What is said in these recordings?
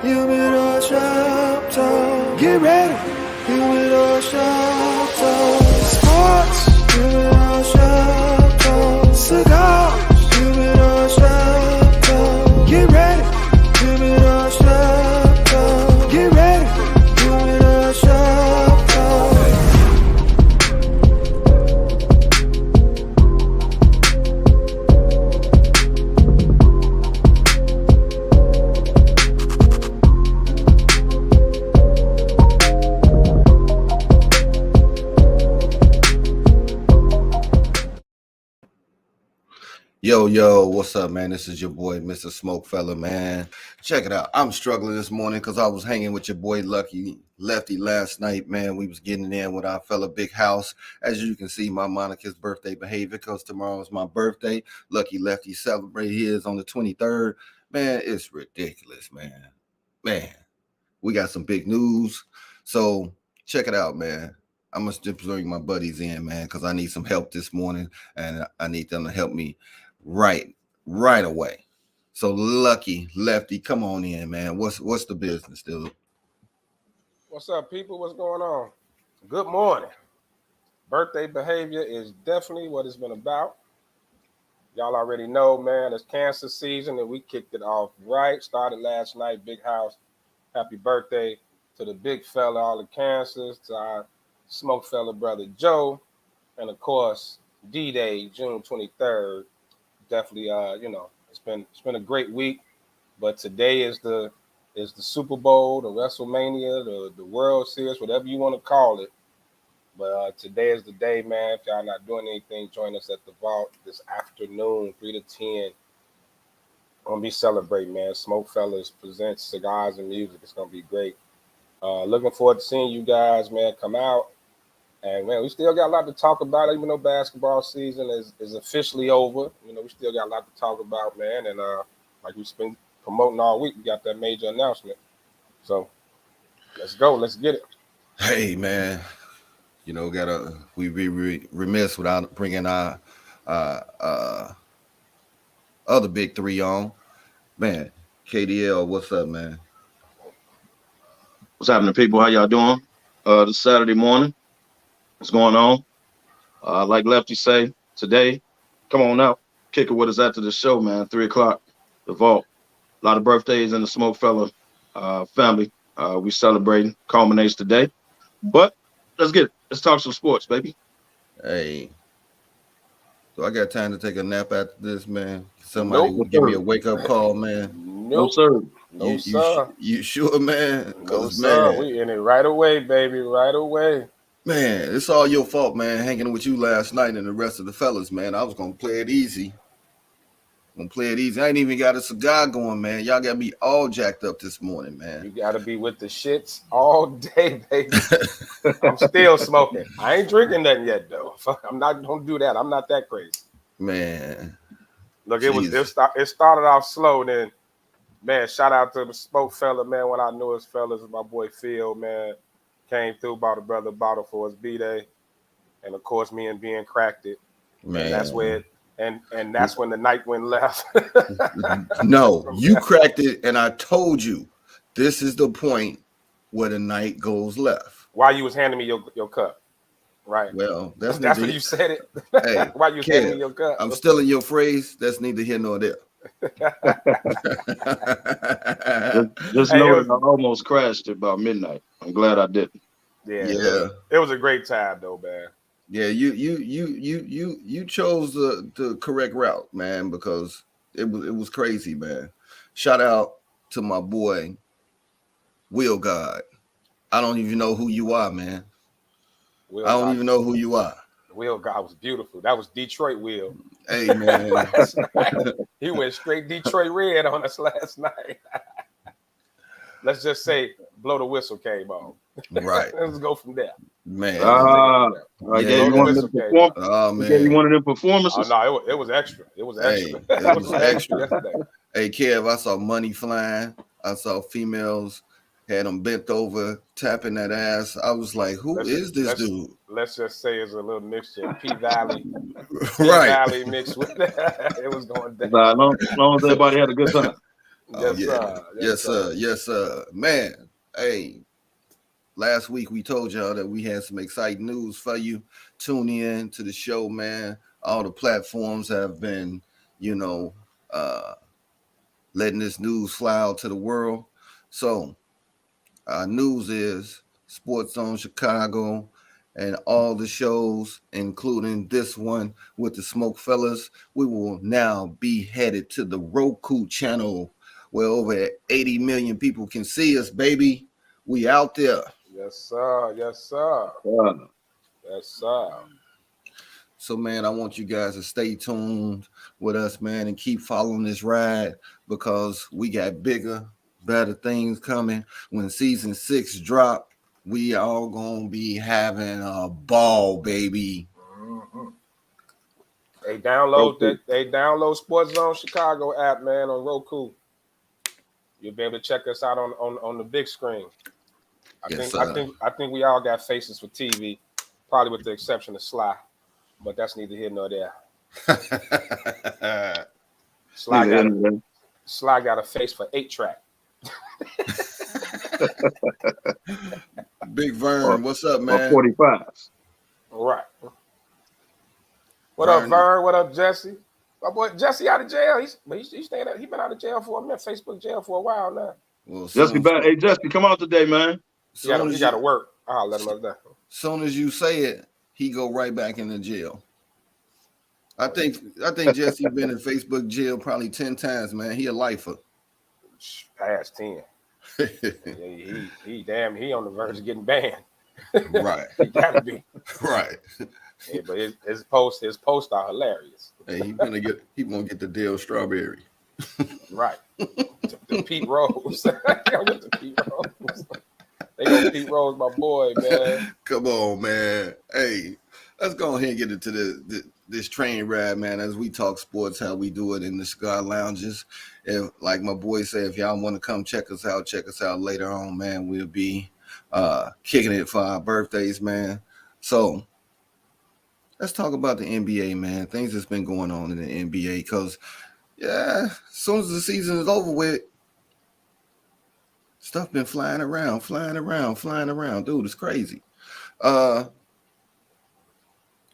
Humidor shop talk. Get ready. Humidor shop talk. Sports. Humidor shop talk. Cigars. Humidor shop talk. Get ready. Humidor shop talk. Get ready. Humidor shop talk. Yo, what's up, man? This is your boy, Mr. Smokefella, man. Check it out. I'm struggling this morning because I was hanging with your boy, Lucky Lefty, last night, man. We was getting in with our fella Big House. As you can see, my Monica's birthday behavior, because tomorrow is my birthday. Lucky Lefty celebrate his on the 23rd. Man, it's ridiculous, man. Man, we got some big news. So check it out, man. I'm going to bring my buddies in, man, because I need some help this morning, and I need them to help me right away. So Lucky Lefty, come on in, man. What's the business, dude? What's up, people? What's going on? Good morning. Birthday behavior is definitely what it's been about. Y'all already know, man, it's cancer season, and we kicked it off right. Started last night, Big House. Happy birthday to the big fella, all the cancers, to our SmokeFella brother Joe, and of course, D-Day, June 23rd. Definitely, it's been a great week, but today is the Super Bowl, the WrestleMania, the World Series, whatever you want to call it. But today is the day, man. If y'all not doing anything, join us at the Vault this afternoon, 3 to 10. Gonna be celebrating, man. SmokeFellas presents Cigars and Music. It's gonna be great. Looking forward to seeing you guys, man. Come out. And, man, we still got a lot to talk about, even though basketball season is officially over. You know, we still got a lot to talk about, man. And like we've been promoting all week, we got that major announcement. So let's go. Let's get it. Hey, man, you know, we be remiss without bringing our other big three on. Man, KDL, what's up, man? What's happening, people? How y'all doing? This Saturday morning. What's going on? Like Lefty say, today, come on out. Kick it with us after the show, man. 3 o'clock, the Vault. A lot of birthdays in the SmokeFella family. We celebrating. Culminates today. But let's get it. Let's talk some sports, baby. Hey. So I got time to take a nap after this, man. Somebody give me a wake-up call, man. No, sir. No, sir. You sure, man? No, sir. We in it right away, baby. Right away. Man, it's all your fault, man, hanging with you last night and the rest of the fellas, man. I was going to play it easy. I ain't even got a cigar going, man. Y'all got me all jacked up this morning, man. You got to be with the shits all day, baby. I'm still smoking. I ain't drinking nothing yet, though. Don't do that. I'm not that crazy. Man. Look, it started off slow, then, man, shout out to the SmokeFella, man, one of our newest fellas, my boy Phil, man. Came through, bought a brother bottle for his B-Day. And, of course, me and Ben cracked it. Man. And that's where and that's when the night went left. No, you cracked it, and I told you this is the point where the night goes left. While you was handing me your cup. Right. Well, that's when you said it. Hey, while you was handing me your cup. I'm still in your phrase. That's neither here nor there. Just know that I almost crashed at about midnight. I'm glad I didn't. Yeah. It was a great time though, man. Yeah, you chose the correct route, man, because it was crazy, man. Shout out to my boy Will God. I don't even know who you are, man. I don't even know who you are. Will God was beautiful. That was Detroit Will. Hey, man. He went straight Detroit red on us last night. Let's just say blow the whistle came on. Right. Let's go from there. Man. You one of them performances? No, it was extra. It was extra. Hey, it was extra. Hey, Kev, I saw money flying. I saw females had them bent over, tapping that ass. I was like, who is this dude? Let's just say it's a little mixture of P-Valley. Right. P-Valley mixed with that. It was going down. As long as everybody had a good time. Oh Yes, yeah. sir. Yes, sir. Yes, sir. Man, hey, last week we told y'all that we had some exciting news for you. Tune in to the show, man. All the platforms have been, you know, letting this news fly out to the world. So our news is SportsZone Chicago and all the shows, including this one with the SmokeFellas, we will now be headed to the Roku channel where over 80 million people can see us, baby. We out there. Yes, sir. Yes, sir. Yes, sir. So, man, I want you guys to stay tuned with us, man, and keep following this ride because we got bigger, better things coming. When season 6 drop, we all gonna be having a ball, baby. Mm-hmm. They download SportsZone Chicago app, man, on Roku. You'll be able to check us out on the big screen. I think we all got faces for TV, probably with the exception of Sly, but that's neither here nor there. Sly got a face for 8-track. Big Vern, what's up, man? 45s. Right. What up, Vern? What up, Jesse? My boy Jesse out of jail. He's staying out. He been out of jail for a minute, Facebook jail for a while now. Well, Jesse back. Hey, Jesse, come out today, man. He got to work. I'll let him know that. Soon as you say it, he go right back into jail. I think Jesse been in Facebook jail probably 10 times, man. He a lifer. Past 10. He on the verge of getting banned. Right. He gotta be. Right. Yeah, but his posts are hilarious. Hey, he gonna get the Dale Strawberry. Right. The Pete Rose. The Pete Rose. They go Pete Rose, my boy, man. Come on, man. Hey, let's go ahead and get into this train ride, man, as we talk sports, how we do it in the cigar lounges. If, like my boy said, if y'all want to come check us out later on, man. We'll be kicking it for our birthdays, man. So let's talk about the NBA, man. Things that's been going on in the NBA, because as soon as the season is over with, stuff been flying around. Dude, it's crazy.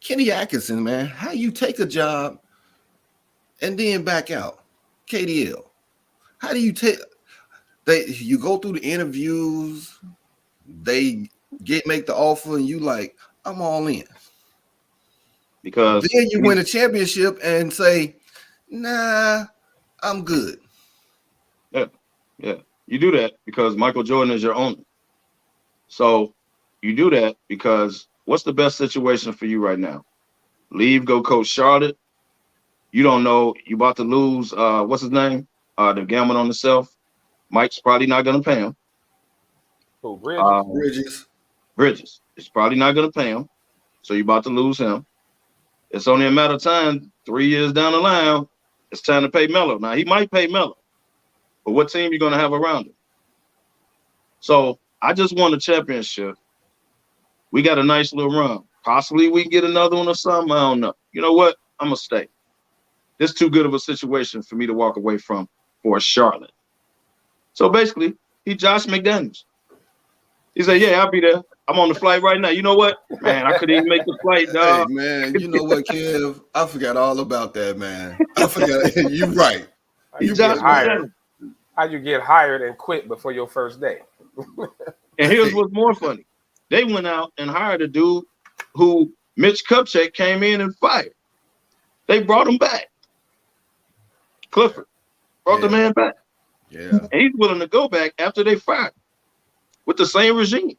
Kenny Atkinson, man, how you take a job and then back out? KDL. How do you you go through the interviews, they make the offer, and you like, I'm all in. Because then you win a championship and say, nah, I'm good. Yeah. You do that because Michael Jordan is your owner. So you do that because what's the best situation for you right now? Leave, go coach Charlotte. You don't know. You about to lose, what's his name? The gambling on the self. Mike's probably not going to pay him. Who, Bridges? Bridges. It's probably not going to pay him. So you're about to lose him. It's only a matter of time, 3 years down the line, it's time to pay Melo. Now, he might pay Melo, but what team you going to have around him? So I just won a championship. We got a nice little run. Possibly we can get another one or something. I don't know. You know what? I'm going to stay. This is too good of a situation for me to walk away from for Charlotte. So basically, he Josh McDaniels. He said, yeah, I'll be there. I'm on the flight right now. You know what? Man, I couldn't even make the flight, dog. Hey, man, you know what, Kev? I forgot all about that, man. I forgot. You're right. How you get hired and quit before your first day? And here's what's more funny. They went out and hired a dude who Mitch Kupchak came in and fired. They brought him back. Clifford brought the man back. Yeah. And he's willing to go back after they fired him with the same regime.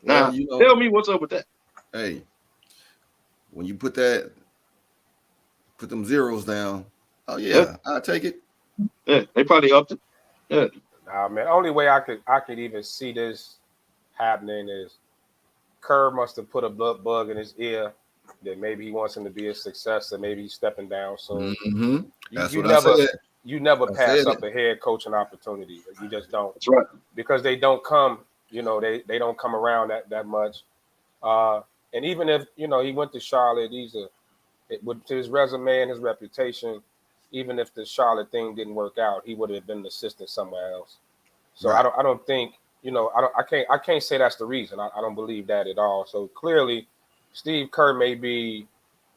Now, tell me what's up with that. Hey, when you put them zeros down, oh yeah, I'll take it. Yeah, they probably upped it. Yeah. Nah, man. Only way I could even see this happening is Kerr must have put a bug in his ear that maybe he wants him to be a success and maybe he's stepping down. So you never pass up a head coaching opportunity. You just don't. That's right. Because they don't come, they don't come around that much. And even if, he went to Charlotte, to his resume and his reputation, even if the Charlotte thing didn't work out, he would have been an assistant somewhere else. So Right. I don't think, I can't say that's the reason. I don't believe that at all. So clearly, Steve Kerr may be,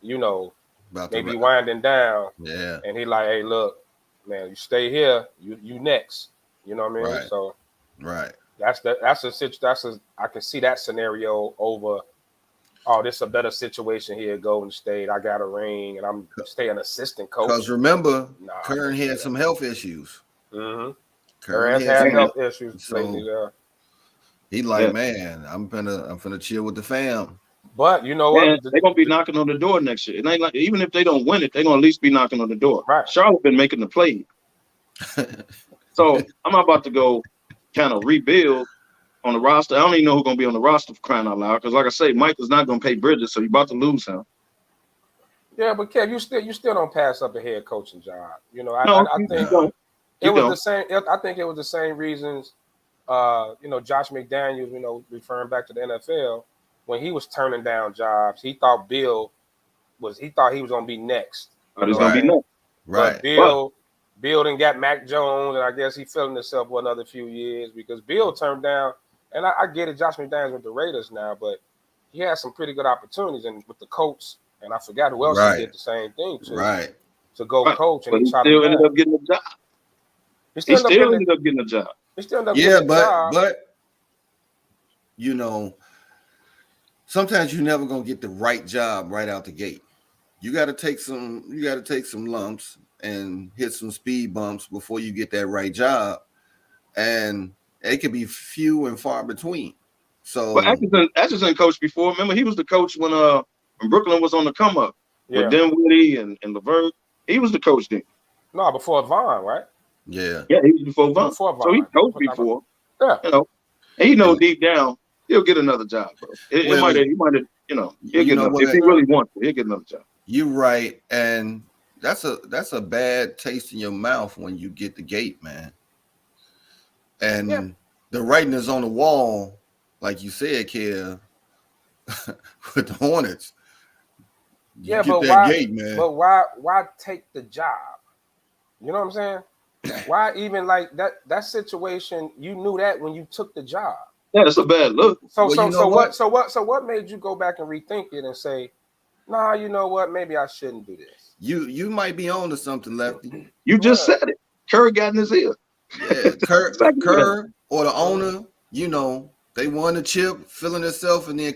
About to maybe winding down. Yeah. And he like, hey, look, man, you stay here, you next. You know what I mean? Right. So Right. I can see that scenario over. Oh, this is a better situation here at Golden State. I got a ring, and I'm staying assistant coach. Because remember, Nah, Kern had some health issues. Mm-hmm. Kern has had health issues lately. So he like, man, I'm finna chill with the fam. But you know what? They're gonna be knocking on the door next year. It ain't like, even if they don't win it, they're gonna at least be knocking on the door. Right. Charlotte been making the play. So I'm not about to go kind of rebuild on the roster. I don't even know who's gonna be on the roster for crying out loud. Because like I say, Mike is not gonna pay Bridges, so you're about to lose him. Yeah, but Kev, you still don't pass up a head coaching job. I think it was the same. I think it was the same reasons. Josh McDaniels, referring back to the NFL, when he was turning down jobs, he thought he was gonna be next. He's gonna be next. Right. But Bill didn't got Mac Jones, and I guess he feeling himself for another few years because Bill turned down. And I get it, Josh McDaniels with the Raiders now, but he had some pretty good opportunities, and with the Colts, and I forgot who else he did the same thing to. Right. To go coach, and but he still ended up getting a job. He still ended up getting a job. He still ended up getting a job. But sometimes you're never gonna get the right job right out the gate. You gotta take some lumps and hit some speed bumps before you get that right job. And it could be few and far between. So Atchison coached before. Remember, he was the coach when Brooklyn was on the come up with Dinwiddie and LeVert. He was the coach then. No, before Vaughn, right? Yeah. Yeah, he was before Vaughn. So he coached before. Yeah. And deep down he'll get another job, bro. He might have, he'll get another. If he really wants to, he'll get another job. You're right, and that's a bad taste in your mouth when you get the gate, man. And the writing is on the wall, like you said, Kev, with the Hornets. You get that gate, man. But why take the job? You know what I'm saying? Why even like that situation? You knew that when you took the job. Yeah, it's a bad look. So what made you go back and rethink it and say, nah, you know what? Maybe I shouldn't do this. You might be on to something, Lefty. You just said it. Kerr got in his ear. Yeah, Kerr or the owner, they won the chip, feeling themselves, and then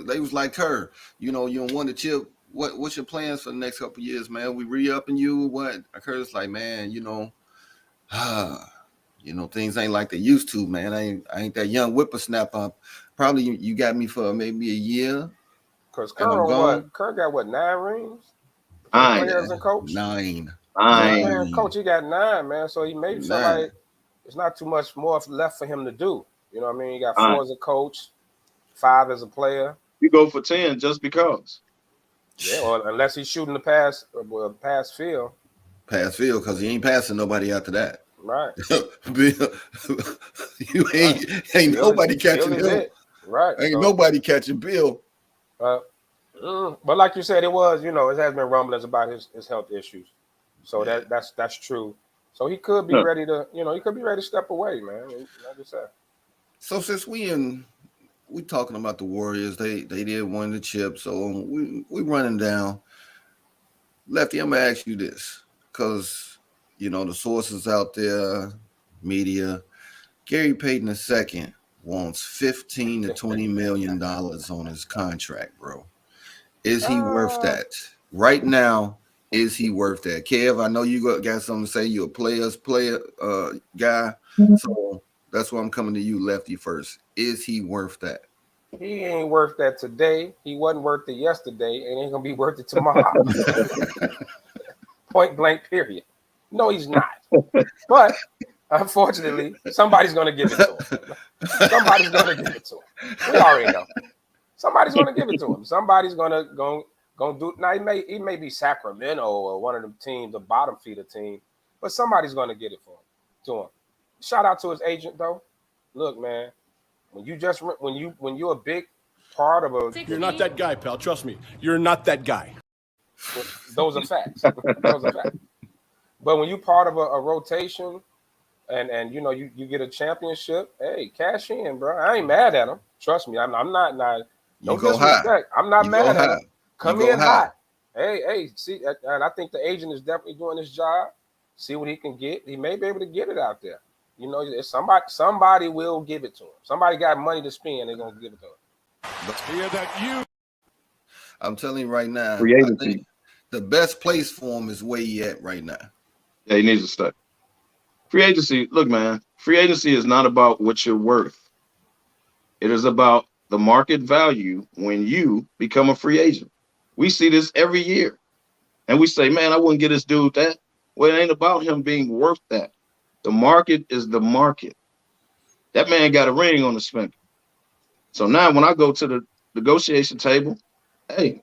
they was like, Kerr, you don't want the chip. What's your plans for the next couple of years, man? We re-upping you. What? Kerr's like, man, things ain't like they used to, man. I ain't that young whippersnapper. Probably you got me for maybe a year. Because Kerr got what, 9 rings? 9. Players and coach? 9. Man, coach, he got 9, man. So he may feel like it's not too much more left for him to do. You know what I mean? He got 4 as a coach, 5 as a player. You go for 10 just because. Yeah, well, unless he's shooting the pass field. Pass field, because he ain't passing nobody after that. Right. You ain't nobody catching him. Right. Ain't nobody catching Bill. But like you said, it was, it has been rumblings about his health issues. So that's true. So he could be ready to, step away, man. Like you said. So since we talking about the Warriors, they did win the chip. So we running down. Lefty, I'm gonna ask you this, because the sources out there, media, Gary Payton II wants $15 to $20 million on his contract, bro. Is he worth that? Right now, is he worth that? Kev, I know you got something to say. You're a player guy. So that's why I'm coming to you, Lefty, first. Is he worth that? He ain't worth that today. He wasn't worth it yesterday, and ain't gonna be worth it tomorrow. Point blank, period. No, he's not. But unfortunately, somebody's gonna give it to him. Somebody's gonna give it to him. We already know. Somebody's gonna give it to him. Somebody's gonna do. Now he may be Sacramento or one of them teams, the bottom feeder team, but somebody's gonna get it to him. Shout out to his agent though. Look, man, when you're a big part of a, you're not that guy, pal. Trust me, you're not that guy. Those are facts. Those are facts. But when you part of a rotation, and you know you get a championship, hey, cash in, bro. I ain't mad at him. Trust me, I'm not You no go high. disrespect. I'm not You go mad at high. him. You Come go in high. hot. Hey, see, and I think the agent is definitely doing his job. See what he can get. He may be able to get it out there. You know, if somebody will give it to him. Somebody got money to spend, they're gonna give it to him. I'm telling you right now, Free I agency. think the best place for him is where he at right now. Yeah, he needs to stay. Free agency, look, man, free agency is not about what you're worth. It is about the market value when you become a free agent. We see this every year. And we say, man, I wouldn't get this dude that. Well, it ain't about him being worth that. The market is the market. That man got a ring on the finger. So now when I go to the negotiation table, hey,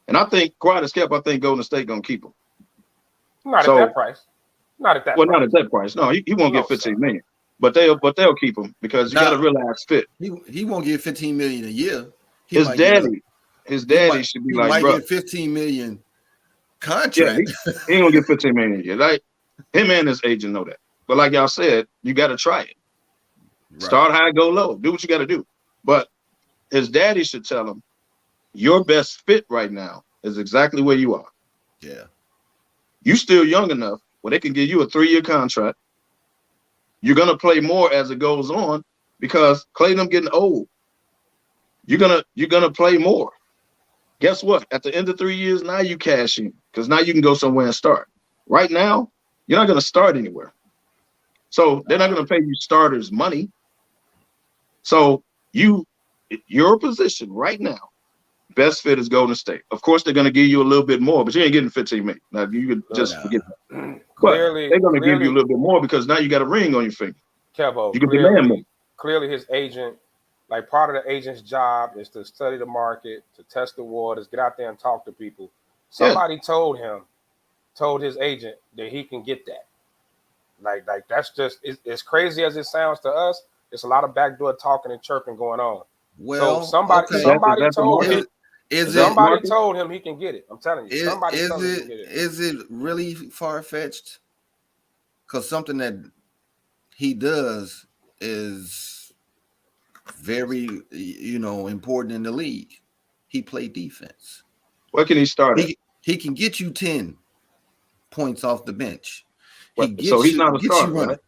and I think, quiet as kept, I think Golden State going to keep him. Not at that price. Not at that price. Not at that price. No, he won't get 15 million. But they'll keep him because you got to realize fit. He won't get 15 million a year. His daddy should be like, bro, get 15 million contract. Yeah, he ain't gonna get 15 million a year. Like him and his agent know that. But like y'all said, you got to try it. Right. Start high, go low. Do what you got to do. But his daddy should tell him, your best fit right now is exactly where you are. Yeah. You still young enough where they can give you a 3-year contract. You're gonna play more as it goes on because Clay and them getting old. You're gonna play more. Guess what? At the end of 3 years, now you cash in because now you can go somewhere and start. Right now, you're not gonna start anywhere. So they're not gonna pay you starters money. So your position right now, best fit is Golden State. Of course, they're gonna give you a little bit more, but you ain't getting 15 million. Now you could just forget that. Clearly, they're going to give you a little bit more because now you got a ring on your finger. Kevo, you can demand more. Clearly, his agent, like part of the agent's job is to study the market, to test the waters, get out there and talk to people. Somebody told his agent that he can get that. Like that's just as crazy as it sounds to us. It's a lot of backdoor talking and chirping going on. Well, so somebody told him. Somebody told him he can get it. I'm telling you. Somebody told him he can get it. Is it really far-fetched? Because something that he does is very, important in the league. He played defense. What can he start at? He can get you 10 points off the bench. He's not a starter, right?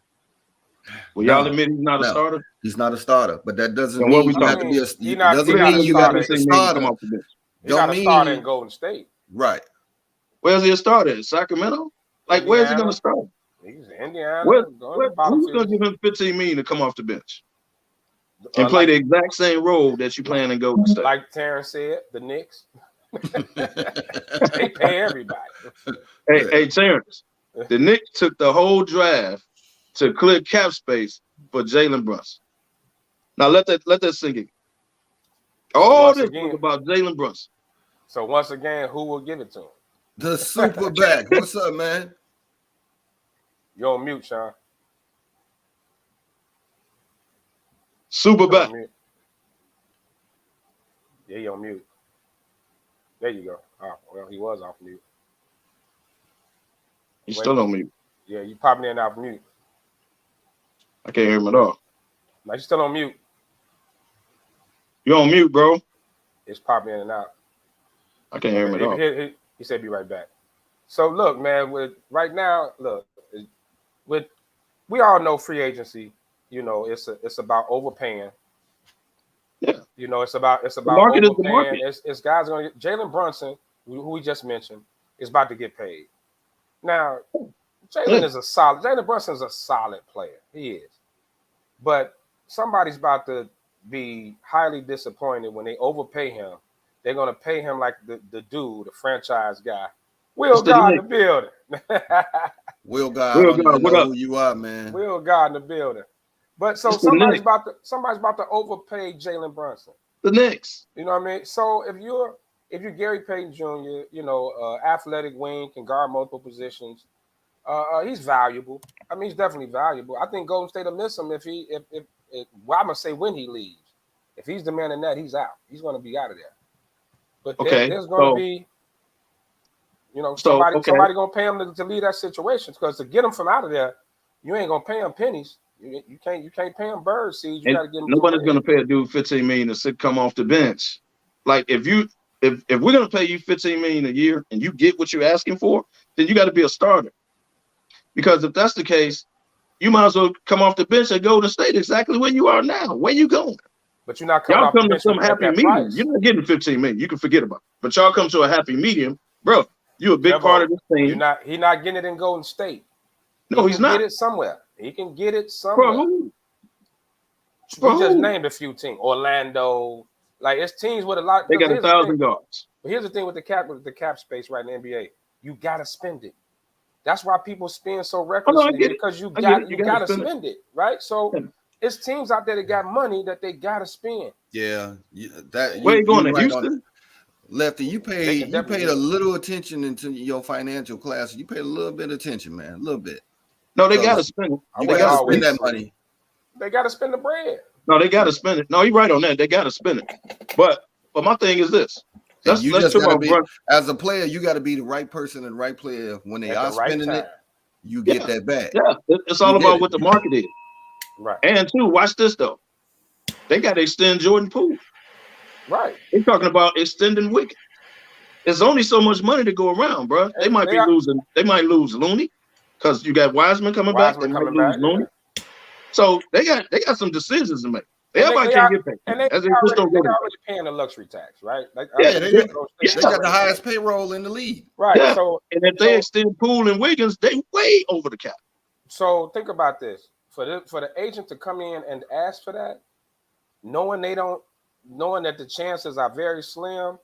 Well, y'all admit he's not a starter? He's not a starter, but that doesn't mean you have to be a starter. Doesn't mean you got to be a starter. Come off the bench. He's not a starter in Golden State. Right. Where's he a starter? In Sacramento? Like, Indiana. where's he going to start? He's in Indiana. Who's going to give him 15 million to come off the bench and play the exact same role that you playing in Golden State? Like Terrence said, the Knicks. They pay everybody. Hey, Terrence, the Knicks took the whole draft to clear cap space for Jalen Brunson. Now let that sink in. All this was about Jalen Brunson. So once again, who will give it to him? The Superback. What's up, man? You're on mute, Sean. Superback. Yeah, you're on mute. There you go. Oh, well, he was off mute. He's still on mute. Yeah, you popping in and off mute. I can't hear him at all. No, you're still on mute. You're on mute, bro. It's popping in and out. I can't hear him at all. He said be right back. So look, man, we all know free agency, it's about overpaying. Yeah. It's about market overpaying. Is the market. It's guys going to get Jalen Brunson, who we just mentioned, is about to get paid. Now, Jalen Brunson is a solid player. He is. But somebody's about to be highly disappointed when they overpay him. They're going to pay him like the dude, the franchise guy. Will God in the building. Will God, know who you are, man. Will God in the building. But so somebody's about to overpay Jalen Brunson. The Knicks. You know what I mean? So if you're Gary Payton Jr., athletic wing, can guard multiple positions. He's valuable. I mean, he's definitely valuable. I think Golden State will miss him if I'm gonna say when he leaves. If he's demanding that, he's out. He's going to be out of there. But there's going to be. You know, So, somebody gonna pay him to leave that situation, because to get him from out of there, you ain't gonna pay him pennies. You can't pay him bird seeds. You gotta get him. Nobody's gonna pay a dude $15 million to come off the bench. Like if we're gonna pay you $15 million a year and you get what you're asking for, then you got to be a starter. Because if that's the case, you might as well come off the bench and go to State exactly where you are now. Where you going? But you're not coming y'all off come the to bench some at happy that medium. price. You're not getting $15 million. You can forget about it. But y'all come to a happy medium, bro. You a big part of this thing. He's not getting it in Golden State. No, he's not. Get it somewhere. He can get it somewhere. Bro, who? We just named a few teams. Orlando. Like, it's teams with a lot. They got 1,000 guards. But here's the thing with the cap space right in the NBA. You gotta spend it. That's why people spend so recklessly, because you gotta spend it, right? So it's teams out there that got money that they gotta spend. Yeah, where you going to Houston? Lefty, you paid a little attention into your financial class. You paid a little bit of attention, man, a little bit. No, they got to spend it. They got to spend that money. They got to spend the bread. No, they got to spend it. No, you're right on that. They got to spend it. But my thing is this. As a player, you got to be the right person and the right player. When they are spending it, you get that back. Yeah, it's all about what the market is. Right. And two, watch this though. They got to extend Jordan Poole. Right. They're talking about extending Wiggins. There's only so much money to go around, bro. They might losing. They might lose Looney because you got Wiseman coming back. They might lose Looney. So they got some decisions to make. Everybody can't get paid. And they're already paying the luxury tax, right? Like, they got the highest payroll in the league. Right. Yeah. So and if they extend Poole and Wiggins, they way over the cap. So think about this. For the agent to come in and ask for that, knowing that the chances are very slim,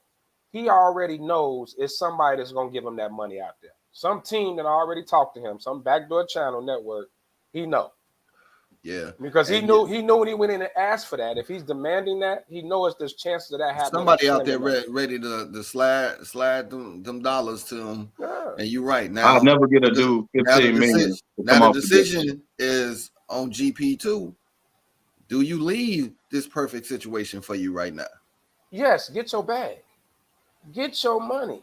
he already knows it's somebody that's going to give him that money out there. Some team that already talked to him, some backdoor channel network, he know. Yeah. Because he knew when he went in and asked for that. If he's demanding that, he knows there's chances of that happening. Somebody out there ready to slide them dollars to him. Yeah. And you're right. Now I'll never get a dude 15 million. Now the decision is on GP2. Do you leave this perfect situation for you right now? Yes, get your bag. Get your money.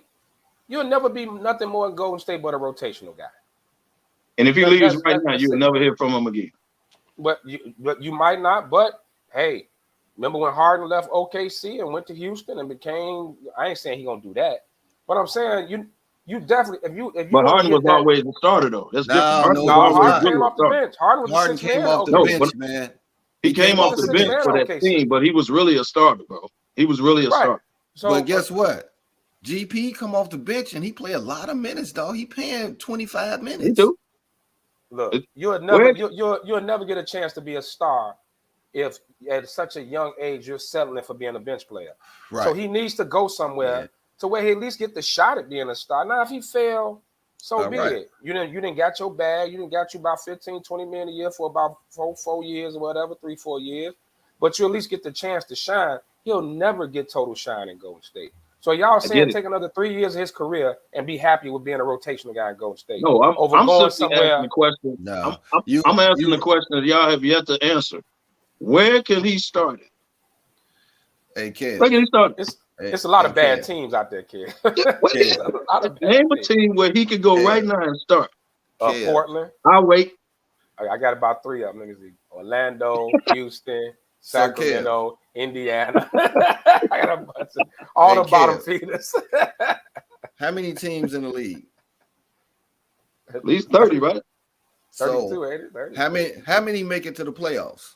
You'll never be nothing more in Golden State but a rotational guy. And if he leaves right now, you'll never hear from him again. But you might not. But hey, remember when Harden left OKC and went to Houston and became? I ain't saying he gonna do that, but I'm saying you definitely if you. But Harden was always the starter though. That's different. Harden came off the bench. Harden came off the bench, man. He came off the bench for that team, but he was really a starter, bro. He was really a starter. So, but guess what? GP come off the bench and he play a lot of minutes, dog. He paying 25 minutes. He do. Look, you'll never get a chance to be a star if at such a young age you're settling for being a bench player. Right. So he needs to go somewhere to where he at least get the shot at being a star. Now, if he fail, so be it. You didn't got your bag. You didn't got you about 15, 20 million a year for about four years or whatever, 3-4 years. But you at least get the chance to shine. He'll never get total shine in Golden State. So y'all saying take another 3 years of his career and be happy with being a rotational guy in Golden State? No, I'm simply asking the question. No, I'm asking the question that y'all have yet to answer. Where can he start it? Hey, kid. Where can he start? It's a lot of bad teams out there, kid. Name a team where he could go right now and start. Portland. I'll wait. I got about 3 of them. Let me see. Orlando, Houston, Sacramento, Indiana. I got a bunch of all the bottom feeders. How many teams in the league? At least 30, right? 32, so, 80, 30. How many make it to the playoffs?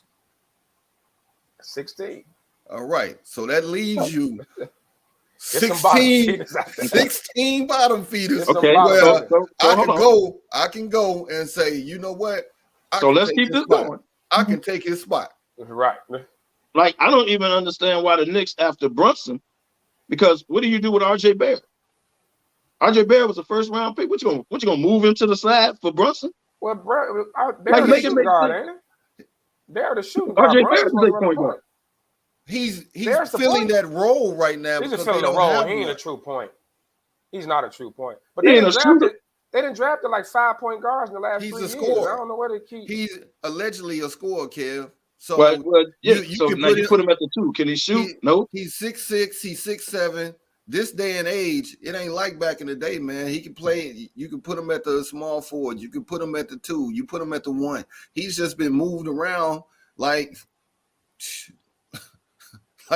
16. All right. So that leaves you 16 bottom feeders. Okay. Well, I can go and say, you know what? So let's keep this going. I can take his spot. Right. Like, I don't even understand why the Knicks after Brunson, because what do you do with RJ Barrett? RJ Barrett was a first round pick. What you gonna move him to the side for Brunson? Well, Barrett's a shooting guard, ain't it? Barrett's a shooting guard. RJ Barrett's a point guard. He's filling that role right now. He's just filling the role. He ain't a true point. He's not a true point. But they didn't draft like 5-point guards in the last 3 years. He's a scorer. I don't know where they keep. He's allegedly a scorer, Kev. So you put him at the 2. Can he shoot? No. He's 6'6", he's 6'7", this day and age, it ain't like back in the day, man. He can play. You can put him at the small forward. You can put him at the 2. You put him at the 1. He's just been moved around like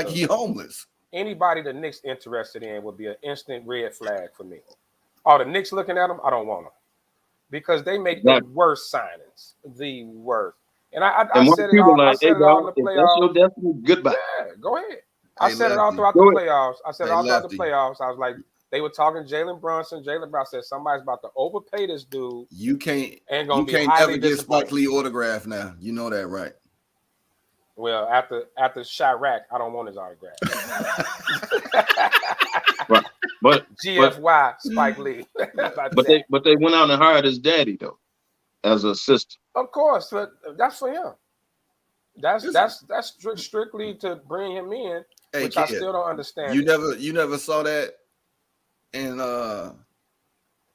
he homeless. Anybody the Knicks interested in would be an instant red flag for me. All the Knicks looking at them, I don't want them because they make the worst signings, the worst. And I said it all. I said it all in the playoffs. That's your destiny. Goodbye. Yeah, go ahead. I said it all throughout the playoffs. I said it all throughout the playoffs. I was like, they were talking Jalen Brunson. Jalen Brunson said somebody's about to overpay this dude. You can't ever get Spike Lee autograph now. You know that, right? Well, after Chirac, I don't want his autograph. Right. But GFY Spike Lee. but they went out and hired his daddy though, as an assistant. Of course, but that's for him. That's strictly to bring him in, which kid, I still don't understand. You never saw that in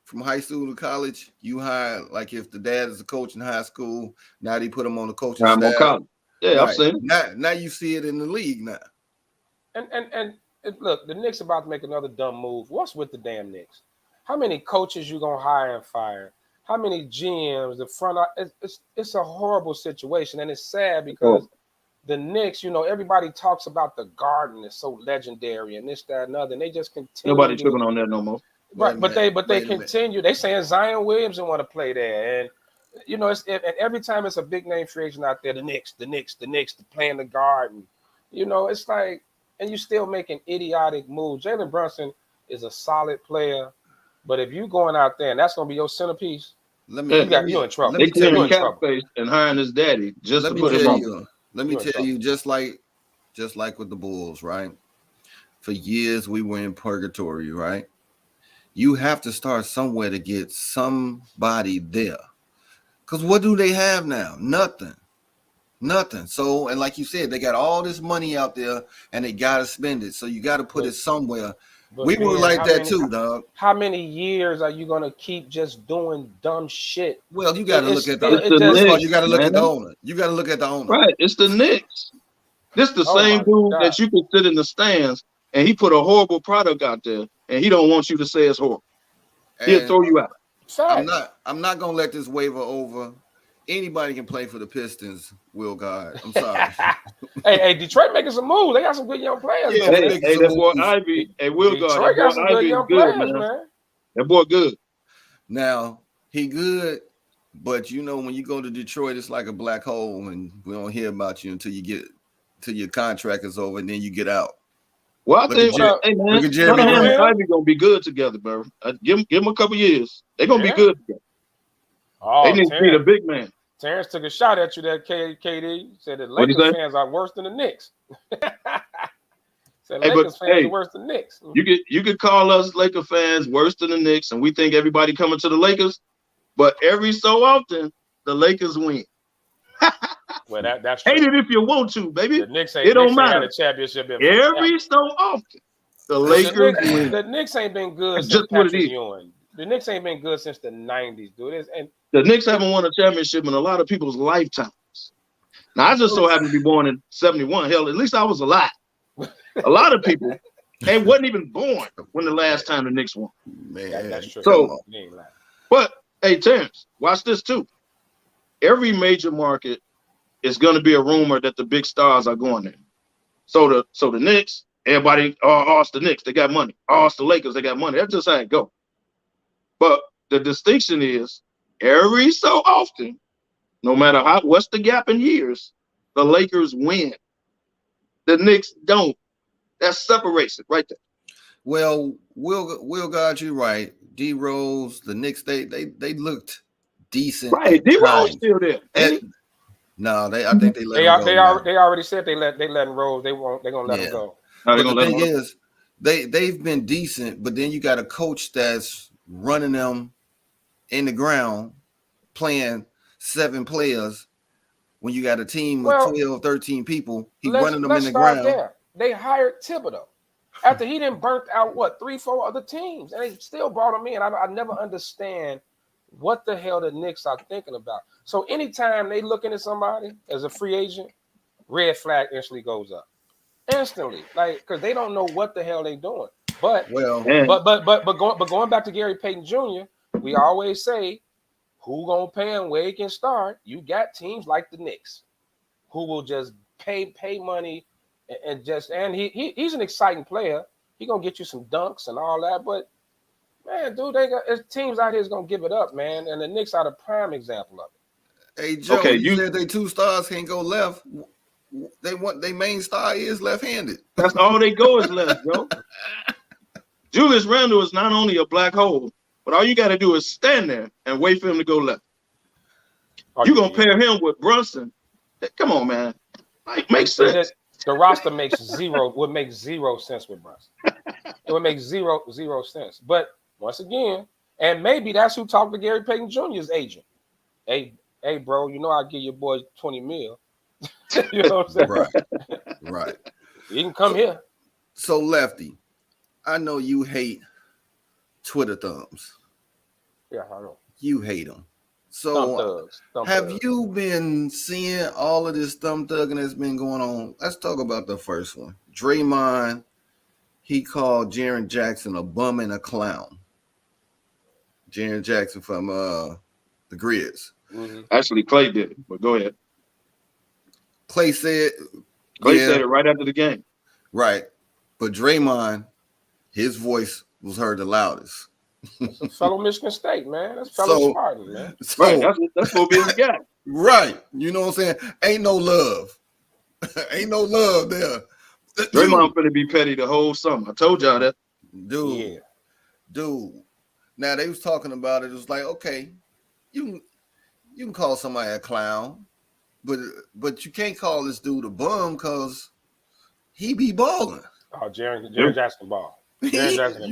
from high school to college. You hire, like, if the dad is a coach in high school, now they put him on the coaching staff. College. Yeah, right. I've seen it. Now you see it in the league now. And look, the Knicks about to make another dumb move. What's with the damn Knicks? How many coaches you gonna hire and fire? How many GMs? The front? It's a horrible situation, and it's sad because the Knicks, everybody talks about the Garden is so legendary and this, that, and other, and they just continue. Nobody tripping on that no more. Right, but they continue. They saying Zion Williamson want to play there, and and every time it's a big name free agent out there, the Knicks playing the Garden. It's like, and you still making idiotic moves. Jalen Brunson is a solid player, but if you going out there and that's gonna be your centerpiece, you're in trouble. They clearing cap space and hiring his daddy just to put him on. Let me tell you, just like with the Bulls, right? For years we were in purgatory, right? You have to start somewhere to get somebody there. Because what do they have now? Nothing. So, and like you said, they got all this money out there and they got to spend it. So you got to put it somewhere. We were like that too, dog. How many years are you going to keep just doing dumb shit? Well, you got to look at you got to look at the owner. You got to look at the owner. Right. It's the Knicks. This the same dude that you could sit in the stands and he put a horrible product out there and he don't want you to say it's horrible. He'll throw you out. I'm not gonna let this waver over. Anybody can play for the Pistons, Will God. I'm sorry. hey, Detroit making some moves. They got some good young players. Yeah, that boy Ivy. Hey, Will God. Detroit got some good young players, man. That boy good. Now, he good, but when you go to Detroit, it's like a black hole, and we don't hear about you until your contract is over, and then you get out. Well, I think, hey man, Ivy gonna be good together, bro. Give them a couple years. They're gonna be good together. Oh, they need to be the big man. Terrence took a shot at you there, KD. Said that Lakers fans are worse than the Knicks. Lakers fans are worse than Knicks. You could call us Laker fans worse than the Knicks, and we think everybody coming to the Lakers, but every so often the Lakers win. Well, that's true. Hate it if you want to, baby. The Knicks it don't matter. Had a championship every so often. The Lakers win. The Knicks ain't been good since Patrick Ewing. The Knicks ain't been good since the 90s, dude. The Knicks haven't won a championship in a lot of people's lifetimes. Now, I just so happen to be born in 71. Hell, at least I was alive. A lot of people wasn't even born when the last time the Knicks won. Man, that's true. So, but, hey, Terrence, watch this too. Every major market is going to be a rumor that the big stars are going there. So the Knicks, everybody, it's the Knicks, they got money. It's the Lakers, they got money. That's just how it go. But the distinction is every so often, no matter what's the gap in years, the Lakers win. The Knicks don't. That separates it right there. Well, Will God, you right. D Rose, the Knicks, they looked decent. Right, D Rose still there. No, I think they let him go. They already said they let Rose. They're gonna let him go. But the thing is, they've been decent, but then you got a coach that's running them in the ground, playing 7 players. When you got a team of 12, 13 people, he's running them in the ground. There. They hired Thibodeau after he didn't burnt out 3-4 other teams, and they still brought him in. I never understand what the hell the Knicks are thinking about. So anytime they looking at somebody as a free agent, red flag instantly goes up. Instantly. Because they don't know what the hell they doing. But Well, going back to Gary Payton Jr., we always say, who gonna pay him where he can start? You got teams like the Knicks who will just pay money and he's an exciting player. He gonna get you some dunks and all that, but man, dude, there's teams out here is gonna give it up, man. And the Knicks are the prime example of it. hey Joe, you said they 2 stars can't go left. Their main star is left-handed. That's all they go is left, Joe. Julius Randle is not only a black hole, but all you got to do is stand there and wait for him to go left. You're going to pair him with Brunson. Come on, man. Like, makes sense. The roster would make zero sense with Brunson. It would make zero sense. But once again, and maybe that's who talked to Gary Payton Jr.'s agent. Hey, bro, you know I'll give your boy 20 mil. You know what I'm saying? Right. You can come here. So, Lefty, I know you hate Twitter thumbs. Yeah, I know. You hate them. So, have you been seeing all of this thumb thugging that's been going on? Let's talk about the first one. Draymond, he called Jaren Jackson a bum and a clown. Jaren Jackson from the Grizz. Mm-hmm. Actually, Clay did it, but go ahead. Clay said it right after the game. Right. But Draymond, his voice was heard the loudest. That's a fellow Michigan State, man. That's fellow Spartan, man. Right. That's what we got. Right. You know what I'm saying? Ain't no love. Ain't no love there. Draymond finna be petty the whole summer. I told y'all that. Dude. Now they was talking about it. It was like, okay, you can call somebody a clown, but you can't call this dude a bum because he be balling. Oh, Jaren Jackson ball. You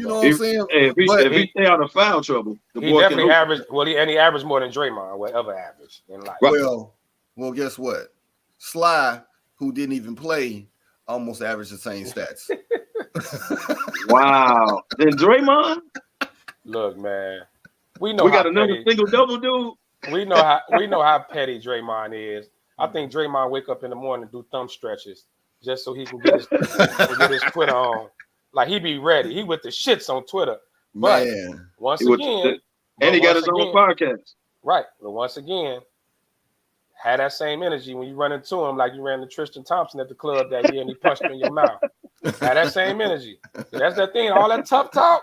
know what I'm saying? If he stay out of foul trouble, the he boy definitely averaged. Well, he averaged more than Draymond, whatever average in life. Right. Well, guess what? Sly, who didn't even play, almost averaged the same stats. Wow. Then Draymond? Look, man, we got another single double, dude. We know how petty Draymond is. I think Draymond wake up in the morning and do thumb stretches just so he can get his Twitter on. Like he be ready. He with the shits on Twitter. But once again, and he got his own podcast. Right. But once again, had that same energy when you run into him like you ran to Tristan Thompson at the club that year and he punched you in your mouth. Had that same energy. That's that thing. All that tough talk.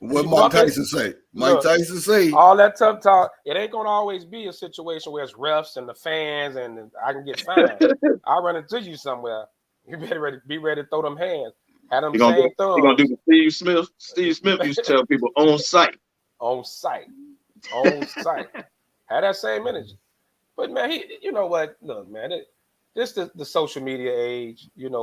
What Mike Tyson say? Mike Tyson say all that tough talk. It ain't gonna always be a situation where it's refs and the fans and I can get fined. I'll run into you somewhere. You better be ready to throw them hands. Had them same thumbs. You're gonna do the Steve Smith. Steve Smith used to tell people on site. On site. Had that same energy. But man, you know what? Look, man, this is the social media age. You know,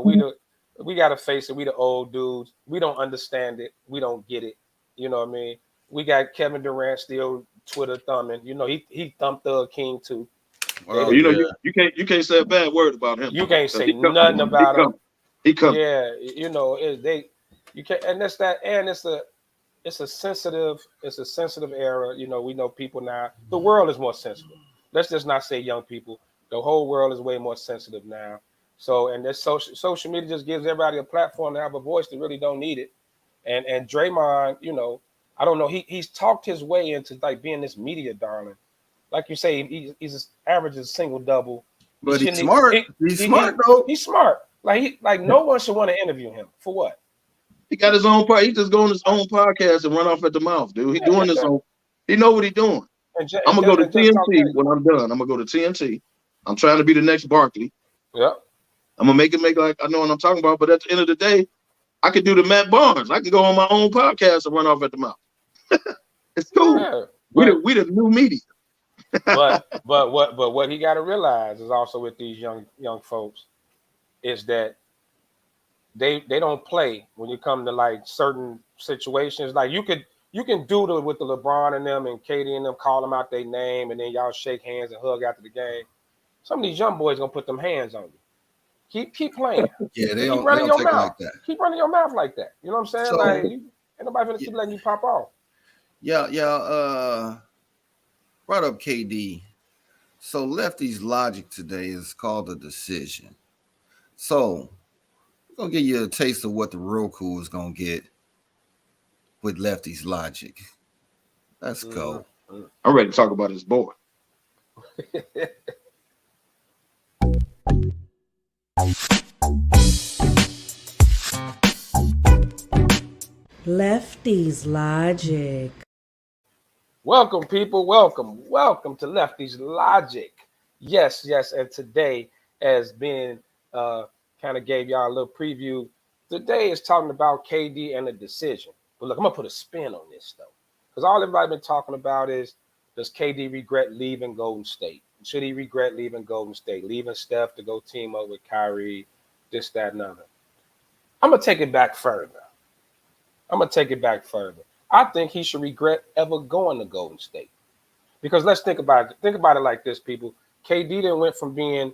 we gotta face it. We the old dudes. We don't understand it. We don't get it. You know what I mean? We got Kevin Durant still Twitter thumbing. You know, he thumped Thug King too. Well, you can't say a bad word about him. You can't say nothing about him. He come. Yeah, you know, you can't, and that's that, and it's a sensitive era. You know, we know people now. The world is more sensitive. Let's just not say young people. The whole world is way more sensitive now. So, and this social media just gives everybody a platform to have a voice that really don't need it. And Draymond, you know, I don't know. He's talked his way into like being this media darling. Like you say, he's averages single double. But he's smart. He's smart though. He's smart. Like no one should want to interview him for what? He got his own part. He just go on his own podcast and run off at the mouth, dude. He doing his own. He know what he's doing. I'm gonna go to TNT when I'm done. I'm gonna go to TNT. I'm trying to be the next Barkley. Yep. I'm gonna make like I know what I'm talking about. But at the end of the day, I could do the Matt Barnes. I could go on my own podcast and run off at the mouth. It's cool. Yeah, we the new media. but what he got to realize is also with these young folks is that they don't play when you come to like certain situations. Like you can do with the LeBron and them and Katie and them, call them out their name and then y'all shake hands and hug after the game. Some of these young boys gonna put them hands on you. Keep playing. Yeah, they keep running your mouth like that. Keep running your mouth like that. You know what I'm saying? So, like ain't nobody gonna keep letting you pop off. Yeah. Brought up KD. So Lefty's logic today is called a decision. So gonna give you a taste of what the Roku is gonna get with Lefty's logic. Let's go. I'm ready to talk about his boy. Lefty's Logic. Welcome, people. Welcome to Lefty's Logic. Yes, and today, as Ben kind of gave y'all a little preview, today is talking about KD and the decision. But look, I'm gonna put a spin on this though, because all everybody been talking about is, does KD regret leaving Golden State? Should he regret leaving Golden State, leaving Steph to go team up with Kyrie, this, that, and other? I'm gonna take it back further. I think he should regret ever going to Golden State, because let's think about it. Think about it like this, people. KD then went from being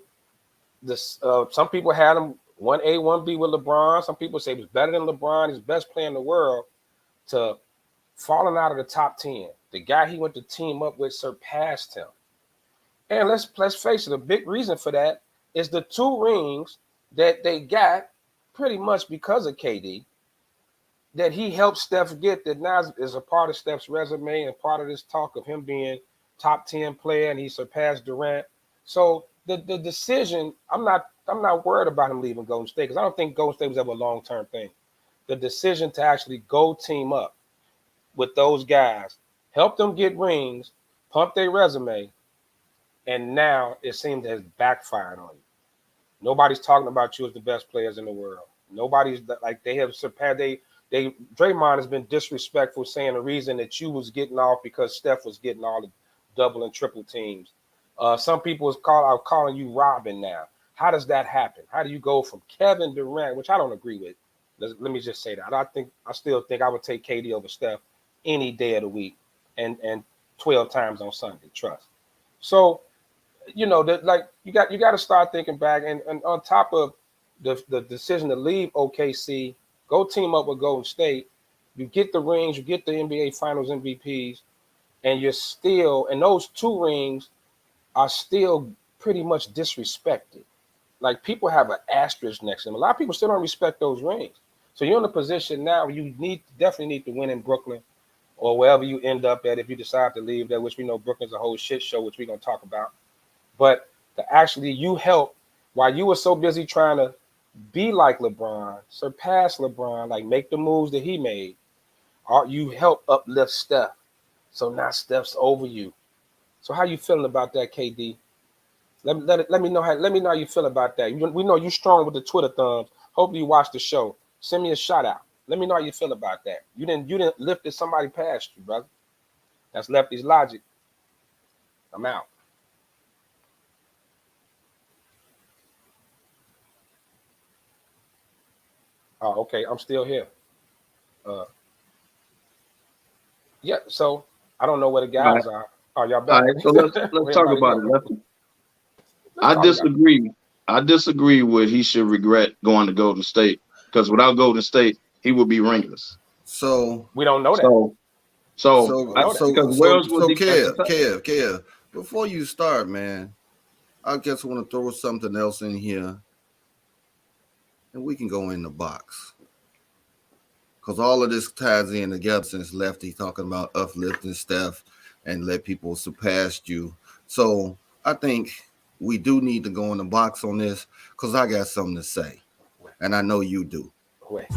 this. Some people had him 1A, 1B with LeBron. Some people say he was better than LeBron. He's the best player in the world. To falling out of the top 10. The guy he went to team up with surpassed him. And let's face it, a big reason for that is the 2 rings that they got pretty much because of KD, that he helped Steph get, that now is a part of Steph's resume and part of this talk of him being top 10 player, and he surpassed Durant. So the decision, I'm not worried about him leaving Golden State, because I don't think Golden State was ever a long-term thing. The decision to actually go team up with those guys, help them get rings, pump their resume, and now it seems to have backfired on you. Nobody's talking about you as the best players in the world. Nobody's like, they have surpassed. Draymond has been disrespectful, saying the reason that you was getting off because Steph was getting all the double and triple teams. Some people are calling you Robin now. How does that happen? How do you go from Kevin Durant, which I don't agree with? Let me just say that. I still think I would take KD over Steph any day of the week, and 12 times on Sunday. Trust. So, you know, that you got to start thinking back, and on top of the decision to leave OKC, go team up with Golden State. You get the rings, you get the NBA Finals MVPs, and those 2 rings are still pretty much disrespected. Like, people have an asterisk next to them. A lot of people still don't respect those rings. So you're in a position now where you definitely need to win in Brooklyn, or wherever you end up at if you decide to leave there, which we know Brooklyn's a whole shit show, which we're going to talk about. But to actually you help, while you were so busy trying to be like LeBron, surpass LeBron, like make the moves that he made, you help uplift Steph. So now Steph's over you. So how you feeling about that, KD? Let me know how you feel about that. We know you strong with the Twitter thumbs. Hopefully you watch the show. Send me a shout out. Let me know how you feel about that. You didn't lift somebody past you, brother. That's Lefty's Logic. I'm out. Oh, okay. I'm still here. Yeah. So I don't know where the guys are. Oh, y'all back? All right, so let's talk about it, Lefty. I disagree with he should regret going to Golden State, because without Golden State, he would be ringless. So we don't know that. Kev, before you start, man, I just want to throw something else in here, and we can go in the box, because all of this ties in together since Lefty talking about uplifting Steph and let people surpass you. So I think we do need to go in the box on this, because I got something to say, and I know you do. Wait.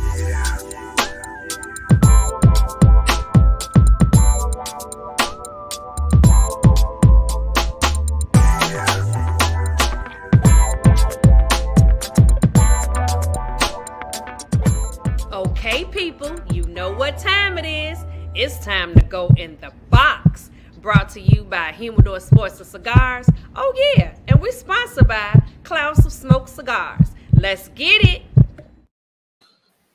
Okay, people, you know what time it is. It's time to go in the box. Brought to you by Humidor Sports and Cigars. Oh yeah, and we're sponsored by Clouds of Smoke Cigars. Let's get it.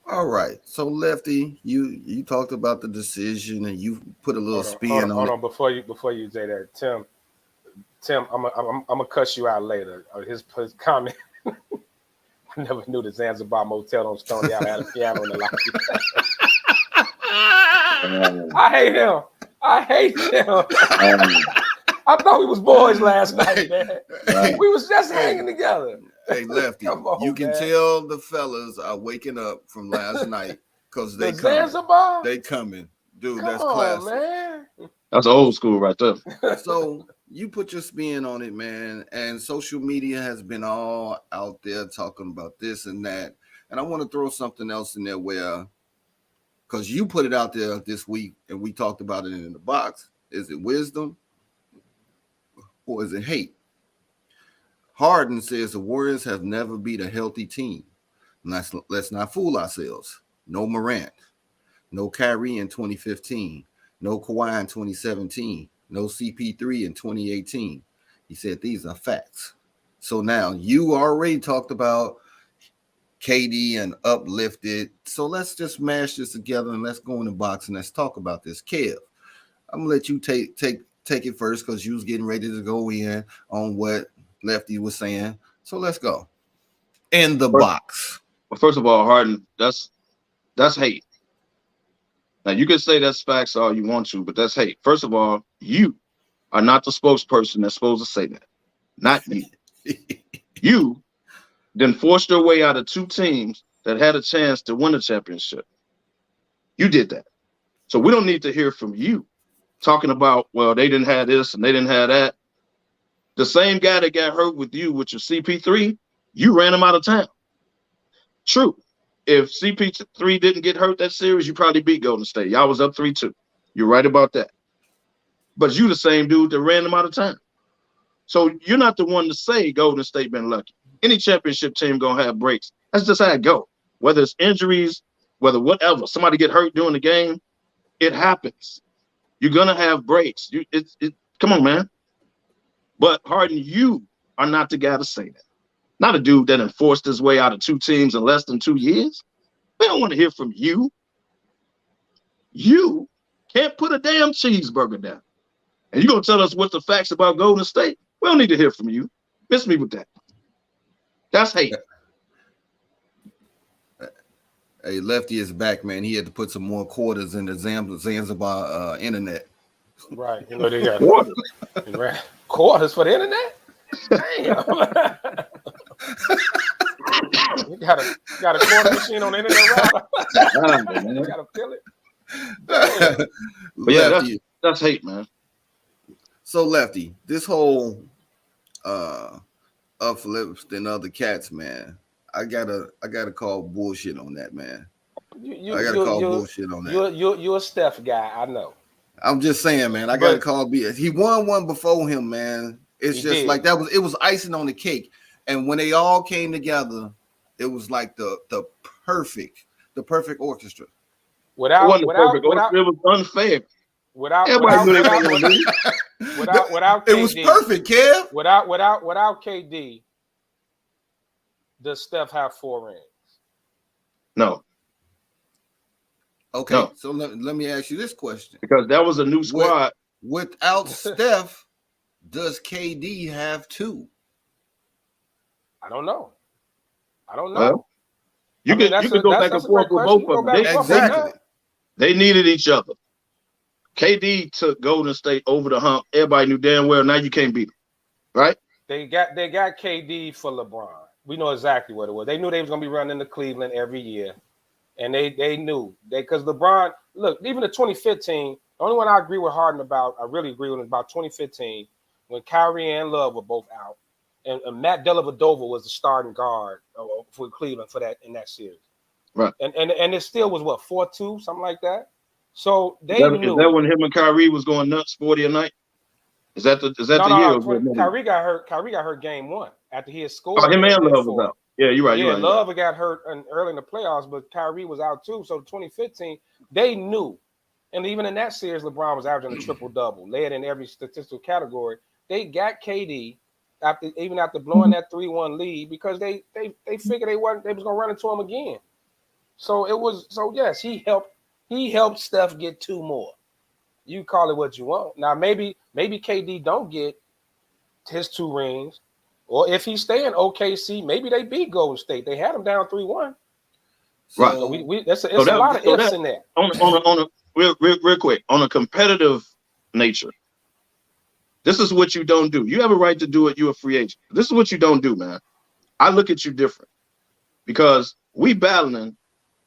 All right, so Lefty, you talked about the decision and you put a little spin on it. Hold on, before you say that, Tim, I'm gonna cuss you out later. His comment. I never knew the Zanzibar Motel on Stony Island had a piano in the lobby. I hate him. I thought we was boys last night, man. We was just hanging together. Hey, Lefty, Come on, you can man. tell the fellas are waking up from last night because they The coming. Zanzibar? They coming. Dude, Come that's on, classic. man. That's old school right there. So you put your spin on it, man, and social media has been all out there talking about this and that. And I want to throw something else in there where, because you put it out there this week and we talked about it in the box. Is it wisdom or is it hate? Harden says the Warriors have never beat a healthy team. Let's not fool ourselves. No Morant, no Kyrie in 2015, no Kawhi in 2017, no CP3 in 2018. He said these are facts. So now you already talked about KD and uplifted. So let's just mash this together and let's go in the box and let's talk about this. Kev, I'm gonna let you take it first because you was getting ready to go in on what Lefty was saying. So let's go. In the box. First of all, Harden, that's hate. Now you can say that's facts all you want to, but that's hate. First of all, you are not the spokesperson that's supposed to say that. Not you. You then forced your way out of two teams that had a chance to win a championship. You did that. So we don't need to hear from you talking about, well, they didn't have this and they didn't have that. The same guy that got hurt with you with your CP3, you ran him out of town. True. If CP3 didn't get hurt that series, you probably beat Golden State. Y'all was up 3-2. You're right about that. But you the same dude that ran them out of town. So you're not the one to say Golden State been lucky. Any championship team gonna have breaks. That's just how it go. Whether it's injuries, whether whatever, somebody get hurt during the game, it happens. You're gonna have breaks. Come on, man. But Harden, you are not the guy to say that. Not a dude that enforced his way out of two teams in less than 2 years. We don't want to hear from you. You can't put a damn cheeseburger down. And you're going to tell us what's the facts about Golden State? We don't need to hear from you. Miss me with that. That's hate. Hey, Lefty is back, man. He had to put some more quarters in the Zanzibar internet. Right. You know, they got quarters for the internet? Damn. You got a quarter machine on the internet router? You got to fill it? But yeah, that's hate, man. So, Lefty, this whole uplifts and other cats, man, I gotta call bullshit on that, man. I gotta call bullshit on that. You're a Steph guy, I know. I'm just saying, man. I gotta call BS. He won one before him, man. It's just like that it was icing on the cake. And when they all came together, it was like the perfect orchestra. It was unfair. Without it was perfect, Kev. Without KD, does Steph have 4 rings? No. Okay, no. So let me ask you this question. Because that was a new squad. Without Steph, does KD have 2? I don't know. Well, you could go back and forth with both of them. Exactly. They needed each other. KD took Golden State over the hump. Everybody knew damn well now you can't beat them, right? They got KD for LeBron. We know exactly what it was. They knew they was gonna be running to Cleveland every year, and they knew because LeBron. Look, even the 2015. The only one I agree with Harden about, I really agree with him about 2015 when Kyrie and Love were both out, and Matt Dellavedova was the starting guard for Cleveland for that in that series. Right. And it still was what 4-2, something like that. So they knew. Is that when him and Kyrie was going nuts 40 a night? Is that the year? Kyrie got hurt. Kyrie got hurt game 1 after he had scored. Oh, him and Love was out. Yeah, you're right. Yeah, Love got hurt early in the playoffs, but Kyrie was out too. So 2015, they knew, and even in that series, LeBron was averaging a triple-double, led in every statistical category. They got KD after blowing that 3-1 lead because they figured they was gonna run into him again. So yes, he helped Steph get 2 more. You call it what you want. Now maybe KD don't get his 2 rings, or if he stay in OKC, maybe they beat Golden State. They had him down 3-1. Right. So it's a lot of ifs in there. On a real quick, on a competitive nature, this is what you don't do. You have a right to do it. You're a free agent. This is what you don't do, man. I look at you different because we battling.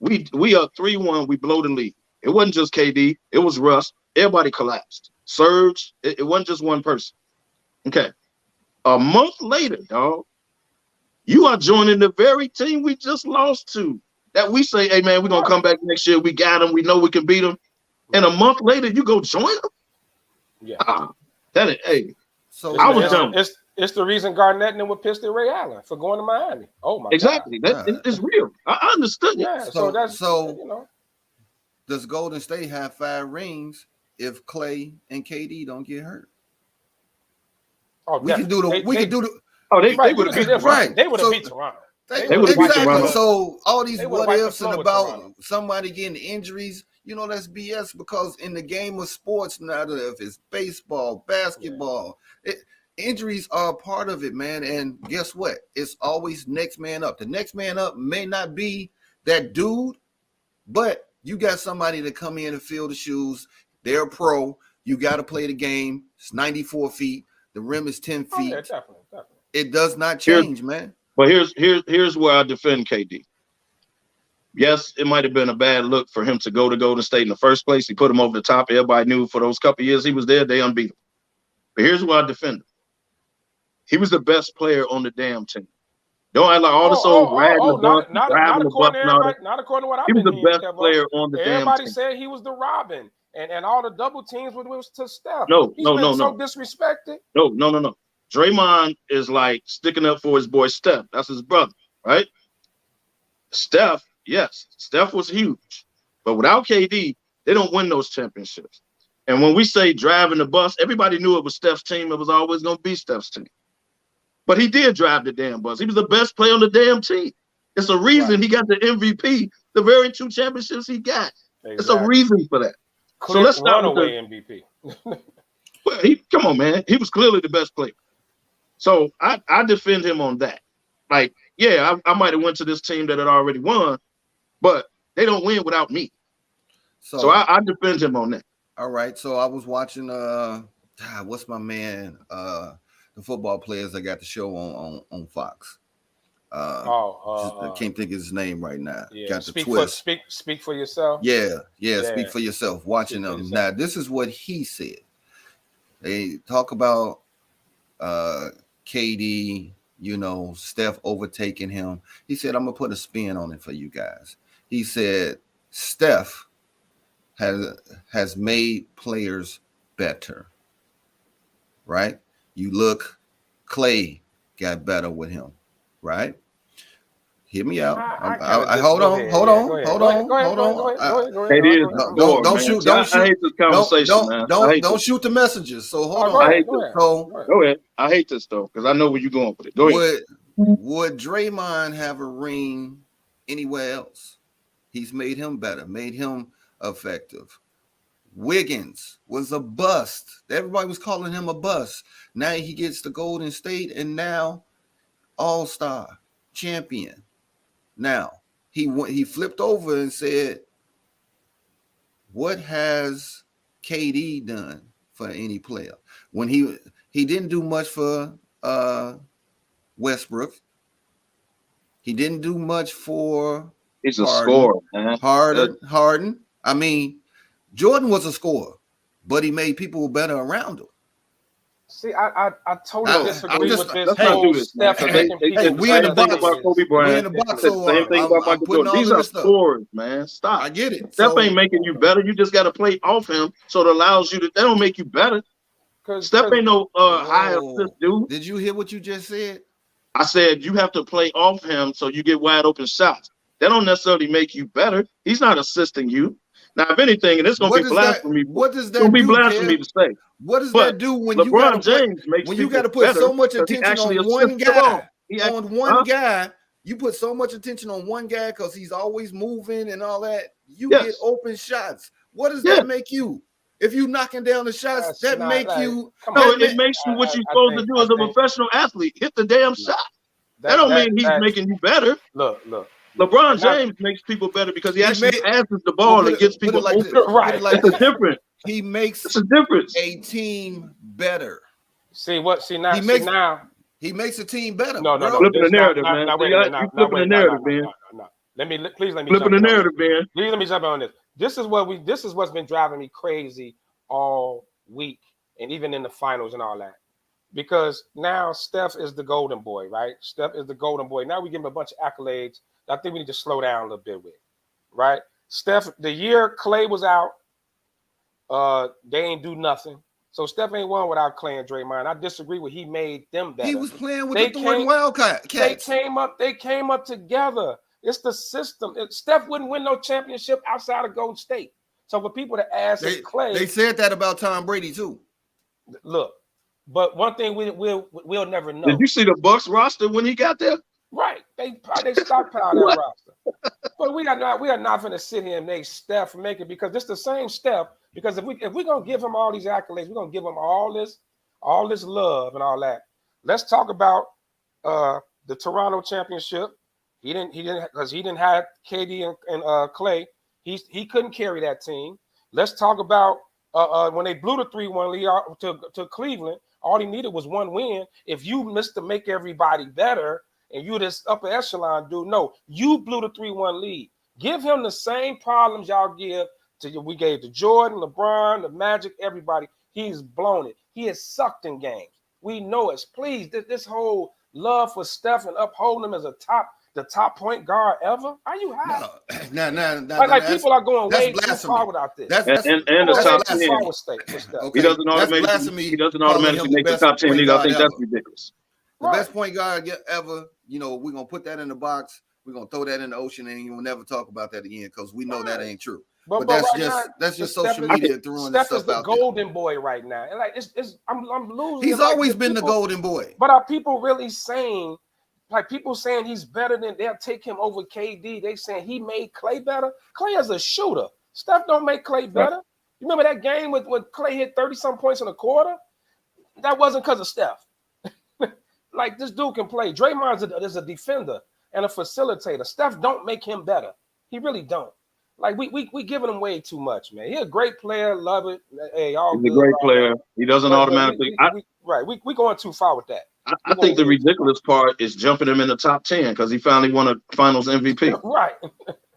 We are 3-1. We blow the lead. It wasn't just KD. It was Russ. Everybody collapsed. Surge. It wasn't just one person. Okay. A month later, dog, you are joining the very team we just lost to. That we say, hey, man, we're going to come back next year. We got them. We know we can beat them. And a month later, you go join them? Yeah. That is, hey. So I was dumb. It's the reason Garnett and them were pissed at Ray Allen for going to Miami. Oh, my exactly. God. It's real. I understood it. Yeah, so that's, does Golden State have 5 rings if Clay and KD don't get hurt? Oh, we can do the. They would have beat Toronto. Right. They would have beat Toronto. They would have beat Toronto. So all these what ifs and about somebody getting injuries, that's BS because in the game of sports, no matter if it's baseball, basketball, injuries are a part of it, man. And guess what? It's always next man up. The next man up may not be that dude, but you got somebody to come in and fill the shoes. They're a pro. You got to play the game. It's 94 feet. The rim is 10 feet. Oh, yeah, definitely. It does not change, man. But here's where I defend KD. Yes, it might have been a bad look for him to go to Golden State in the first place. He put him over the top. Everybody knew for those couple of years he was there, they unbeat him. But here's where I defend him. He was the best player on the damn team. Don't act like all this old riding the bus, driving the bus. Not according to what I've been hearing. He was the best player on the damn team. Everybody said he was the Robin, and all the double teams was to Steph. No. So disrespected. No. Draymond is like sticking up for his boy Steph. That's his brother, right? Steph was huge. But without KD, they don't win those championships. And when we say driving the bus, everybody knew it was Steph's team. It was always going to be Steph's team. But he did drive the damn bus. He was the best player on the damn team. It's a reason he got the MVP, the very 2 championships he got. Exactly. It's a reason for that. So let's start with the MVP. Well, come on, man. He was clearly the best player. So I defend him on that. Like, yeah, I might have went to this team that had already won, but they don't win without me. So I defend him on that. All right. So I was watching what's my man? The football players that got the show on Fox. I can't think of his name right now. Yeah. Got the twist. Speak for yourself. Yeah. Speak for yourself. Watching them now. This is what he said. They talk about KD, Steph overtaking him. He said, "I'm gonna put a spin on it for you guys." He said, "Steph has made players better." Right? You look, Clay got better with him, right? Hear me out. Hold on. Don't shoot. I hate this conversation, man. Don't shoot the messages. So hold on. Go ahead. I hate this though because I know where you're going with it. Go ahead. Would Draymond have a ring anywhere else? He's made him better, made him effective. Wiggins was a bust. Everybody was calling him a bust. Now he gets the Golden State and now All-Star champion. Now he flipped over and said, "What has KD done for any player?" When he didn't do much for Westbrook. He didn't do much for He's a scorer, man. Harden. I mean, Jordan was a scorer, but he made people better around him. See, I totally disagree with this whole Steph making people. We in the box. About Kobe Bryant. Same thing about Michael Jordan. These are scorers, man. Stop. I get it. Steph ain't making you better. You just got to play off him, so it allows you to. They don't make you better. Steph ain't no high assist dude. Did you hear what you just said? I said you have to play off him so you get wide open shots. That don't necessarily make you better. He's not assisting you. Now, if anything, and it's going to be blasphemy. What does that do? It's going to be do, blasphemy to say. What does that do when LeBron James makes when you got to put so much attention on one guy? Guy, you put so much attention on one guy because he's always moving and all that. You get open shots. What does that make you? If you knocking down the shots, that make you. No, it makes you what you're supposed to do as a professional athlete. Hit the damn shot. That don't mean he's making you better. Look. LeBron James makes people better because he actually passes the ball and gets people open. Right. It's a difference. He makes a difference. A team better. See now. He makes a team better. No. Flipping the narrative, man. You flipping the narrative, man. No. Please let me flipping the narrative, man. Please let me jump on this. This is what's been driving me crazy all week, and even in the finals and all that. Because now Steph is the golden boy, right? Steph is the golden boy. Now we give him a bunch of accolades. I think we need to slow down a little bit with, right? Steph, the year Clay was out, they ain't do nothing. So Steph ain't won without Clay and Draymond. I disagree with he made them better. He was playing with the Thornton Wildcats. They came up together. It's the system. Steph wouldn't win no championship outside of Golden State. So for people to ask Clay, they said that about Tom Brady too. Look, but one thing we'll never know. Did you see the Bucks roster when he got there? Right, they stockpiled that roster. But we are not going to sit here and make Steph make it, because it's the same Steph. Because if we're gonna give him all these accolades, we're gonna give him all this love and all that. Let's talk about the Toronto championship. He didn't have KD and Clay. He couldn't carry that team. Let's talk about when they blew the 3-1 lead to Cleveland. All he needed was one win. If you missed to make everybody better and you this upper echelon dude, no, you blew the 3-1 lead. Give him the same problems y'all give. We gave to Jordan, LeBron, the Magic, everybody. He's blown it. He has sucked in games. We know it. Please, this whole love for Steph and upholding him as the top point guard ever. Are you high? No. Like people are going way too far without this. And the top 10. Okay. He doesn't automatically make the top 10 league. I think that's ridiculous. The best point guard ever. You know, we're gonna put that in the box. We're gonna throw that in the ocean, and you'll never talk about that again because we know that ain't true. But that's just social media throwing Steph stuff is the out golden boy right now, and like I'm losing. He's always been the golden boy. But are people really saying, like people saying he's better than they'll take him over KD? They saying he made Clay better. Clay is a shooter. Steph don't make Clay better. You remember that game when Clay hit 30-some points in a quarter? That wasn't because of Steph. Like this dude can play. Draymond is a defender and a facilitator. Steph don't make him better. He really don't. Like we giving him way too much, man. He's a great player, love it. Hey, all he's a great player. He doesn't automatically. We going too far with that. I think the ridiculous part is jumping him in the top 10 because he finally won a Finals MVP. Right.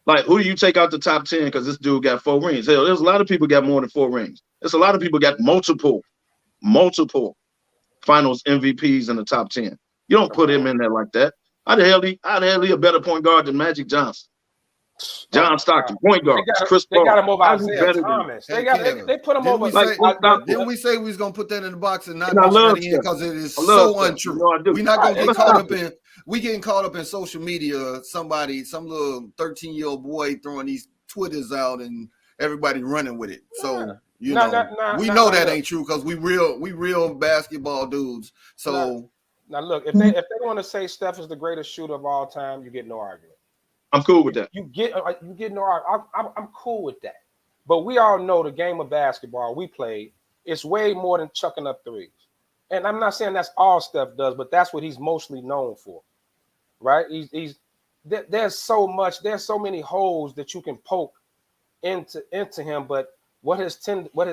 Like, who do you take out the top 10 because this dude got 4 rings? Hell, there's a lot of people got more than 4 rings. There's a lot of people got multiple Finals MVPs in the top 10. You don't put him in there like that. How the hell he a better point guard than Magic Johnson? John Stockton, point guard. Chris Paul. They got him over Isaiah Thomas. They put him over. Didn't we say we was gonna put that in the box and not put it in because it is so untrue? We're not gonna get caught up in. We getting caught up in social media. Some little 13-year-old boy throwing these Twitters out and everybody running with it. So we know that ain't true because we real basketball dudes. So now look, if they want to say Steph is the greatest shooter of all time, you get no argument. I'm cool with that. You get no argument. I'm cool with that. But we all know the game of basketball we played, it's way more than chucking up threes. And I'm not saying that's all Steph does, but that's what he's mostly known for. Right? There's so many holes that you can poke into him, but what has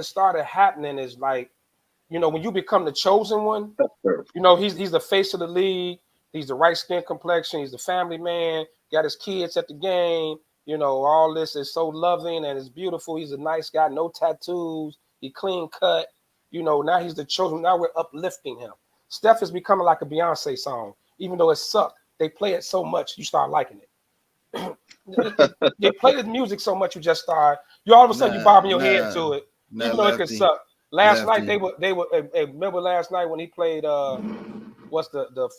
started happening is like, you know, when you become the chosen one, you know, he's the face of the league, he's the right skin complexion, he's the family man, got his kids at the game, you know, all this is so loving and it's beautiful. He's a nice guy, no tattoos, he clean cut, you know, now he's the chosen, now we're uplifting him. Steph is becoming like a Beyonce song, even though it sucked. They play it so much, you start liking it. They play the music so much, you all of a sudden you bobbing your head to it, even though it could suck. Last night they were. Remember last night when he played? What's the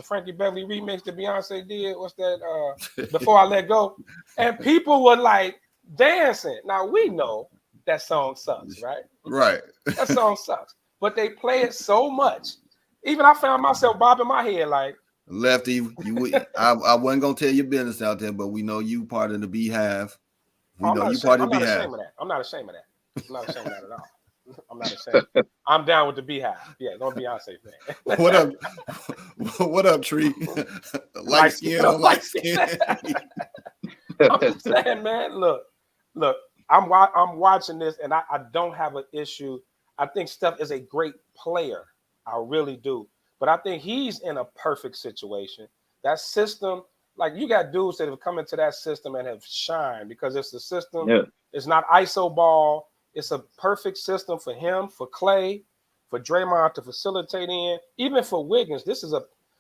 Frankie Beverly remix that Beyonce did? What's that? Before I Let Go, and people were like dancing. Now we know that song sucks, right? Right. That song sucks, but they play it so much. Even I found myself bobbing my head like. Lefty, I wasn't gonna tell your business out there, but we know you part of the Beehive. We know you part of the Beehive. I'm not ashamed of that. I'm not ashamed of that at all. I'm not ashamed. I'm down with the Beehive. Yeah, don't Beyonce fan. What up? What up, Tree? Light skin on light skin. I'm just saying, man. Look. I'm watching this, and I don't have an issue. I think Steph is a great player. I really do. But I think he's in a perfect situation. That system, like you got dudes that have come into that system and have shined because it's a system. Yeah. It's not ISO ball. It's a perfect system for him, for Clay, for Draymond to facilitate in. Even for Wiggins, this is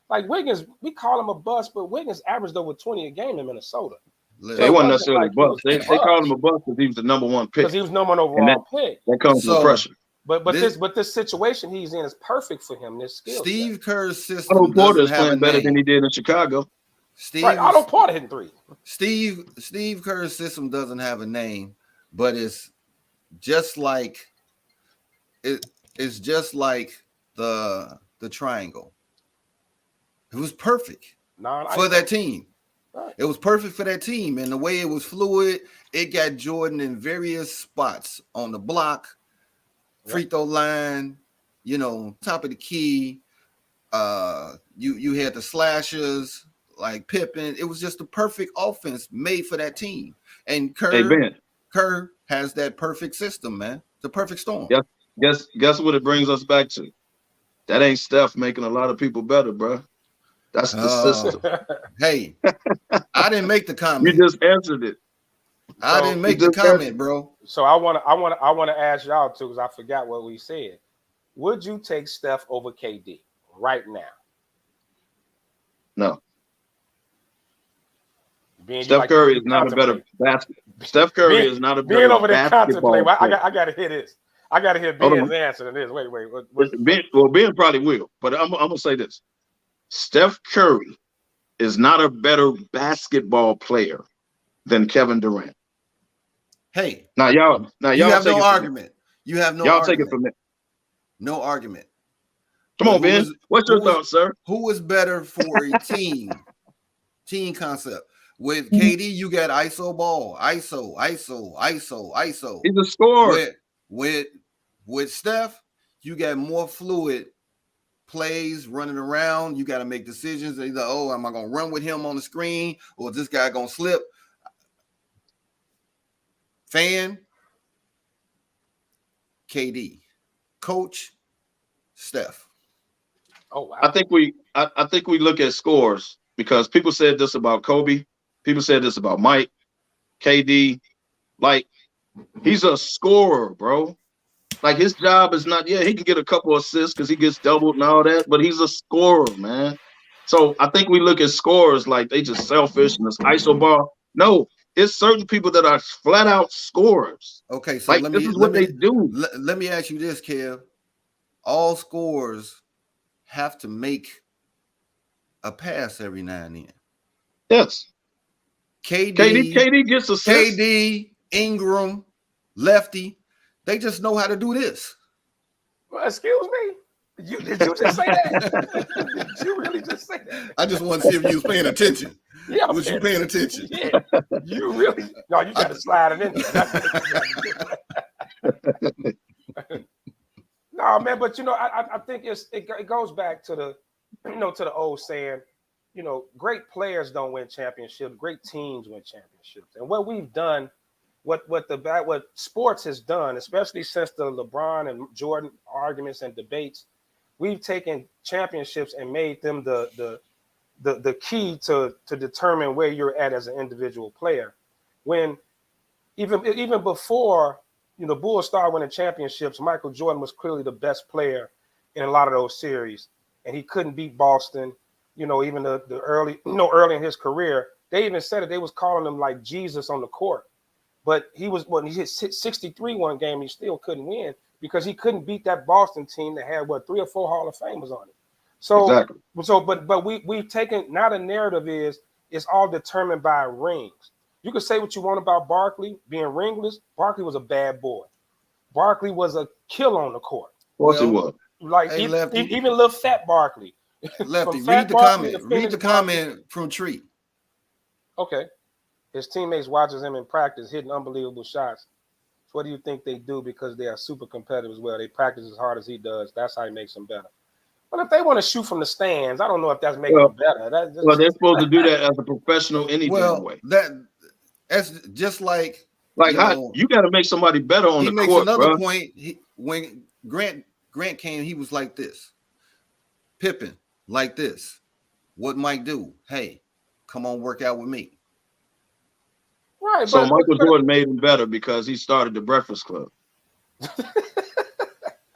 like Wiggins, we call him a bust, but Wiggins averaged over 20 a game in Minnesota. They wasn't necessarily a bust. They called him a bust because he was the number 1 pick. Because he was number 1 overall pick. That comes with pressure. But this situation he's in is perfect for him. This skill. Steve Kerr's system. Otto Porter is playing better than he did in Chicago. Right, Otto Porter hitting 3. Steve Kerr's system doesn't have a name, but it's just like it's just like the triangle. It was perfect for that team. Right. It was perfect for that team, and the way it was fluid, it got Jordan in various spots on the block, free throw line, top of the key. You had the slashers like Pippen. It was just the perfect offense made for that team. And Kerr has that perfect system, man. The perfect storm. Guess what it brings us back to? That ain't Steph making a lot of people better, bro. That's the system. Hey, I didn't make the comment. You just answered it. I didn't make the comment, bro. So I want to ask y'all too, because I forgot what we said. Would you take Steph over KD right now? No. Steph Curry is not a better basket. Steph Curry is not a better over there basketball contemplating. I got to hear this. I got to hear Ben's answer to this. Wait. Ben probably will, but I'm gonna say this: Steph Curry is not a better basketball player than Kevin Durant. Hey, now y'all have no argument. You have no. Y'all argument. take it from me. No argument. Come on, Ben. What's your thoughts, sir? Who is better for a team? Team concept. With KD, you got ISO ball, ISO. He's a scorer. With Steph, you got more fluid plays running around. You got to make decisions. Either, am I going to run with him on the screen, or is this guy going to slip? Fan, KD. Coach, Steph. Oh wow. I think we look at scores because people said this about Kobe. People said this about Mike, KD. Like, he's a scorer, bro. Like, his job is not, he can get a couple assists because he gets doubled and all that, but he's a scorer, man. So I think we look at scorers like they just selfish and this ISO ball. No, it's certain people that are flat out scorers. Okay, so this is what they do. Let me ask you this, Kev. All scorers have to make a pass every now and then. Yes. KD gets assists. KD, Ingram, Lefty, they just know how to do this. Well, excuse me. Did you just say that? Did you really just say that? I just want to see if you was paying attention. Yeah, was you paying attention? Yeah, you really. No, you got to slide it in there. No, man, but I think it goes back to the to the old saying. Great players don't win championships. Great teams win championships. And what we've done, what sports has done, especially since the LeBron and Jordan arguments and debates, we've taken championships and made them the key to determine where you're at as an individual player. When even before the Bulls started winning championships, Michael Jordan was clearly the best player in a lot of those series, and he couldn't beat Boston. Even the early in his career, they even said it. They was calling him like Jesus on the court. But he hit 63 one game, he still couldn't win because he couldn't beat that Boston team that had 3 or 4 Hall of Famers on it. So exactly. But we've taken, now the narrative is it's all determined by rings. You can say what you want about Barkley being ringless. Barkley was a bad boy. Barkley was a killer on the court. Of course he was. Like even little fat Barkley. Lefty, read the comment. Read the comment from Tree. Okay. His teammates watches him in practice hitting unbelievable shots. So what do you think they do? Because they are super competitive as well. They practice as hard as he does. That's how he makes them better. But if they want to shoot from the stands, I don't know if that's making them better. They're supposed to do that as a professional any damn way. That's just like how you got to make somebody better on the court. He makes another point. When Grant came, he was like this. Pippen like this, what Mike do? Hey, come on, work out with me. Right. So Michael Jordan made him better because he started the Breakfast Club.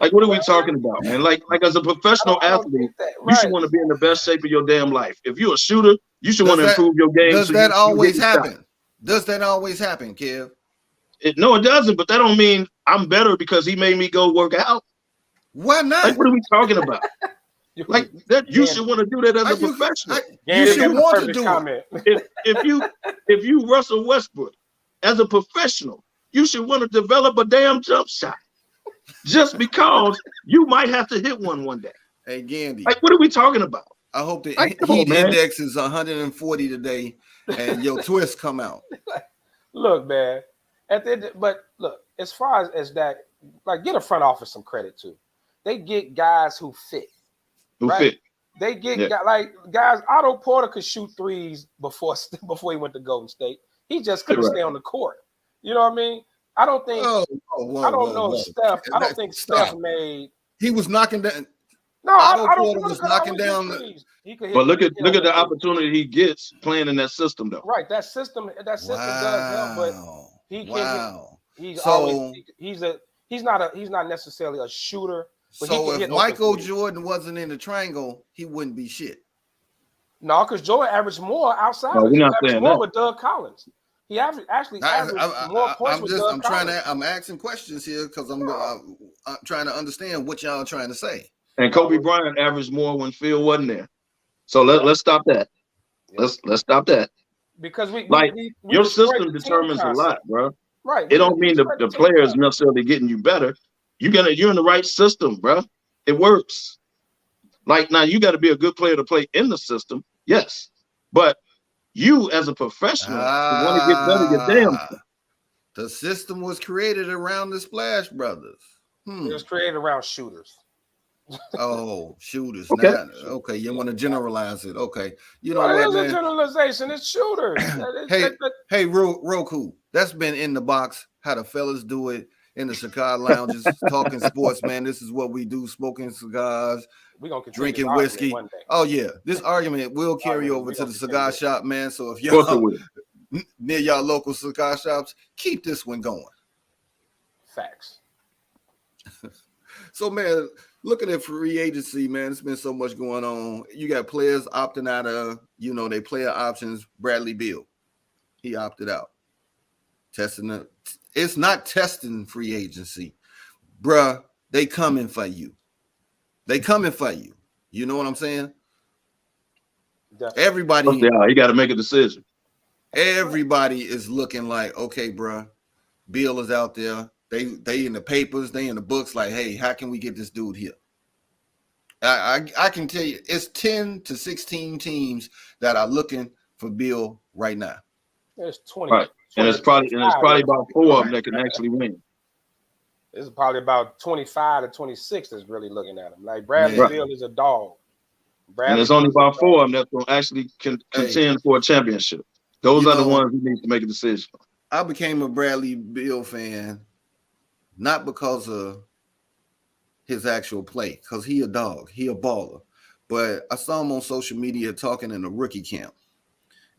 Like, what are we talking about, man? Like as a professional athlete, you should want to be in the best shape of your damn life. If you're a shooter, you should want to improve your game. Does that always happen? Does that always happen, Kev? No, it doesn't. But that don't mean I'm better because he made me go work out. Why not? Like, what are we talking about? Like that, you should want to do that as a professional. You should want to do it. If you Russell Westbrook as a professional, you should want to develop a damn jump shot. Just because you might have to hit one day. Hey, Gandy. Like, what are we talking about? I hope the heat index is 140 today and your twist come out. Look, man. But look, as far as that, like, get a front office some credit too. They get guys who fit. They get guys. Otto Porter could shoot threes before he went to Golden State. He just couldn't stay on the court. You know what I mean? I don't think. I don't know Steph. I don't think Steph made. He was knocking down. No, Otto Porter was knocking down. But look at the opportunity he gets playing in that system, though. Right, that system does help, but he can. He's not necessarily a shooter. So if Michael Jordan wasn't in the triangle, he wouldn't be shit. No, because Jordan averaged more outside. No, he averaged more with Doug Collins. He actually averaged more points with Doug Collins. I'm asking questions here because I'm trying to understand what y'all are trying to say. And Kobe Bryant averaged more when Phil wasn't there. So let's stop that. Let's stop that. Because your system determines a lot, bro. Right. It don't mean the players necessarily getting you better. You're in the right system, bro. It works. Like, now you got to be a good player to play in the system, yes. But you as a professional want to get better your damn thing. The system was created around the Splash Brothers. It was created around shooters. Oh, shooters. Okay. Okay, you want to generalize it. Okay. You know what, man? It's a generalization. It's shooters. Hey, Roku, that's been in the box, how the fellas do it in the cigar lounges, talking sports, man. This is what we do, smoking cigars, drinking whiskey. Oh, yeah. This argument will carry over to the cigar shop, man. So if y'all near y'all local cigar shops, keep this one going. Facts. So, man, looking at free agency, man, it's been so much going on. You got players opting out of, they player options. Bradley Beal, he opted out. It's not testing free agency. Bruh, they coming for you. You know what I'm saying? Definitely. Everybody. You got to make a decision. Everybody is looking like, okay, bruh, Beal is out there. They in the papers, they in the books, like, hey, how can we get this dude here? I can tell you, it's 10 to 16 teams that are looking for Beal right now. There's 20. Right. And it's probably about 4 of them that can actually win. It's probably about 25 to 26 that's really looking at him. Like Bradley Beal is a dog. And there's only about 4 of them that's going to actually contend for a championship. Those are the ones who need to make a decision. I became a Bradley Beal fan not because of his actual play, because he a dog, he a baller. But I saw him on social media talking in a rookie camp.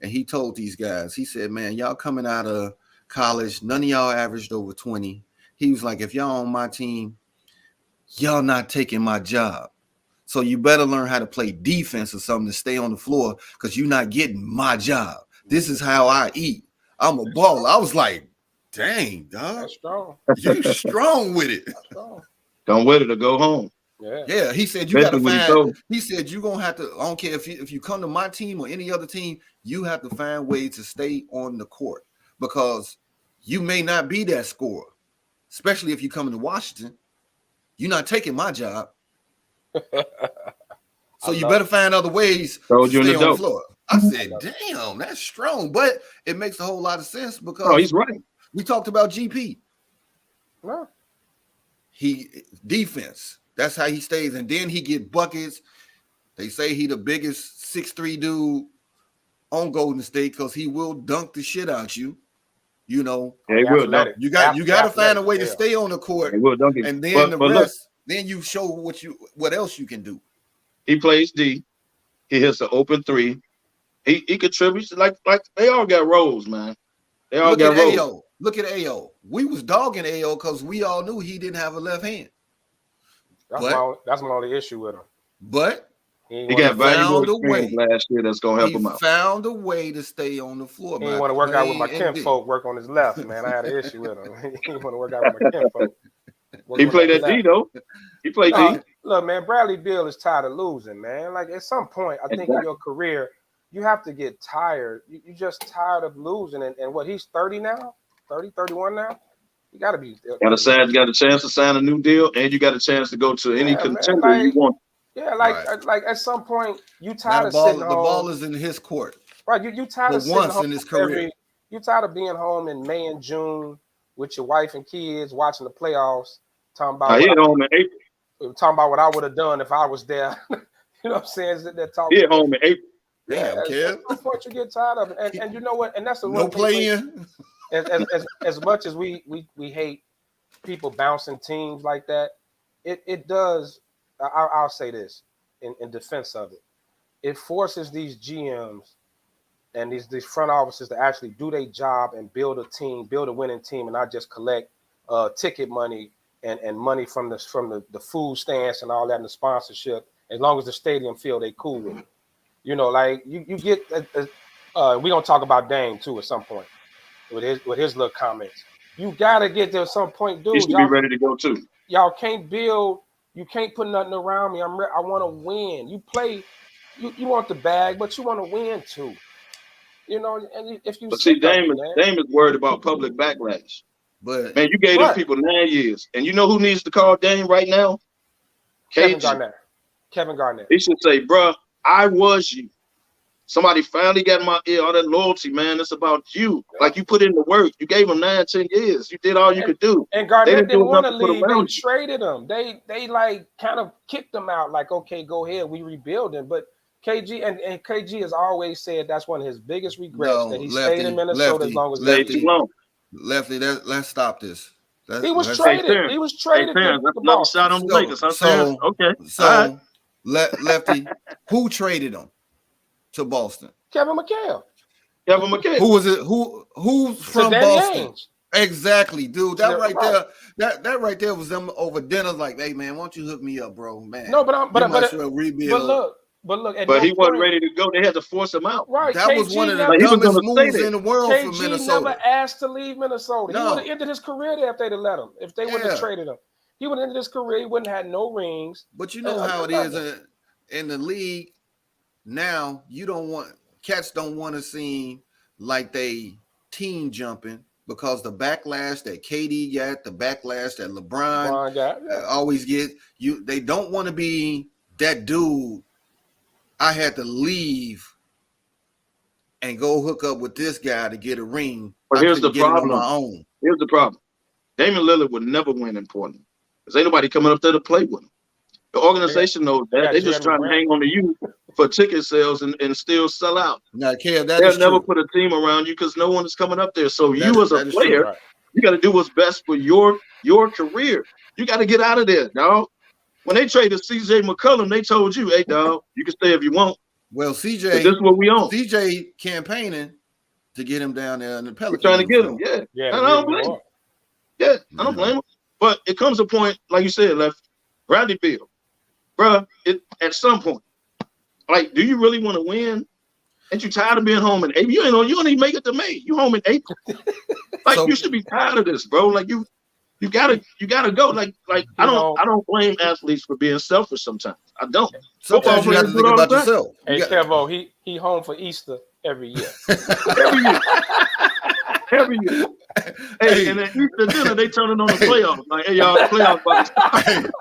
And he told these guys, he said, man, y'all coming out of college, none of y'all averaged over 20. He was like, if y'all on my team, y'all not taking my job. So you better learn how to play defense or something to stay on the floor because you're not getting my job. This is how I eat. I'm a baller. I was like, dang, dog. That's strong. You strong with it. Come with it or go home. Yeah. He said you got to find. He said you're gonna have to. I don't care if you come to my team or any other team, you have to find ways to stay on the court because you may not be that scorer, especially if you come to Washington. You're not taking my job, so you better find other ways to stay on the floor. I said, damn, that's strong, but it makes a whole lot of sense because he's right. We talked about GP. No. He defense. That's how he stays, and then he get buckets. They say he the biggest 6'3" dude on Golden State because he will dunk the shit out you. You know, he will. You got to find a way to stay on the court. He will dunk it. And then the rest. Then you show what else you can do. He plays D. He hits the open 3. He contributes like they all got roles, man. They all Look got at roles. AO. Look at AO. We was dogging AO because we all knew he didn't have a left hand. That's my only issue with him. But he got valuable experience last year that's gonna help him out. He found a way to stay on the floor. He didn't want to work out with my kinfolk, work on his left, man. I had an issue with him. He didn't want to work out with my kinfolk. He played that D, though. He played D. Look, man, Bradley Beal is tired of losing, man. Like, at some point, I think in your career, you have to get tired. You're just tired of losing. And what, he's 30 now? 30, 31 now? You got to be. Got a chance to sign a new deal, and you got a chance to go to any contender you want. Yeah, like at some point, you tired of sitting home. The ball is in his court. Right, you tired of sitting home in his career. You tired of being home in May and June with your wife and kids watching the playoffs, talking about home in April. Talking about what I would have done if I was there. You know what I'm saying? That talk. He at home in April. Damn, kid. At some point you get tired of it, and you know what? And that's the no play-in. As much as we hate people bouncing teams like that, it does. I'll say this in defense of it. It forces these GMs and these front offices to actually do their job and build a winning team, and not just collect ticket money and money from the food stands and all that and the sponsorship. As long as the stadium feel they cool with it, you know, like you get. We're gonna talk about Dame too at some point with his little comments. You gotta get there at some point, dude. He should be ready to go too. Y'all can't build. You can't put nothing around me. I want to win. You play. You want the bag, but you want to win too. You know, and if you. But see, Dame is worried about public backlash. But man, you gave these people 9 years, and you know who needs to call Dame right now? Kevin Garnett. He should say, "Bruh, I was you. Somebody finally got in my ear. All that loyalty, man. It's about you. Like you put in the work. You gave him 9, 10 years. You did all you could do. And Garnett didn't want to leave. They traded him. They like kind of kicked him out. Like, okay, go ahead. We rebuilding. But KG and KG has always said that's one of his biggest regrets that he stayed in Minnesota as long as Lefty. Lefty, let's stop this. He was traded. He was traded. That's shot on the Lakers. So Lefty, who traded him to Boston? Kevin McHale. Who was it? Who's from Boston? Ainge. Exactly, dude. That right there was them over dinner. Like, hey man, why don't you hook me up, bro? Man. No, but rebuild. But he wasn't ready to go. They had to force him out. Right. That was one of the dumbest moves in the world for Minnesota. Never asked to leave Minnesota. He would have ended his career there if they'd have let him. If they wouldn't have traded him, he would have ended his career. He wouldn't have had no rings. But you know how it is in the league now. Cats don't want to seem like they team jumping because the backlash that KD got, the backlash that LeBron got, always get. They don't want to be that dude. I had to leave and go hook up with this guy to get a ring. But here's the problem. Here's the problem. Damian Lillard would never win in Portland because ain't nobody coming up there to play with him. The organization knows that. They're just trying to hang on to you for ticket sales and still sell out. Now, Kev, they'll never put a team around you because no one is coming up there. So you as a player, you got to do what's best for your career. You got to get out of there, dog. When they traded CJ McCollum, they told you, hey, dog, you can stay if you want. Well, CJ, this is what we own. CJ campaigning to get him down there in the Pelicans. We're trying to get him, yeah. I don't blame him. Yeah, I don't blame him. But it comes a point, like you said, Bradley Beal, bro. At some point, like, do you really want to win? Ain't you tired of being home in April? You don't even make it to May. You home in April. You should be tired of this, bro. Like you gotta go. Like I don't blame athletes for being selfish sometimes. I don't. Sometimes you have to think about yourself. Hey, Kevo, he home for Easter every year. Every year. Hey, and then Easter dinner, they turn it on the playoffs. Like, hey, y'all, the playoffs about to start.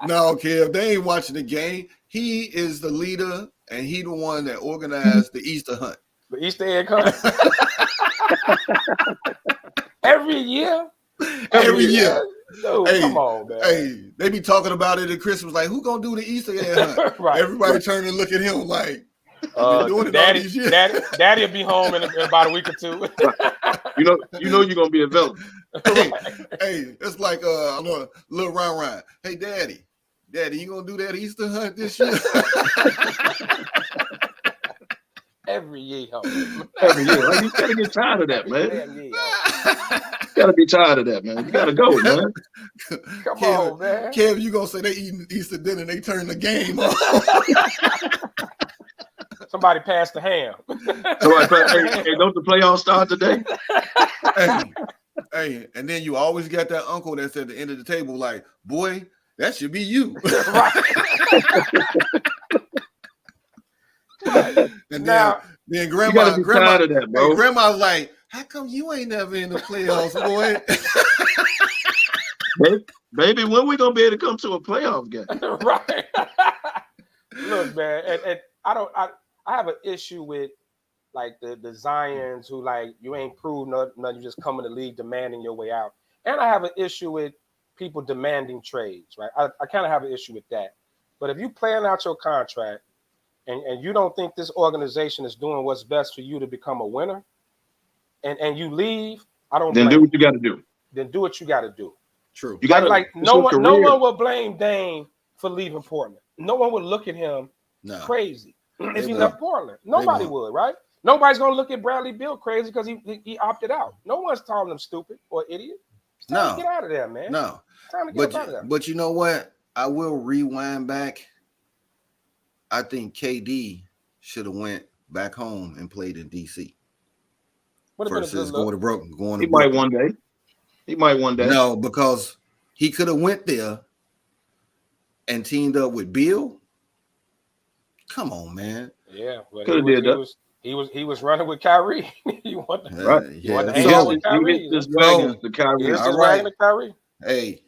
No, Kev, they ain't watching the game. He is the leader, and he the one that organized the Easter hunt. The Easter egg hunt. Every year. Every year. Dude, hey, come on, man. Hey, they be talking about it at Christmas, like, who gonna do the Easter egg hunt? Right. Everybody turn and look at him like, Daddy'll be home in about a week or two. You know you're gonna be available. Hey, it's like little Ryan. Hey, Daddy, Daddy, you gonna do that Easter hunt this year? Every year, Every year. Like, you gotta get tired of that, man. You Gotta be tired of that, man. You gotta go, man. Come on, man. Kev, you gonna say they eating Easter dinner and they turn the game on. Somebody passed the ham. Hey, don't the playoffs start today? Hey, and then you always got that uncle that's at the end of the table, like, boy, that should be you. And then grandma's that, bro. Grandma's like, how come you ain't never in the playoffs, boy? Baby, when we gonna be able to come to a playoff game? Right. Look, man, and I have an issue with like the Zions who like you ain't proved nothing, you just come in the league demanding your way out. And I have an issue with people demanding trades, right? I kind of have an issue with that. But if you plan out your contract and you don't think this organization is doing what's best for you to become a winner, and you leave, I don't. Then do what you got to do. Then do what you got to do. True. You got like no one will blame Dame for leaving Portland. No one would look at him crazy if he left Portland. Nobody would, right? Nobody's gonna look at Bradley Beal crazy because he opted out. No one's calling him stupid or idiot. It's time to get out of there, man. No. It's time to get out of there. But you know what? I will rewind back. I think KD should have went back home and played in DC. Versus going to Brooklyn. He might one day. He might one day. No, because he could have went there and teamed up with Bill. Come on, man. Yeah, well, he was running with Kyrie. He wanted to hang out with Kyrie. He just wagon to Kyrie. All right. Hey,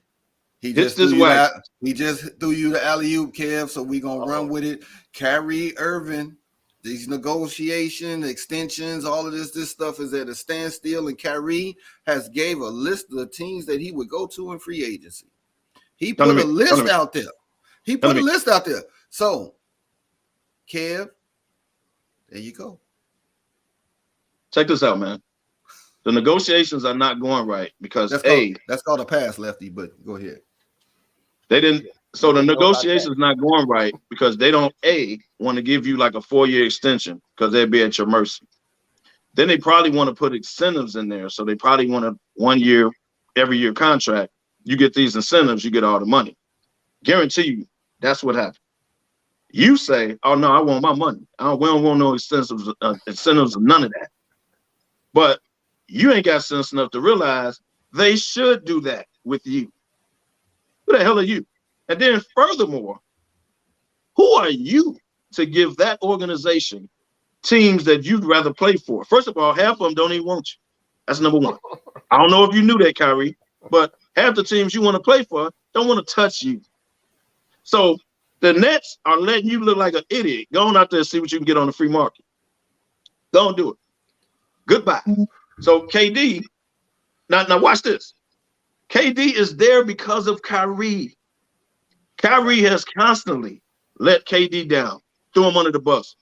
he just threw you the alley-oop, Kev, so we gonna run with it. Kyrie Irving, these negotiations, extensions, all of this stuff is at a standstill, and Kyrie has gave a list of the teams that he would go to in free agency. He put a list out there. So, Kev, there you go. Check this out, man. The negotiations are not going right because that's called a pass, Lefty, but go ahead. They didn't. So the negotiations not going right because they don't want to give you like a 4-year extension because they'd be at your mercy. Then they probably want to put incentives in there. So they probably want a 1 year, every year contract. You get these incentives, you get all the money. Guarantee you, that's what happened. You say, "Oh no, I want my money. We don't want no incentives or none of that." But you ain't got sense enough to realize they should do that with you. Who the hell are you? And then furthermore, who are you to give that organization teams that you'd rather play for? First of all, half of them don't even want you. That's number one. I don't know if you knew that, Kyrie, but half the teams you want to play for don't want to touch you. So the Nets are letting you look like an idiot. Go on out there and see what you can get on the free market. Don't do it. Goodbye. So KD, now watch this. KD is there because of Kyrie. Kyrie has constantly let KD down, threw him under the bus.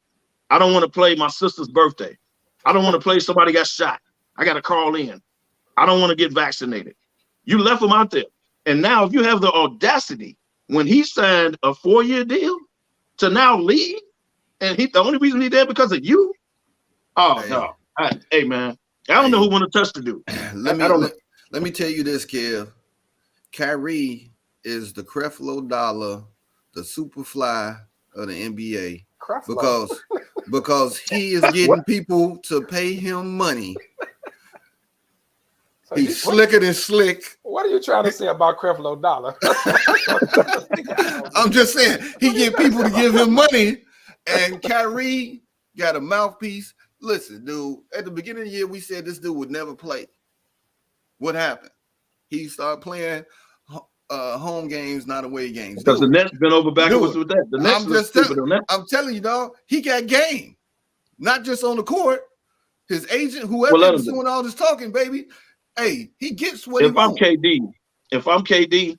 I don't want to play my sister's birthday. I don't want to play somebody got shot. I got to call in. I don't want to get vaccinated. You left him out there. And now if you have the audacity when he signed a 4-year deal to now leave, and the only reason he did because of you? Oh, no. Hey, man, I don't know who want to touch the dude. Let me tell you this, Kev. Kyrie is the Creflo Dollar, the Superfly of the NBA. Because he is getting people to pay him money. So he's slicker than slick. What are you trying to say about Creflo Dollar? I'm just saying he get people to give him money, and Kyrie got a mouthpiece. Listen, dude, at the beginning of the year, we said this dude would never play. What happened? He started playing home games, not away games. Because the Nets been over backwards with that. The Nets I'm telling you, dog, he got game. Not just on the court. His agent, whoever is doing all this talking, baby, hey, he gets what he wants. If I'm KD,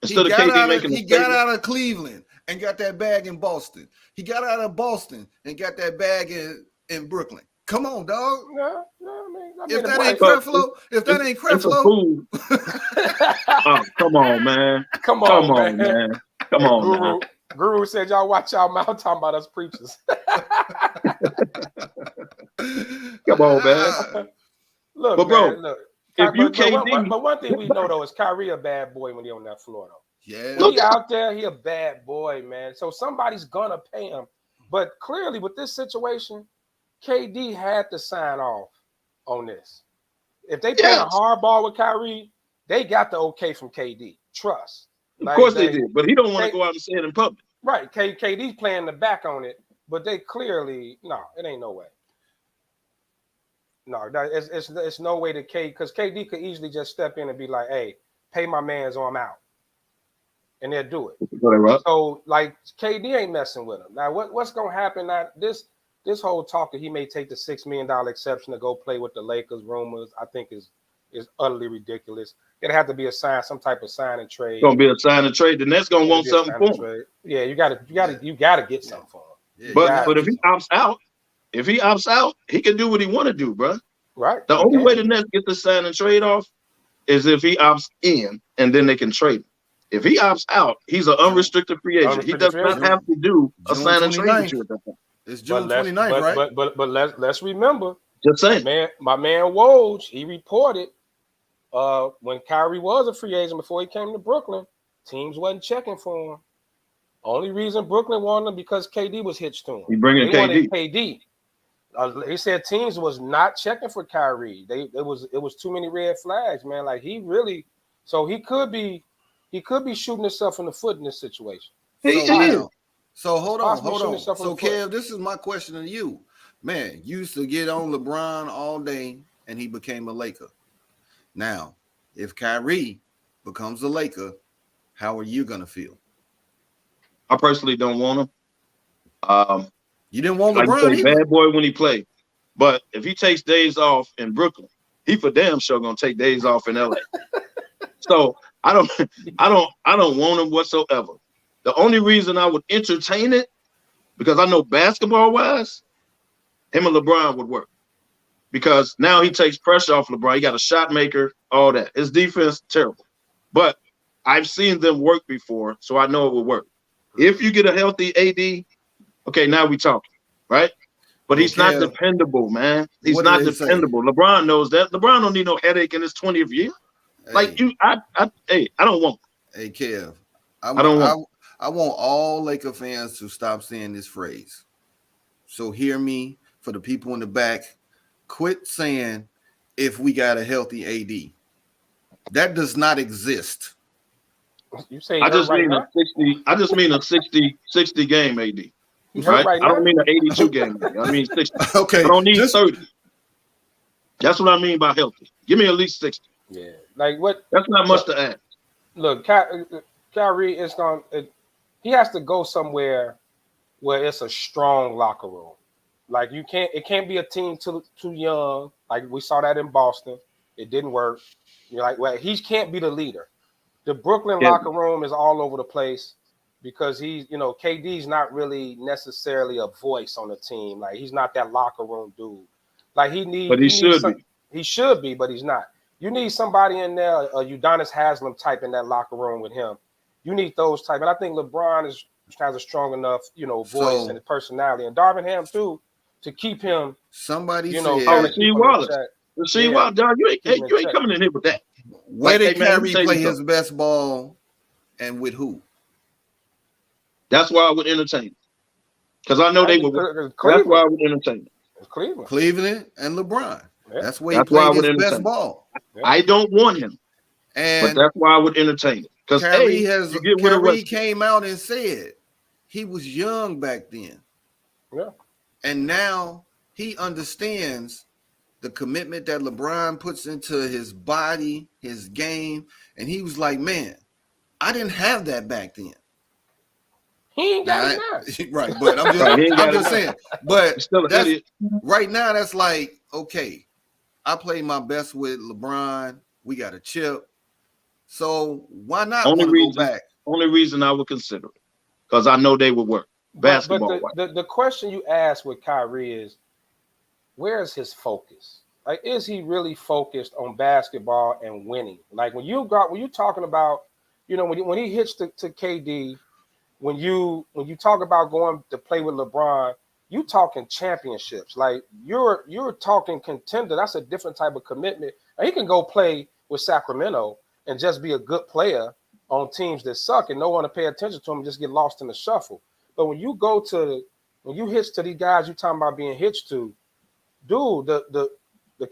instead of KD making he got out of Cleveland and got that bag in Boston. He got out of Boston and got that bag in Brooklyn. Come on, dog. If that ain't Creflo, oh, come on, man. Come on, man. Come on, man. Guru said y'all watch y'all mouth talking about us preachers. Come on, man. Look, But bro, man, look. if you KD, But one thing we know though is Kyrie a bad boy when he on that floor though. Yeah. When he out there, he a bad boy, man. So somebody's gonna pay him. But clearly with this situation, KD had to sign off on this. If they playing a hard ball with Kyrie, they got the okay from KD. Trust. Of course they did, but he don't want to go out and say it in public. Right. KD's playing the back on it, but they clearly, no, it ain't no way. No, it's no way to because KD could easily just step in and be like, hey, pay my mans or I'm out. And they'll do it. Right. So, like, KD ain't messing with him. Now, what's going to happen now? This whole talk that he may take the $6 million exception to go play with the Lakers rumors, I think is utterly ridiculous. It'd have to be some type of sign and trade. It's gonna be a sign and trade. The Nets gonna want something for him. Yeah, you gotta get something for him. Yeah, but if he opts out, he can do what he want to do, bro. Right. The only way the Nets get the sign and trade off is if he opts in, and then they can trade him. If he opts out, he's an unrespected free agent. He does not have to do a sign and trade with you at that point. It's June 29th, right? But let's remember. Just saying. My man Woj, he reported when Kyrie was a free agent before he came to Brooklyn, teams wasn't checking for him. Only reason Brooklyn wanted him because KD was hitched to him. He bringing KD. He said teams was not checking for Kyrie. It was too many red flags, man. Like he could be shooting himself in the foot in this situation. So hold on. So Kev, this is my question to you. Man, you used to get on LeBron all day and he became a Laker. Now, if Kyrie becomes a Laker, how are you gonna feel? I personally don't want him. You didn't want like LeBron either. Bad boy when he played. But if he takes days off in Brooklyn, he for damn sure gonna take days off in LA. So I don't want him whatsoever. The only reason I would entertain it, because I know basketball-wise, him and LeBron would work. Because now he takes pressure off LeBron. He got a shot maker, all that. His defense, terrible. But I've seen them work before, so I know it will work. If you get a healthy AD, okay, now we talking, right? But he's not dependable, man. He's not dependable. LeBron knows that. LeBron don't need no headache in his 20th year. Hey. I don't want him. Hey, Kev, I don't want I want all Laker fans to stop saying this phrase. So hear me, for the people in the back, quit saying if we got a healthy AD. That does not exist. You say I just mean a 60 game AD. Right? I don't mean an 82 game AD. I mean 60. Okay. I don't need 30. That's what I mean by healthy. Give me at least 60. Yeah. Like what? That's not much to add. Look, Kyrie is he has to go somewhere where it's a strong locker room. Like it can't be a team too young. Like we saw that in Boston. It didn't work. You're like, well, he can't be the leader. The Brooklyn locker room is all over the place because KD's not really necessarily a voice on the team. Like he's not that locker room dude. Like he should be, but he's not. You need somebody in there, a Udonis Haslem type in that locker room with him. You need those type. And I think LeBron has a strong enough, voice and personality. And Darvin Ham too, to keep him. Somebody said, Rasheed Wallace. Rasheed Wallace, dog, you ain't coming in here with that. Where did Kyrie play his best ball and with who? That's why I would entertain it. Because I know they would. That's why I would entertain it. Cleveland and LeBron. Yeah. That's where he played his best ball. Yeah. I don't want him. But that's why I would entertain it. Because Kyrie came out and said he was young back then. Yeah. And now he understands the commitment that LeBron puts into his body, his game. And he was like, man, I didn't have that back then. He ain't got it now. Right, but I'm just saying. But right now, that's like, okay, I played my best with LeBron. We got a chip. So why not go back? Only reason I would consider it, because I know they would work. Basketball. But the question you asked with Kyrie is, where's his focus? Like, is he really focused on basketball and winning? Like when you're talking about, when he hits to KD, when you talk about going to play with LeBron, you talking championships. Like you're talking contender. That's a different type of commitment. And he can go play with Sacramento and just be a good player on teams that suck and no one to pay attention to him and just get lost in the shuffle. But when you hitch to these guys you talking about being hitched to, dude, the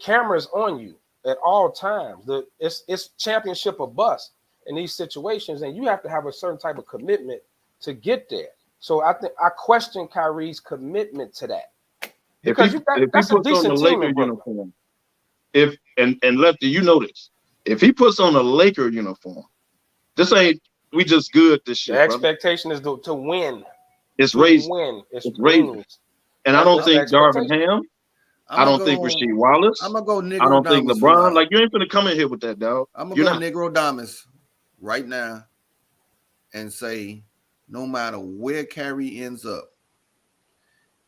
camera is on you at all times. It's championship or bust in these situations, and you have to have a certain type of commitment to get there. So I question Kyrie's commitment to that. Because that's a decent team in Brooklyn. And Lefty, you know this. If he puts on a Laker uniform, this ain't we just good this year. The expectation is to win. It's raised. It's raised. And I don't think Darvin Ham. I don't think Rasheed Wallace. I'm gonna go Negro. I don't think LeBron. Like, you ain't gonna come in here with that, dog. I'm gonna go Negro Damas right now and say, no matter where Kyrie ends up,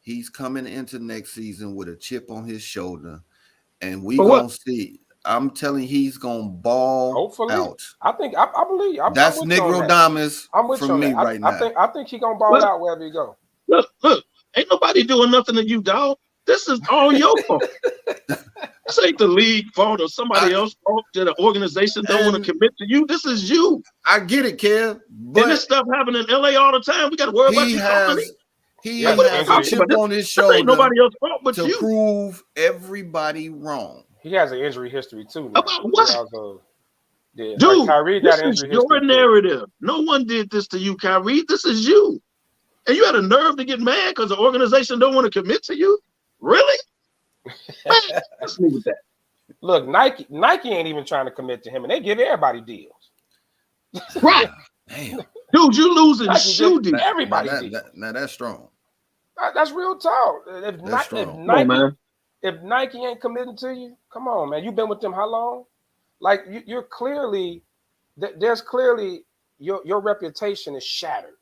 he's coming into next season with a chip on his shoulder, and we gonna see. I'm telling you, he's gonna ball hopefully out. I believe that's Negro Damas from me right now. I think he gonna ball out wherever he go. Look, ain't nobody doing nothing to you, dog. This is all your fault. This ain't the league fault or somebody else's fault that an organization don't want to commit to you. This is you. I get it, Kev. But and this stuff happening in LA all the time. We got to worry about this. He has a chip on his shoulder. Ain't nobody else fault but you. Prove everybody wrong. He has an injury history too. Now. About what? Dude, like Kyrie got an injury history. Your narrative. No one did this to you, Kyrie. This is you. And you had a nerve to get mad because the organization don't want to commit to you? Really? Man, let's leave with that. Look, Nike ain't even trying to commit to him, and they give everybody deals. Right. Damn. Dude, you losing shoe deals. Everybody now that's strong. That's real talk. If Nike ain't committing to you, come on, man. You've been with them how long? Like, you're clearly, there's clearly your reputation is shattered.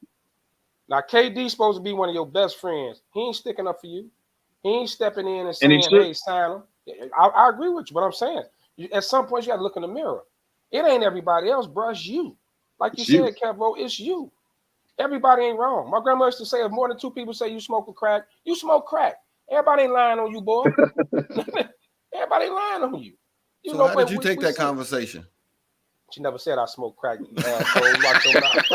Now, KD's supposed to be one of your best friends. He ain't sticking up for you. He ain't stepping in and saying, hey, sign him. I agree with you, but I'm saying, at some point, you got to look in the mirror. It ain't everybody else, bro. It's you. Like you said, Kevo, it's you. Everybody ain't wrong. My grandma used to say, if more than two people say you smoke crack, you smoke crack. Everybody ain't lying on you, boy. Everybody ain't lying on you. So how did you take that conversation? She never said I smoke crack. Watch your mouth.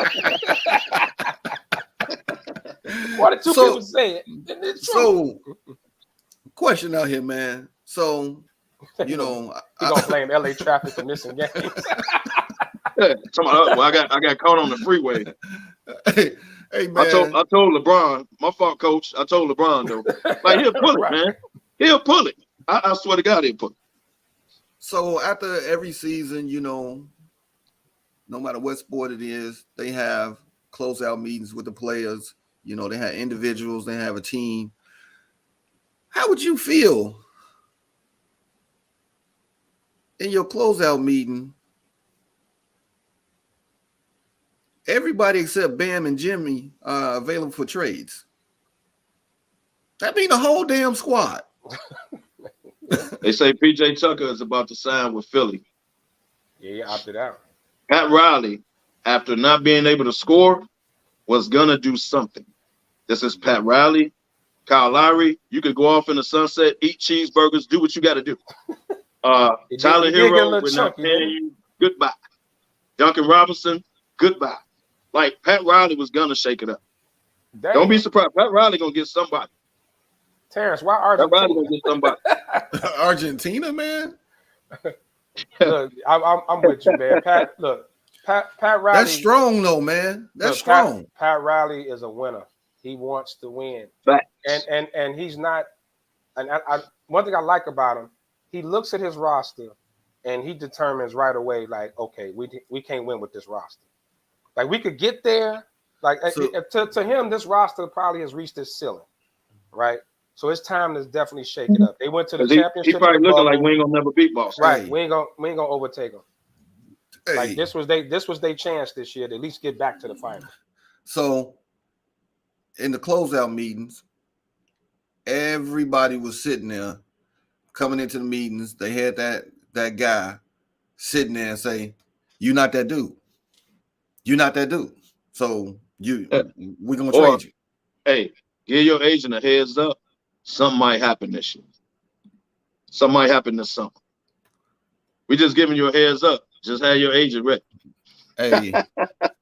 What did two people say it? So, question out here, man. So, you know, he gonna blame LA traffic for missing games. I got caught on the freeway. Hey, man. I told LeBron, my fault, coach. I told LeBron though, like, he'll pull it, man. He'll pull it. I swear to God, he'll pull it. So after every season, you know, no matter what sport it is, they have closeout meetings with the players. You know, they have individuals, they have a team. How would you feel in your closeout meeting? Everybody except Bam and Jimmy are available for trades. That means the whole damn squad. They say PJ Tucker is about to sign with Philly. Yeah, he opted out. Pat Riley, after not being able to score, was gonna do something. This is Pat Riley, Kyle Lowry. You could go off in the sunset, eat cheeseburgers, do what you got to do. Tyler Hero, we're not paying you. Goodbye. Duncan Robinson, goodbye. Like, Pat Riley was gonna shake it up. Damn. Don't be surprised. Pat Riley gonna get somebody. Terrence, why Argentina? Pat Riley gonna get somebody. Argentina, man. Look, I'm with you, man. Pat Riley. That's strong, though, man. That's strong. Pat Riley is a winner. He wants to win. Facts. And he's not. And one thing I like about him, he looks at his roster and he determines right away, like, okay, we can't win with this roster. Like, we could get there. Like, to him, this roster probably has reached its ceiling, right? So it's time to definitely shake it up. They went to the championship. He probably looking like we ain't gonna never beat Boston. Right. Hey. We ain't gonna overtake them. Hey. Like, this was their chance this year to at least get back to the final. So in the closeout meetings, everybody was sitting there coming into the meetings. They had that guy sitting there and say, "You're not that dude. You're not that dude." So We're gonna Or trade you. hey, give your agent a heads up. Something might happen this year. Something might happen this summer. We just giving you a heads up. Just have your agent ready. Hey,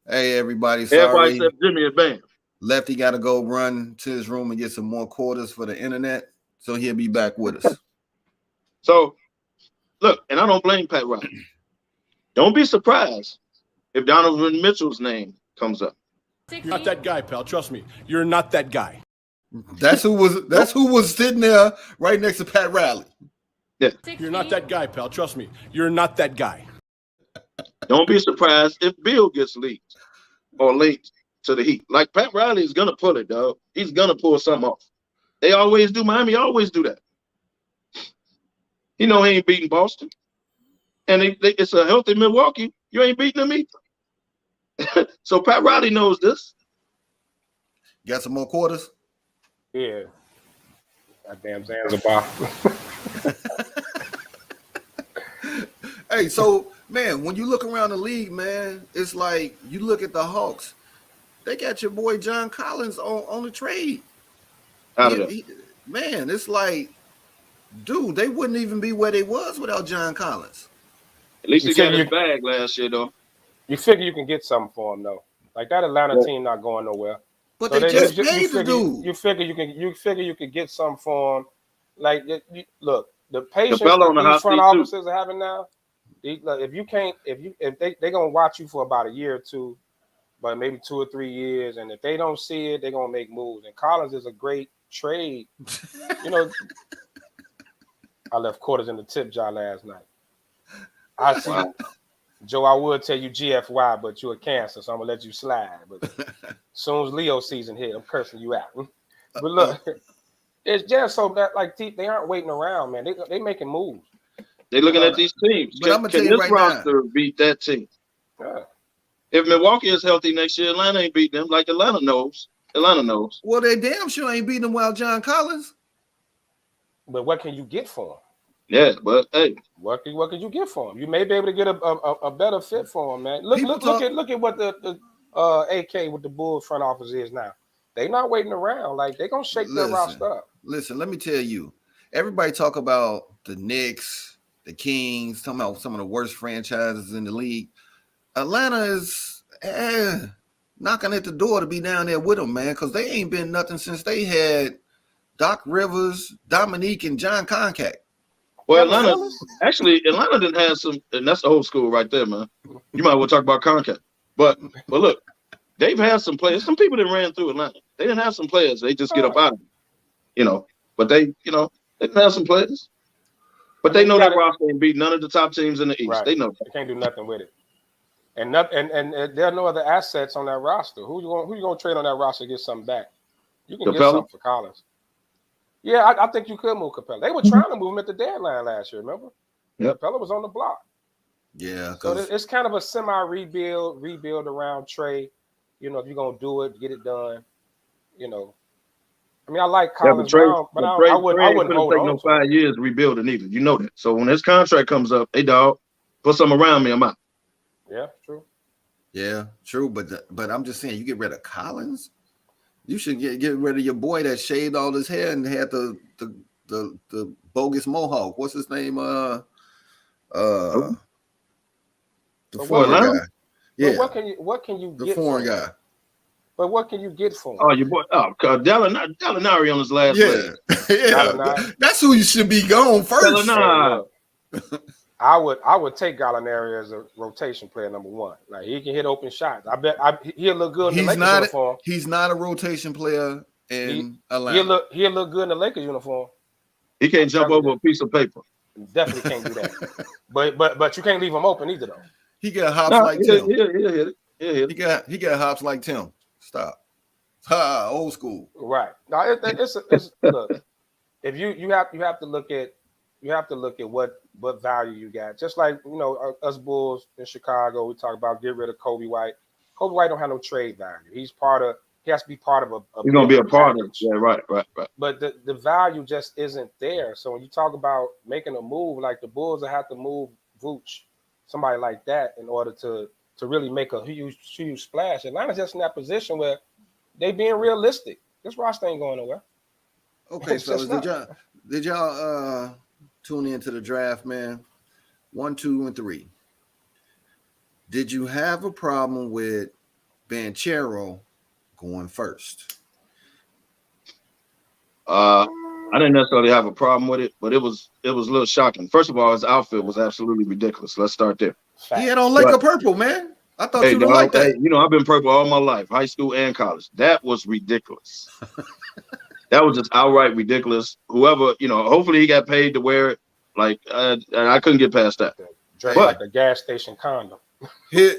hey, everybody. Everybody Sorry, except Jimmy and Bam. Lefty got to go run to his room and get some more quarters for the internet, so he'll be back with us. So, look, and I don't blame Pat Riley. Don't be surprised if Donovan Mitchell's name comes up. You're not that guy, pal. Trust me. You're not that guy. That's who was sitting there right next to Pat Riley. Yeah. You're not that guy, pal. Trust me. You're not that guy. Don't be surprised if Bill gets leaked or linked to the Heat. Like Pat Riley is gonna pull it, dog. He's gonna pull something off. They always do. Miami always do that. He know he ain't beating Boston, and it's a healthy Milwaukee. You ain't beating them either. So Pat Riley knows this. Got some more quarters? Yeah. Goddamn Zanzibar. Hey, so man, when you look around the league, man, it's like you look at the Hawks. They got your boy John Collins on the trade. Man, it's like, dude, they wouldn't even be where they was without John Collins. At least he got his bag last year, though. You figure you can get something for him, though. Like that Atlanta team not going nowhere. But so they just paid the dude. You figure you can get something for him. Like, look, the patience that these front offices are having now. If they gonna watch you for about a year or two, but maybe 2 or 3 years, and if they don't see it, they're gonna make moves. And Collins is a great trade. You know, I left quarters in the tip jar last night. I see, Joe. I would tell you GFY, but you're a Cancer, so I'm gonna let you slide. But as soon as Leo season hit, I'm cursing you out. But look, it's just so that like they aren't waiting around, man. They making moves. They looking at these teams. But I'm gonna tell you right roster beat that team? Yeah. If Milwaukee is healthy next year, Atlanta ain't beating them. Like Atlanta knows. Well, they damn sure ain't beating them without John Collins. But what can you get for him? Yeah, but hey, what can you get for him? You may be able to get a better fit for him, man. Look at what the AK with the Bulls front office is now. They not waiting around. Like they gonna shake their roster up. Listen, let me tell you. Everybody talk about the Knicks, the Kings, talking about some of the worst franchises in the league. Atlanta is knocking at the door to be down there with them, man, because they ain't been nothing since they had Doc Rivers, Dominique, and John Concact. Well, Atlanta didn't have some, and that's the old school right there, man. You might want to talk about Concact. But look, they've had some players. Some people that ran through Atlanta. They didn't have some players. They just get up out of it, you know. But they didn't have some players. But they know that roster ain't beat none of the top teams in the East. Right. They know that. They can't do nothing with it. And there are no other assets on that roster. Who you gonna trade on that roster to get something back? You can get something for Collins. Yeah, I think you could move Capella. They were trying to move him at the deadline last year, remember? Yeah. Capella was on the block. Yeah. So it's kind of a rebuild around Trey. You know, if you're going to do it, get it done. You know. I mean, I like Collins, but I wouldn't hold on. No 5 years rebuilding either. You know that. So when his contract comes up, hey, dog, put something around me, I'm out. Yeah, true. Yeah, true. But I'm just saying, you get rid of Collins, you should get rid of your boy that shaved all his hair and had the bogus mohawk. What's his name? The foreign guy. Yeah. What can you get? The foreign guy. But what can you get for him? Oh, your boy. Oh, Gallinari on his last leg. Yeah. That's who you should be going first. I would take Gallinari as a rotation player, number one. Like he can hit open shots. I bet he'll look good in the Lakers uniform. He's not a rotation player in Atlanta. He'll look good in the Lakers uniform. He can't jump over a piece of paper. Definitely can't do that. but you can't leave him open either though. He got hops like Tim. Yeah. He got hops like Tim. Stop. Old school. Right. Now it's look. If you have to look at what value you got. Just like, you know, us Bulls in Chicago, we talk about get rid of Kobe White. Kobe White don't have no trade value. He has to be part of a he's gonna be a part of it. Yeah, right. But the value just isn't there. So when you talk about making a move, like the Bulls will have to move Vooch, somebody like that, in order to to really make a huge splash. Atlanta's just in that position where they being realistic. This roster ain't going nowhere. Okay, It's fellas, just did y'all tune into the draft, man? 1, 2, and 3. Did you have a problem with Banchero going first? I didn't necessarily have a problem with it, but it was a little shocking. First of all, his outfit was absolutely ridiculous. Let's start there. He had on Laker purple, man. I thought you didn't like that. Hey, you know, I've been purple all my life, high school and college. That was ridiculous. That was just outright ridiculous. Whoever, you know, hopefully he got paid to wear it. Like, I couldn't get past that. Dressed like a gas station condom. The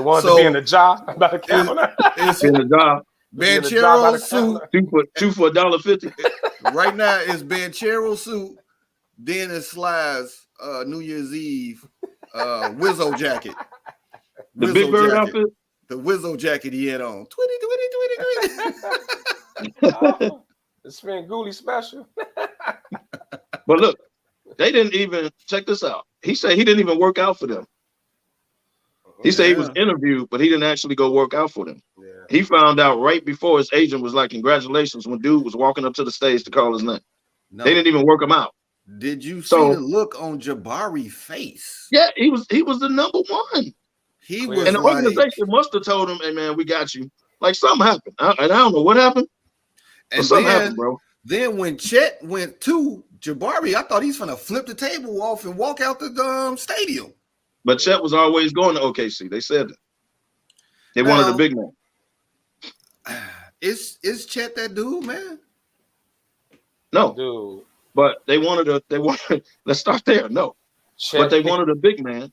ones that be in the job about the counter. It's in the job. Banchero suit. Two for $1.50. Right now it's Banchero suit. Then it slides New Year's Eve Wizzo jacket. The Big Bird outfit? The Wizzo jacket he had on. Twitty. The Svengoolie special. But look, they didn't even check this out. He said he didn't even work out for them. He said he was interviewed, but he didn't actually go work out for them. Yeah. He found out right before his agent was like, "Congratulations," when dude was walking up to the stage to call his name. No. They didn't even work him out. Did you see the look on Jabari's face? Yeah, he was the number one. He was, and the organization must have told him, "Hey man, we got you." Like something happened, and I don't know what happened. And something happened, bro. Then when Chet went to Jabari, I thought he's gonna flip the table off and walk out the stadium. But Chet was always going to OKC. They said that. They wanted a big man. Is Chet that dude, man? No, dude. But they wanted. Let's start there. No, Chet, but they wanted a big man.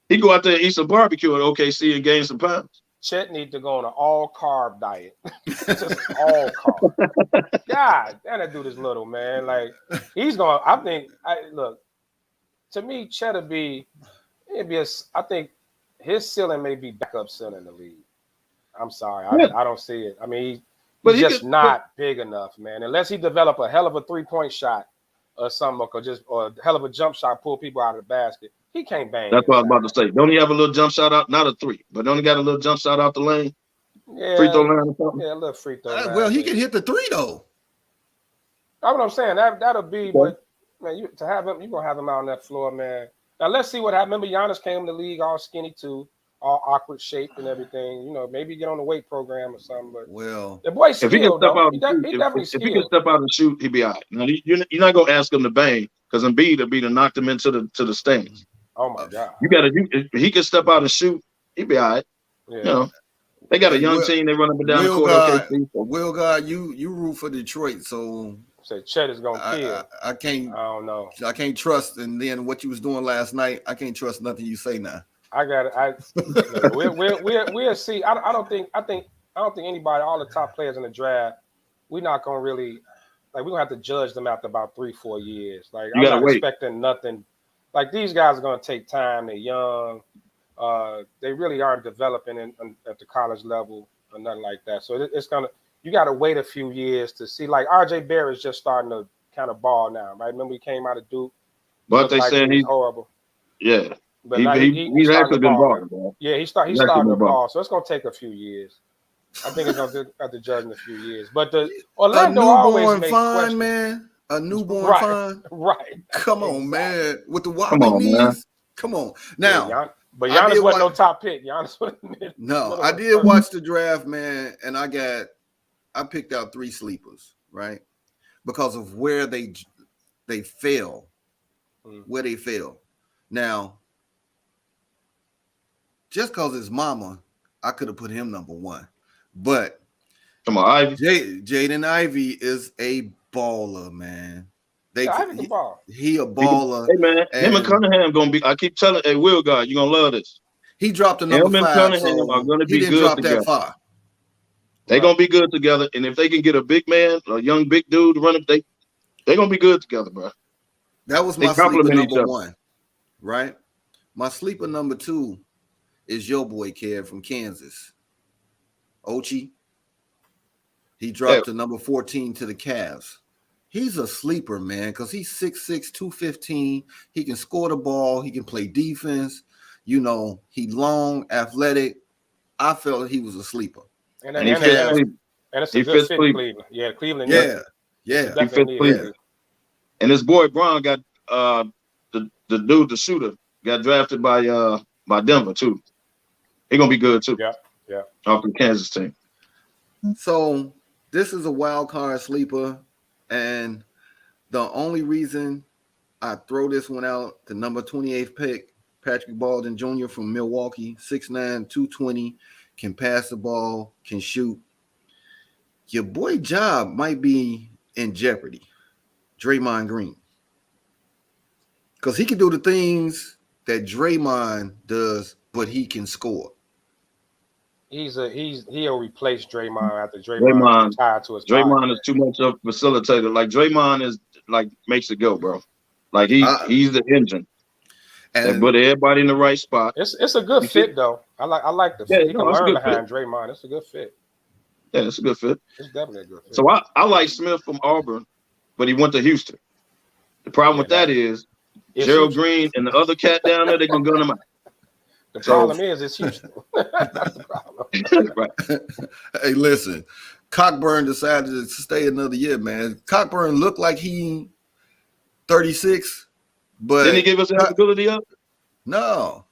He go out there and eat some barbecue at OKC and gain some pounds. Chet need to go on an all-carb diet. Just all carb. God, that dude is little, man. Like he's going. Look. To me, Chet I think his ceiling may be backup center in the league. I'm sorry, I don't see it. I mean, he's just not big enough, man. Unless he develop a hell of a 3-point shot or something, or a hell of a jump shot, pull people out of the basket. He can't bang. That's what I was about to say. Don't he have a little jump shot out? Not a 3, but don't he got a little jump shot out the lane? Yeah, free throw line or something. Yeah, a little free throw line. Well, he can hit the 3 though. That's what I'm saying. That'll be, but. Man, you're gonna have him out on that floor, man. Now let's see what happens. Remember, Giannis came in the league all skinny too, all awkward shaped and everything. You know, maybe get on the weight program or something. But the boy's skilled. If he can step out and shoot, he'd be all right. Now you're not gonna ask him to bang because Embiid will be to knock them into the stands. Oh my God! If he can step out and shoot, he'd be all right. Yeah. You know, they got a young team. They run up and down the court. Will God, you root for Detroit, so. Say Chet is gonna kill. I can't. I don't know. I can't trust. And then what you was doing last night, I can't trust nothing you say now. I got it. We'll see. I don't think anybody, all the top players in the draft, we're not gonna really we're gonna have to judge them after about 3-4 years. Like I'm not expecting nothing. Like these guys are gonna take time. They're young. They really aren't developing at the college level or nothing like that. So it's gonna. You got to wait a few years to see. Like R.J. Barrett's just starting to kind of ball now, right? Remember he came out of Duke. But they saying he's horrible. Yeah, but he's actually been balling. Yeah, he's starting to ball. So it's gonna take a few years. I think it's gonna have to judge in a few years. But the Orlando always makes questions. Man. A newborn fine. Right. Come on, man. With the wobbly knees. Man. Come on. Now. But Giannis wasn't no top pick. Giannis wasn't. No, I did watch the draft, man, and I picked out 3 sleepers, right? Because of where they fell, where they fell. Now, just because it's mama, I could have put him number 1. But come on, Ivy. Jaden Ivey is a baller, man. Ivy's a baller. He a baller. Hey man, him and Cunningham gonna be. I keep telling, hey Will God, you're gonna love this. He dropped a number 5. Him and Cunningham are gonna be good together. That far. They're gonna be good together, and if they can get a big man, a young big dude to run it, they're gonna be good together, bro. That was my sleeper number 1, right? My sleeper number 2 is your boy Kev from Kansas, Ochi. He dropped to number 14 to the Cavs. he's a sleeper, man, because he's 6'6", 215. He can score the ball. He can play defense. You know, he's long, athletic. I felt he was a sleeper. And he fits Cleveland. And it's He a good fits fit, Cleveland. Cleveland. Yeah, Cleveland. Yeah. He fits Cleveland. And his boy Brown got the dude, the shooter, got drafted by Denver too. He gonna be good too. Yeah. Off the Kansas team. So this is a wild card sleeper, and the only reason I throw this one out, the number 28th pick, Patrick Baldwin Jr. from Milwaukee, 6'9", 220, can pass the ball, can shoot. Your boy job might be in jeopardy, Draymond Green, because he can do the things that Draymond does, but he can score. He'll replace Draymond after Draymond retired to his Draymond is too much of a facilitator. Like Draymond is like makes it go, bro. Like he's the engine. And put everybody in the right spot. It's a good fit though. I like the fit. He can learn behind Draymond. It's a good fit. Yeah, it's a good fit. It's definitely a good fit. So I like Smith from Auburn, but he went to Houston. The problem with that is Gerald Green and the other cat down there, they're gonna gun him out. The problem is it's Houston. That's the problem. Right. Hey, listen, Cockburn decided to stay another year, man. Cockburn looked like he 36, but didn't he give us eligibility up? No.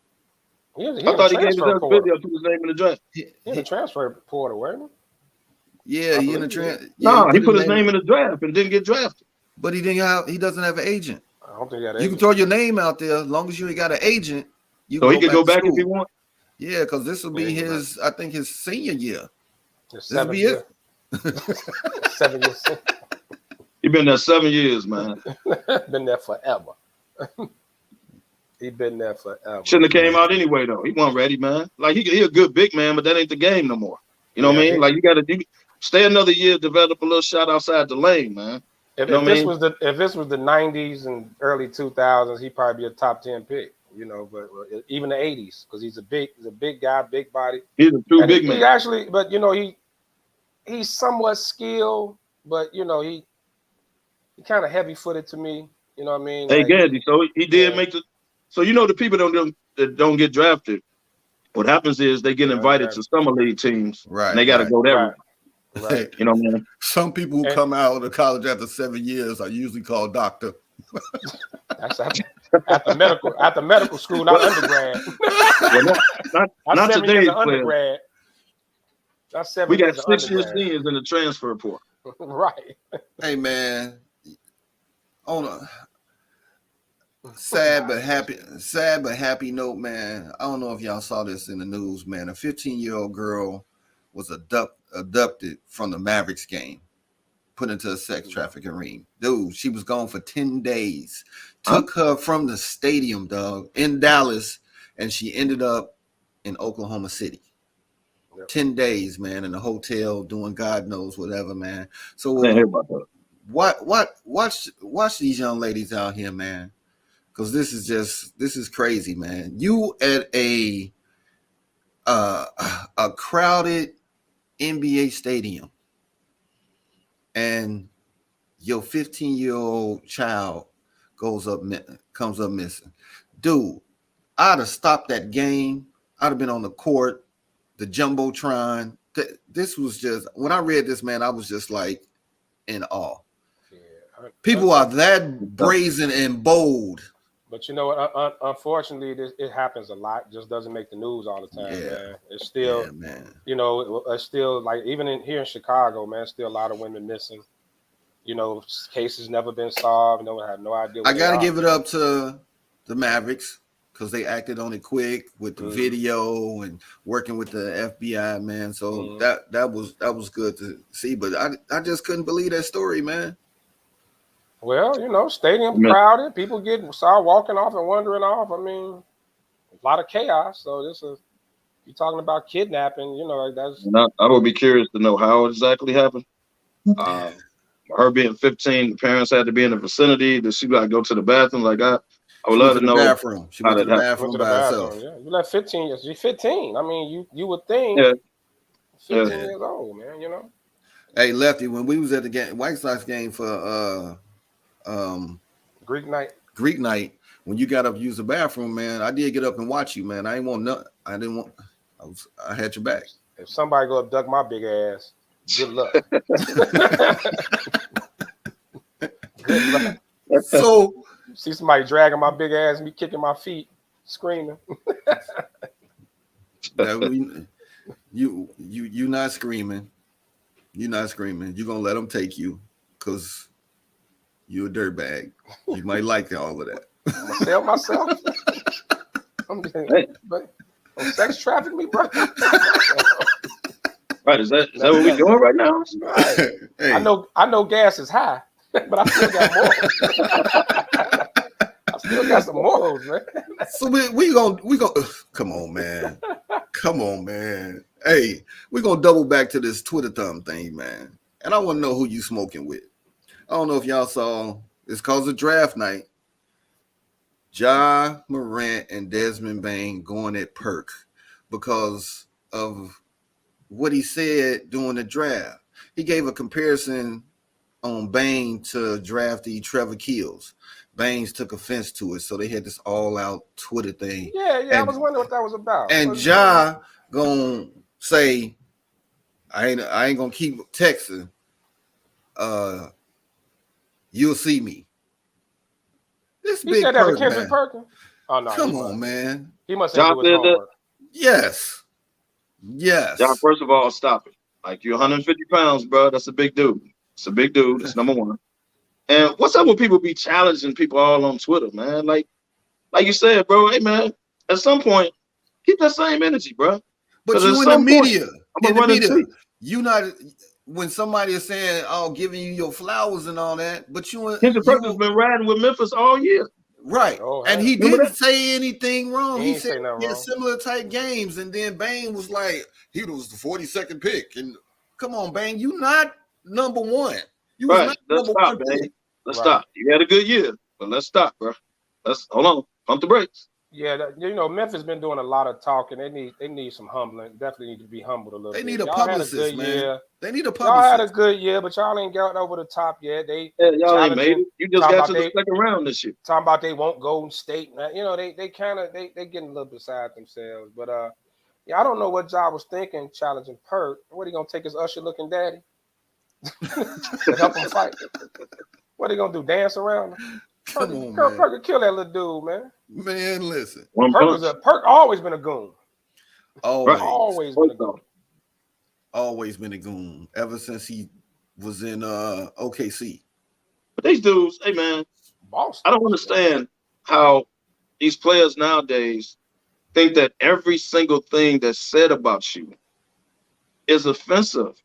I thought he gave us eligibility up to his name in the draft. He in the transfer portal, wasn't he? Yeah, he in the transfer. No, he put his name in the draft and didn't get drafted. But he doesn't have an agent. I don't think he got an agent. You can throw your name out there as long as you ain't got an agent. So he could go back if he wants. Yeah, because this will be his, I think, his senior year. This will be it. 7 years. He been there 7 years, man. Been there forever. He been there forever. Shouldn't have came out anyway, though. He wasn't ready, man. Like he a good big man, but that ain't the game no more. You know what I mean? Like you gotta stay another year, develop a little shot outside the lane, man. If this was the 90s and early 2000s, he'd probably be a top 10 pick. You know, but even the 80s, because he's a big guy, big body. He's a true big man. He actually, but you know, he's somewhat skilled, but you know, he kind of heavy-footed to me. You know what I mean? Hey, Gandhi, so he did make the. So you know, the people that don't get drafted, what happens is they get invited to summer league teams, right? And they got to go there. Right. You know, man. Some people who come out of college after 7 years are usually called doctor. That's at the medical school, not undergrad. not today's undergrad. That's 7 we got years 6 years seniors in the transfer portal. Right. Hey man, on a sad but happy note, man. I don't know if y'all saw this in the news, man. A 15-year-old girl was abducted from the Mavericks game, put into a sex trafficking ring. Dude, she was gone for 10 days. Took her from the stadium, dog, in Dallas, and she ended up in Oklahoma City. 10 days, man, in a hotel doing God knows whatever, man. So watch these young ladies out here, man, because this is crazy, man. You at a crowded NBA stadium, and your 15-year-old child comes up missing. Dude, I'd have stopped that game. I'd have been on the court, the Jumbotron. This was just, when I read this, man, I was just like in awe. Yeah, people are that brazen and bold. But you know what? Unfortunately, it happens a lot. It just doesn't make the news all the time, man. It's still, you know, it's still like even here in Chicago, man, still a lot of women missing. You know, cases never been solved. No one had no idea. I got to give it up to the Mavericks because they acted on it quick with the video and working with the FBI, man. So that was good to see. But I just couldn't believe that story, man. Well, you know, stadium crowded, people start walking off and wandering off. I mean, a lot of chaos. So you're talking about kidnapping, you know, like that's. I would be curious to know how it exactly happened. Her being 15, the parents had to be in the vicinity. Did she like go to the bathroom? Like I would love to know. Bathroom. She went to the bathroom by herself. Yeah, you let 15 years. You're 15. I mean, you would think. 15 years old, man. You know. Hey, Lefty, when we was at the game, White Sox game for Greek night. Greek night, when you got up to use the bathroom, man, I did get up and watch you, man. I ain't want nothing. I didn't want. I had your back. If somebody go abduct my big ass, good luck. Good luck. So See somebody dragging my big ass, me kicking my feet, screaming. you not screaming. You're not screaming. You're gonna let them take you because you're a dirtbag. You might like all of that. I'm gonna sell myself. But don't sex traffic me, bro. Right? Is that what we're doing right now? Right. Hey. I know gas is high, but I still got morals. I still got some morals, man. So we gonna come on, man. Come on, man. Hey, we're gonna double back to this Twitter thumb thing, man. And I want to know who you smoking with. I don't know if y'all saw, it's called a draft night. Ja Morant and Desmond Bain going at Perk because of what he said during the draft. He gave a comparison on Bain to draftee Trevor Keels. Baines took offense to it, so they had this all-out Twitter thing. Yeah, and I was wondering what that was about. And Ja gonna say, I ain't gonna keep texting. You'll see me. This he big said that to Perk, Kendrick man. Perkins. Oh no, Come on, man. He must have Ja to do his said that? homework. Yes. John, first of all, stop it. Like, you're 150 pounds, bro. That's a big dude. It's a big dude. That's number one. And what's up with people be challenging people all on Twitter, man? Like you said, bro, hey, man, at some point, keep that same energy, bro. But you in the media. I'm gonna run into you not, when somebody is saying, oh, giving you your flowers and all that, but Kendrick Perkins been riding with Memphis all year. Right. Oh, and he didn't say anything wrong. He He said wrong. similar type games. And then Bain was like, he was the 42nd pick. And come on, Bain, you not number one. You was not Let's number stop, one man. pick. Let's stop. You had a good year, but let's stop, bro. Hold on. Pump the brakes. Yeah, Memphis been doing a lot of talking. They need some humbling. Definitely need to be humbled a little bit. They need a y'all publicist, man. Year. They need a publicist. Y'all had a good year, but y'all ain't got over the top yet. Y'all ain't made it. You just got to the second round this year. Talking about they won't Golden State. They kind of they getting a little beside themselves. But I don't know what Ja was thinking challenging Perk. What he gonna take his Usher looking daddy to help him fight? What he gonna do? Dance around him? Come on, man. Perk could kill that little dude, man. Man, listen. Perk always been a goon. Always been a goon. Always been a goon ever since he was in OKC. But these dudes, hey man, Boston. I don't understand how these players nowadays think that every single thing that's said about you is offensive.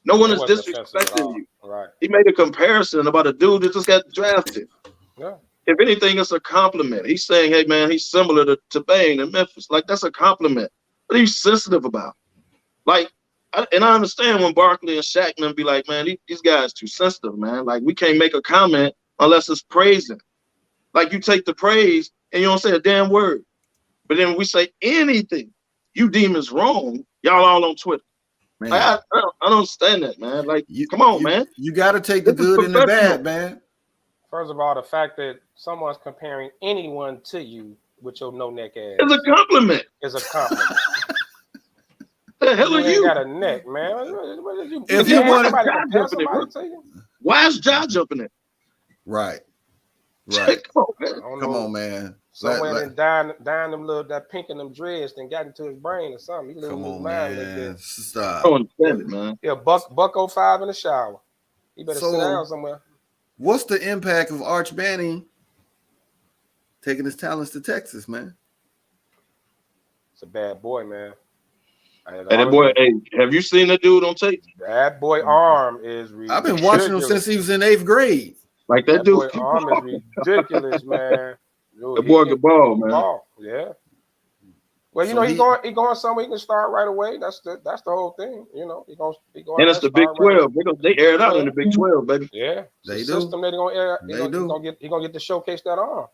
No one is disrespecting you. Right. He made a comparison about a dude that just got drafted. Yeah. If anything, it's a compliment. He's saying, hey, man, he's similar to Bain in Memphis. Like, that's a compliment. What are you sensitive about? Like, I understand when Barkley and Shaq and them be like, man, these guys too sensitive, man. Like, we can't make a comment unless it's praising. Like, you take the praise and you don't say a damn word. But then when we say anything you deem is wrong, y'all all on Twitter. Man. I don't understand that, man. Like, come on, man. You got to take the good and the bad, man. First of all, the fact that someone's comparing anyone to you with your no-neck ass is a compliment. Is a compliment. The hell are you? Got a neck, man. If you want to, why is Ja jumping in? Right. Come on, man. Somewhere and dying them that pink in them dreads, then got into his brain or something. He come on, man. Stop. I don't understand it, man. Yeah, buck 05 in the shower. He better sit down somewhere. What's the impact of Arch Manning taking his talents to Texas, man? It's a bad boy, man. That boy, hey, have you seen that dude on tape? That boy arm is ridiculous. I've been watching him since he was in 8th grade. Like that dude. Boy arm is ridiculous, man. Dude, the boy can ball, man. Ball. Yeah. Well, you know, he going somewhere. He can start right away. That's the whole thing. You know, he going. And it's the Big 12. Right. They air it out in the Big 12, baby. Yeah, they do. System they're gonna air. He gonna get to showcase that arm.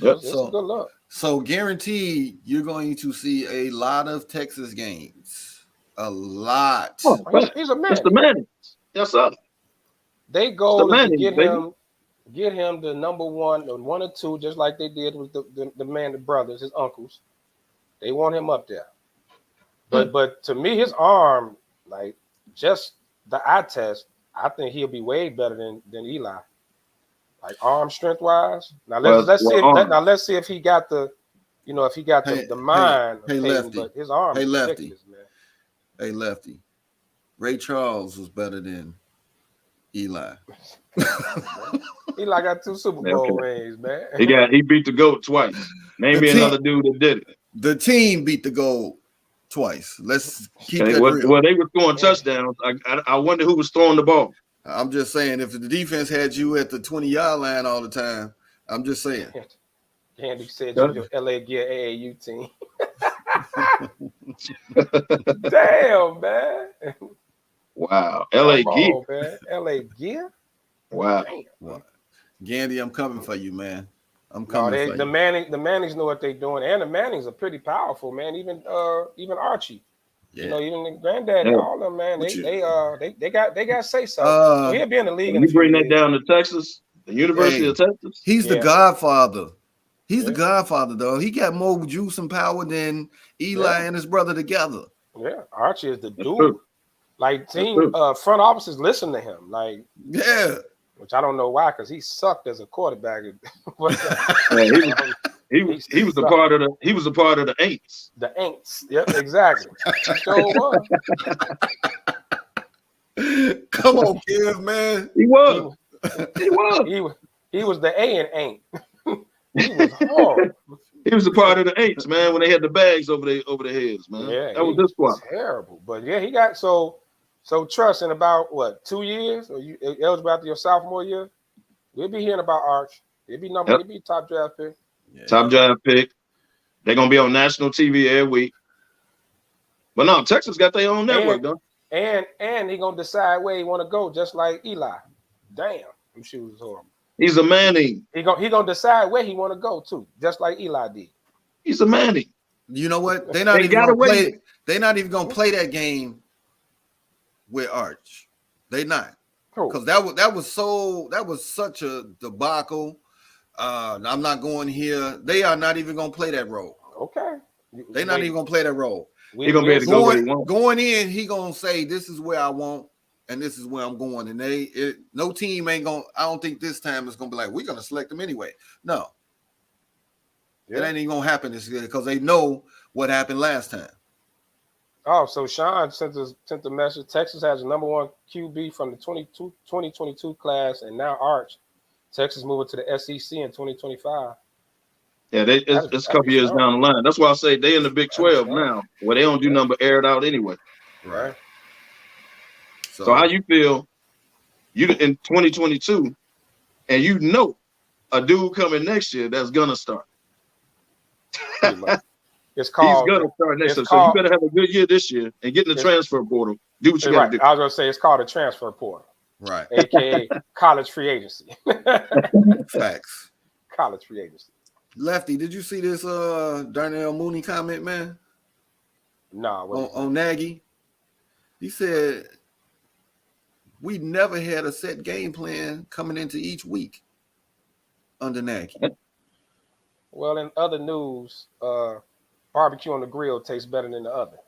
Yep. It's good luck. So guaranteed, you're going to see a lot of Texas games. A lot. Oh, he's a man. That's the man. Yes, sir. They goal is to Manning, get him the number one or two, just like they did with the man, the brothers, his uncles. They want him up there. But to me, his arm, like just the eye test, I think he'll be way better than Eli. Like arm strength wise. Now let's see if he got the, if he got the mind. Hey, Lefty. But his arm is ridiculous, man. Hey, Lefty. Ray Charles was better than Eli. Eli got 2 Super Bowl rings, man. He beat the GOAT twice. Name me another dude that did it. The team beat the GOAT twice. Let's keep that real. Well, they were throwing touchdowns. I wonder who was throwing the ball. I'm just saying, if the defense had you at the 20-yard line all the time, I'm just saying. Andy said you're your LA Gear AAU team. Damn, man. Wow. LA Gear. Man. LA Gear? Wow. Well, Gandy, I'm coming for you, man. I'm coming for you. The Mannings know what they're doing, and the Mannings are pretty powerful, man. Even Archie. Yeah. Even the granddaddy, all of them, man. They got say so. He'll be in the league. You bring that down to Texas, the University of Texas. He's the godfather. He's the godfather, though. He got more juice and power than Eli and his brother together. Yeah, Archie is the dude. Like team front offices listen to him. Like which I don't know why, because he sucked as a quarterback. He was a part of the Aints. The Aints. Yep, exactly. So was. Come on, Kev, man. He was the A in Ain't. He was hard. He was a part of the Aints, man, when they had the bags over their heads, man. Yeah, that was this squad. Terrible. But yeah, he got so trust in about 2 years, or you eligible after your sophomore year, we'll be hearing about Arch. He'll be top draft pick. Yeah. Top draft pick. They're gonna be on national TV every week. But no, Texas got their own network, though. And he gonna decide where he want to go, just like Eli. Damn, them shoes horrible. He's a Manning. He gonna decide where he want to go too, just like Eli did. He's a Manning. You know what? They're not even gonna play that game with Arch. They not, because that was such a debacle. I'm not going here. They are not even gonna play that role. Okay, they're not even gonna play that role. He's gonna be able to go where he wants. Going in, he gonna say, "This is where I want, and this is where I'm going." And no team ain't gonna. I don't think this time it's gonna be like, we're gonna select them anyway. No, it ain't even gonna happen this year, because they know what happened last time. Oh, so Sean sent the message. Texas has the number 1 QB from the 2022 class, and now Arch. Texas moving to the SEC in 2025. Yeah, it's a couple years down the line. That's why I say they in the Big 12 now, where they don't do number aired out anyway. Right. So how you feel? You in 2022, and you know a dude coming next year that's gonna start. He's gonna start next year. So you better have a good year this year and get in the transfer portal. Do what you got to do. I was gonna say it's called a transfer portal. Right. AKA college free agency. Facts. College free agency. Lefty, did you see this Darnell Mooney comment, man? No. On Nagy? He said, we never had a set game plan coming into each week under Nagy. Well, in other news, barbecue on the grill tastes better than the oven.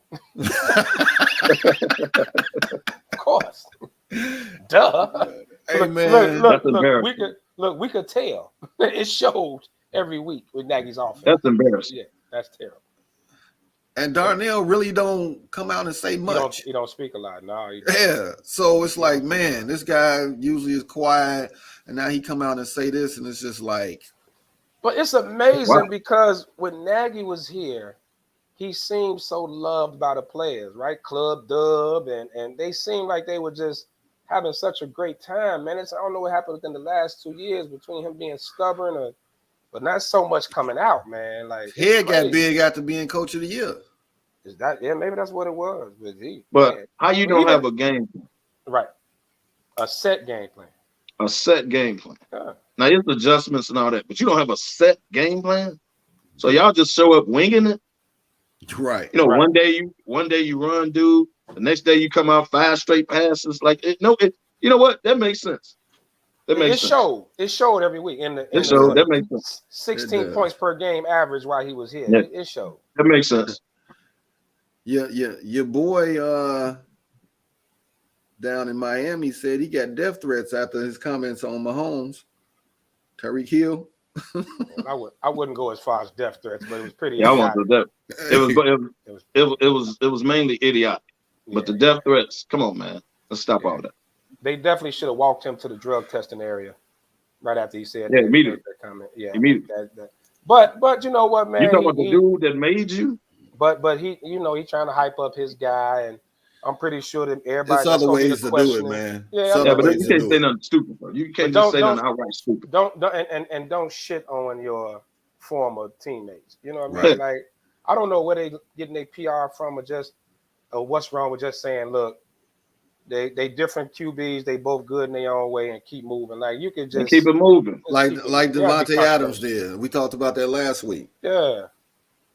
Of course. Duh. Hey, man. Look, we could tell. It showed every week with Nagy's offense. That's embarrassing. Yeah, that's terrible. And Darnell really don't come out and say much. He don't speak a lot. No. Yeah. So it's like, man, this guy usually is quiet, and now he come out and say this, and it's just like. But it's amazing because when Nagy was here, he seemed so loved by the players, right? Club Dub, and they seemed like they were just having such a great time, man. I don't know what happened within the last 2 years between him being stubborn, but not so much coming out, man. Like head got big after being coach of the year. Is that maybe that's what it was. But how you don't have a game plan? Right. A set game plan. A set game plan. Yeah. Now there's adjustments and all that, but you don't have a set game plan. So y'all just show up winging it. Right. One day you run, dude. The next day you come out 5 straight passes. Like you know what? That makes sense. It showed every week That makes sense. 16 points per game average while he was here. Yeah. It showed. That makes sense. Yeah, your boy down in Miami said he got death threats after his comments on Mahomes. Tyreek Hill. I wouldn't go as far as death threats, but it was pretty. Yeah, I want the death. It was mainly idiotic. But the death threats, come on, man. Let's stop all that. They definitely should have walked him to the drug testing area right after he said immediately. that comment. Yeah, immediately. But you know what, man? You talking about the dude that made you? But he, he trying to hype up his guy, and I'm pretty sure that everybody. There's other ways to do it, man. Yeah, but you can't say nothing stupid, bro. You can't just say nothing outright stupid. Don't shit on your former teammates. You know what I mean? Like, I don't know where they getting their PR from, or what's wrong with just saying, look, they different QBs, they both good in their own way, and keep moving. Like, you could just keep it moving, like Devontae Adams did. We talked about that last week. Yeah,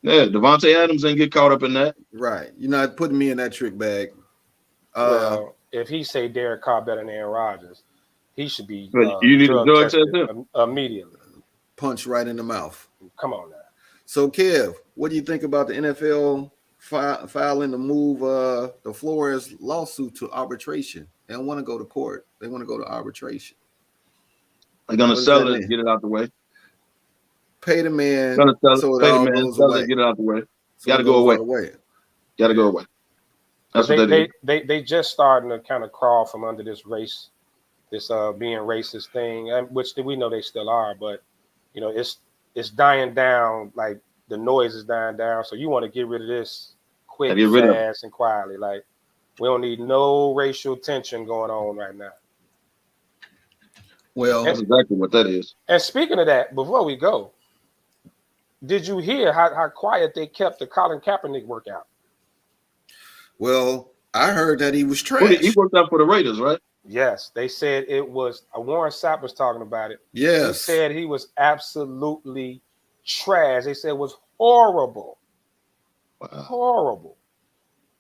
Devontae Adams didn't get caught up in that. Right. You're not putting me in that trick bag. Well, if he say Derek Carr better than Aaron Rodgers, he should be. You need to drug test him immediately. Punch right in the mouth. Come on now. So, Kev, what do you think about the NFL filing to move the Flores lawsuit to arbitration? They don't want to go to court. They want to go to arbitration. They're gonna sell it and get it out the way. Pay the man. Gonna sell so it. Pay the man. Sell it. Get it out the way. So Got to go away. Got to go away. That's what they just starting to kind of crawl from under this race, this being racist thing, which we know they still are, but it's dying down. Like, the noise is dying down, so you want to get rid of this quick, fast, and quietly. Like, we don't need no racial tension going on right now. Well, that's exactly what that is. And speaking of that, before we go, did you hear how quiet they kept the Colin Kaepernick workout? Well, I heard that he was trash. He worked out for the Raiders, right? Yes, they said it was. Warren Sapp was talking about it. Yes, he said he was absolutely trash. They said it was horrible. Wow. Horrible.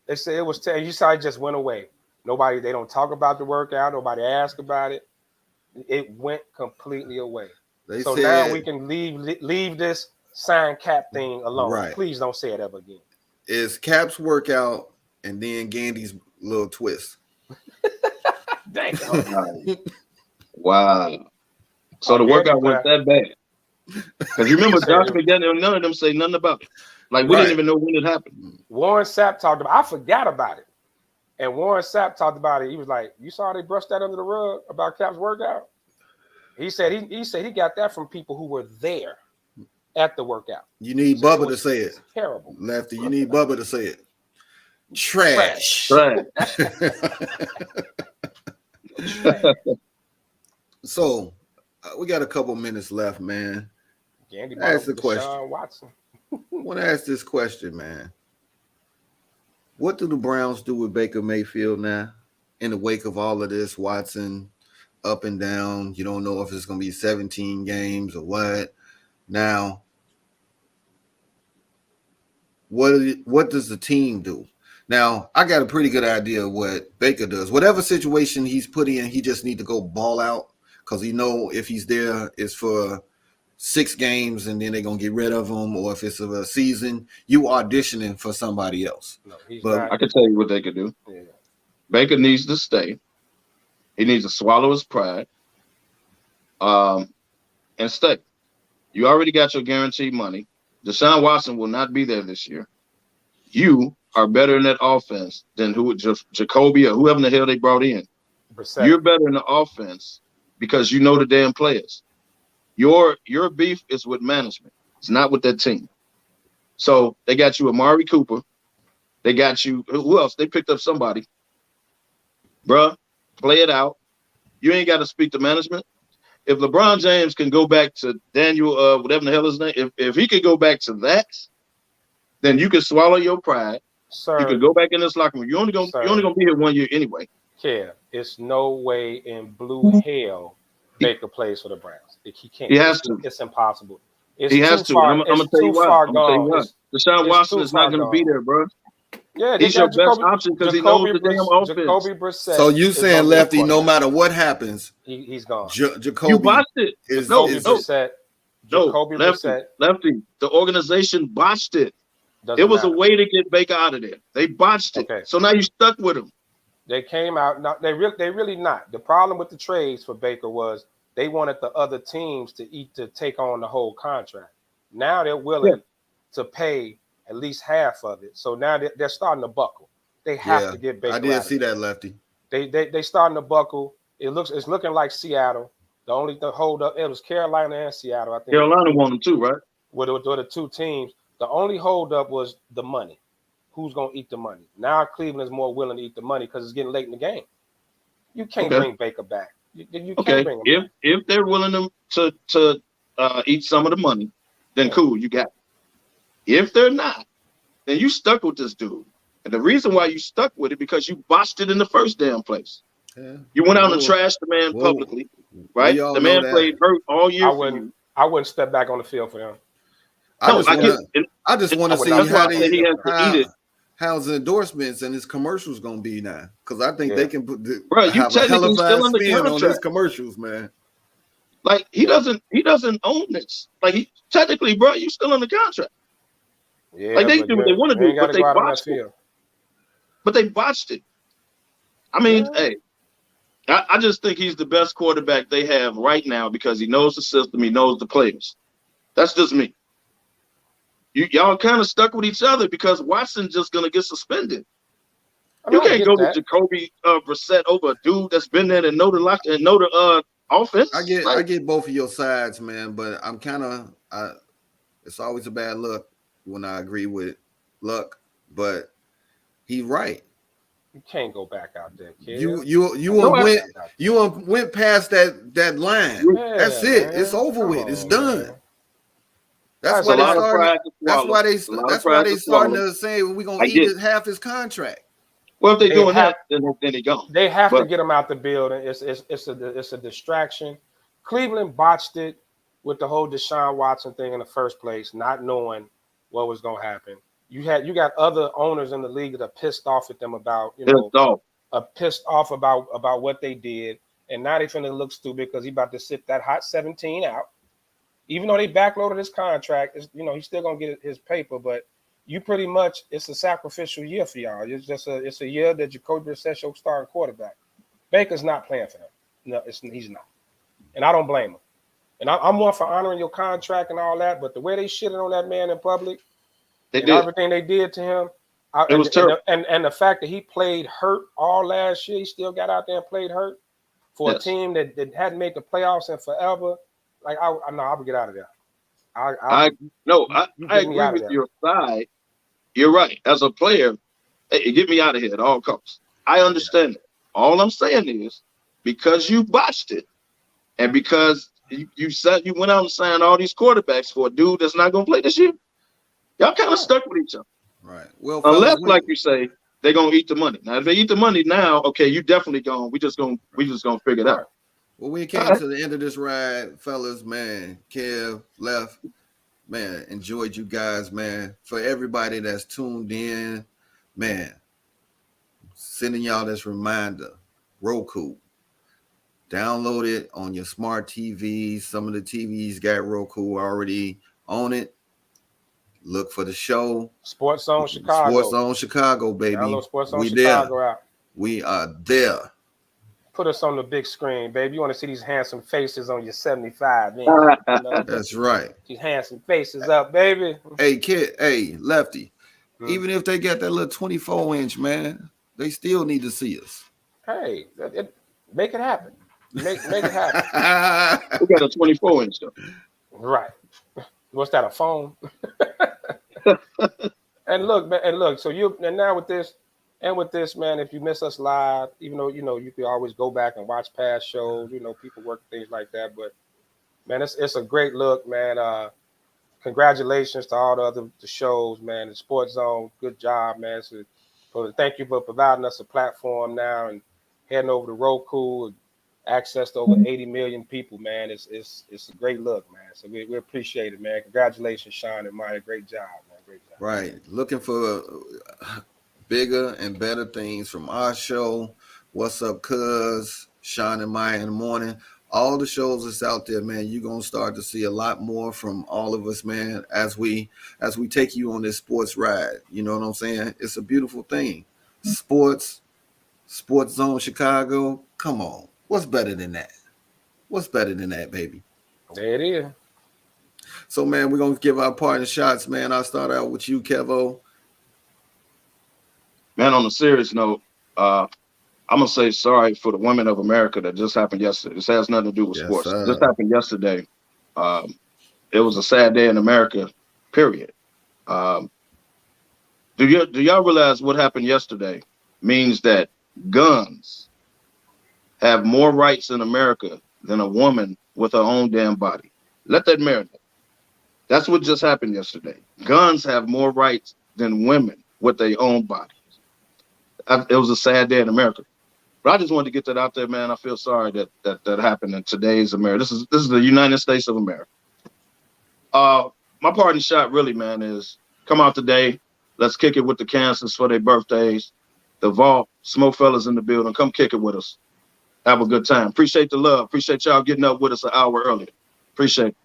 They said it was. You saw it just went away. They don't talk about the workout. Nobody asked about it. It went completely away. So now we can leave this sign Cap thing alone. Right. Please don't say it ever again. It's Cap's workout and then Gandy's little twist. Dang. Wow. So the workout went that bad. Because you remember Josh McDaniel, none of them say nothing about it. Like, we didn't even know when it happened. Warren Sapp talked about it. I forgot about it. And Warren Sapp talked about it. He was like, you saw they brushed that under the rug about Cap's workout? He said he got that from people who were there at the workout. You need Bubba to say it. Terrible. Lefty, you need Bubba to say it. Trash. So, we got a couple minutes left, man. Ask the question. Watson. I want to ask this question, man. What do the Browns do with Baker Mayfield now in the wake of all of this? Watson up and down. You don't know if it's going to be 17 games or what. Now, what does the team do? Now, I got a pretty good idea of what Baker does. Whatever situation he's put in, he just need to go ball out because if he's there, it's for 6 games and then they're going to get rid of him, or if it's a season, you auditioning for somebody else. No, I can tell you what they could do. Yeah. Baker needs to stay. He needs to swallow his pride and stay. You already got your guaranteed money. Deshaun Watson will not be there this year. You are better in that offense than Jacoby or whoever the hell they brought in. You're better in the offense because you know the damn players. Your beef is with management. It's not with that team. So they got you Amari Cooper. They got you. Who else? They picked up somebody. Bruh, play it out. You ain't got to speak to management. If LeBron James can go back to Daniel, whatever the hell his name, if he could go back to that, then you can swallow your pride. Sir, you could go back in this locker room. You're only gonna be here 1 year anyway. Yeah, it's no way in blue hell Baker plays for the Browns. He can't. He has to. It's impossible. He has to. I'm gonna tell you why. Deshaun Watson is not gonna be there, bro. Yeah, they He's your got best option because he knows the damn offense. Jacoby Brissett. So you is saying, gonna be a Lefty, no quarterback. matter what happens, He's gone. You Jacoby botched it. is Jacoby is Brissett. No, Jacoby Lefty, Brissett Lefty. The organization botched it. doesn't It was matter. a way to get Baker out of there. They botched it. Okay. So now you stuck with him. They came out. Now they really not. The problem with the trades for Baker was they wanted the other teams to take on the whole contract. Now they're willing to pay at least half of it. So now they're starting to buckle. They have to get Baker. I did out see of there. that, Lefty. They starting to buckle. It's looking like Seattle. The only hold up, it was Carolina and Seattle. I think Carolina won them too, right? Were the two teams. The only hold up was the money. Who's gonna eat the money? Now Cleveland is more willing to eat the money because it's getting late in the game. You can't bring Baker back. You can't bring him back. If they're willing to eat some of the money, then cool, you got it. If they're not, then you stuck with this dude. And the reason why you stuck with it because you botched it in the first damn place. Yeah. You went out and trashed the man publicly, right? The man played hurt all year for you. I wouldn't step back on the field for them. I just want to see how how's the endorsements and his commercials gonna be now, because I think they can put have a hell of a spin on his commercials, man. Like he doesn't own this. Like he technically, bro, you still on the contract. Yeah, like they do what they want to do, but they botched it. But they botched it. I mean, hey, I just think he's the best quarterback they have right now because he knows the system, he knows the players. That's just me. Y'all kind of stuck with each other because Watson's just gonna get suspended. You can't go with Jacoby Brissett over a dude that's been there and know the lock and know the offense. I get both of your sides, man, but I'm kind of it's always a bad look when I agree with Luck, but he's right. You can't go back out there, kid. You went past that line. Yeah, that's it. Man. It's over with. It's done. Man. That's why they starting to say we're gonna eat half his contract. Well, if they're doing that, then they go. They have to get him out the building. It's a distraction. Cleveland botched it with the whole Deshaun Watson thing in the first place, not knowing what was gonna happen. You got other owners in the league that are pissed off at them about pissed off about what they did, and now they finna look stupid because he about to sit that hot 17 out. Even though they backloaded his contract, he's still gonna get his paper, but you pretty much it's a sacrificial year for y'all. It's a year that Jacoby Brissett your starting quarterback. Baker's not playing for him. No, he's not, and I don't blame him. And I'm one for honoring your contract and all that, but the way they shitted on that man in public, everything they did to him, it was terrible. And the fact that he played hurt all last year, he still got out there and played hurt for a team that hadn't made the playoffs in forever. Like I would get out of there. I agree with your side. You're right. As a player, hey, get me out of here at all costs. I understand it. All I'm saying is because you botched it, and because you went out and signed all these quarterbacks for a dude that's not going to play this year. Y'all kind of stuck with each other, right? Well, unless, like you say, they're gonna eat the money. Now, if they eat the money now, okay, you definitely gone. We just gonna figure it out. Well, we came to the end of this ride, fellas, man. Kev, Left, man, enjoyed you guys, man. For everybody that's tuned in, man, sending y'all this reminder: Roku. Download it on your smart TVs. Some of the TVs got Roku already on it. Look for the show. SportsZone Chicago. SportsZone Chicago, baby. Download SportsZone Chicago out. We are there. Put us on the big screen, baby. You want to see these handsome faces on your 75 inch. That's right. These handsome faces up, baby. Hey, kid. Hey, Lefty. Even if they got that little 24-inch, man, they still need to see us. Hey, make it happen. Make it happen. We got a 24-inch though. Right. What's that? A phone? And look. So now with this, man, if you miss us live, even though you can always go back and watch past shows. People work things like that, but man, it's a great look, man. Congratulations to all the shows, man. The SportsZone, good job, man. So thank you for providing us a platform now and heading over to Roku. Access to over 80 million people, man. It's a great look, man. So we appreciate it, man. Congratulations, Sean and Maya. Great job, man. Great job. Right. Looking for bigger and better things from our show. What's up, cuz? Sean and Maya in the morning. All the shows that's out there, man. You're gonna start to see a lot more from all of us, man, as we take you on this sports ride. You know what I'm saying? It's a beautiful thing. SportsZone Chicago. Come on. What's better than that? What's better than that, baby? There it is. So, man, we're going to give our partner shots, man. I'll start out with you, Kevo. Man, on a serious note, I'm going to say sorry for the women of America that just happened yesterday. This has nothing to do with Yes, sports. sir. This happened yesterday. It was a sad day in America, period. Do y'all realize what happened yesterday means that guns have more rights in America than a woman with her own damn body? Let that marinate. That's what just happened yesterday. Guns have more rights than women with their own bodies. It was a sad day in America. But I just wanted to get that out there, man. I feel sorry that happened in today's America. This is the United States of America. My parting shot really, man, is come out today. Let's kick it with the Kansas for their birthdays. The Vault, SmokeFellas in the building. Come kick it with us. Have a good time. Appreciate the love. Appreciate y'all getting up with us an hour earlier. Appreciate it.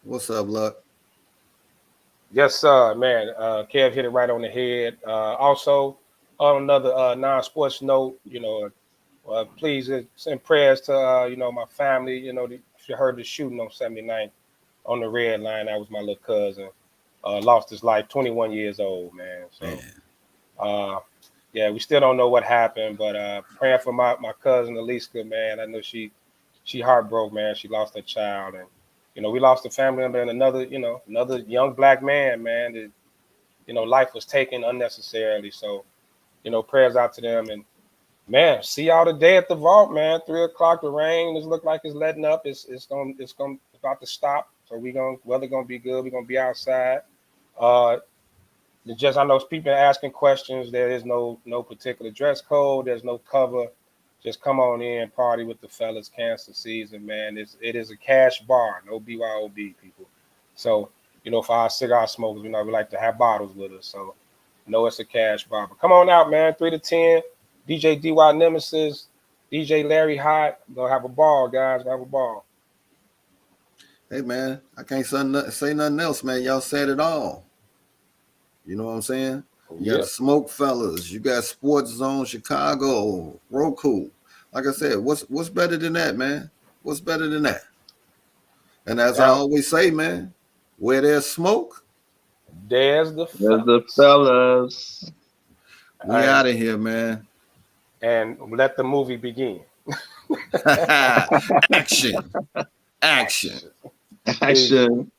What's up, Luck? Yes, sir, man. Kev hit it right on the head. Also, on another non-sports note, please send prayers to my family. You heard the shooting on 79th on the red line. That was my little cousin. Lost his life, 21 years old, man. So, yeah, we still don't know what happened, but praying for my cousin Aliska, man. I know she heartbroken, man. She lost her child, and we lost a family member and another young black man, man. That, life was taken unnecessarily. So, prayers out to them, and man, see y'all today at the Vault, man. 3:00. The rain just look like it's letting up. It's about to stop. So weather gonna be good. We're gonna be outside. I know people asking questions. There is no particular dress code. There's no cover. Just come on in, party with the fellas. Cancer season, man. It is a cash bar, no BYOB, people. So, for our cigar smokers, we like to have bottles with us. So, it's a cash bar. But come on out, man. 3 to 10. DJ DY Nemesis, DJ Larry Hot. Gonna have a ball, guys. Gonna have a ball. Hey, man, I can't say nothing else, man. Y'all said it all. You know what I'm saying? You got SmokeFellas. You got SportsZone Chicago. Roku. Like I said, what's better than that, man? What's better than that? And as I always say, man, where there's smoke, there's the fellas. We out of here, man. And let the movie begin. Action. Action. Action.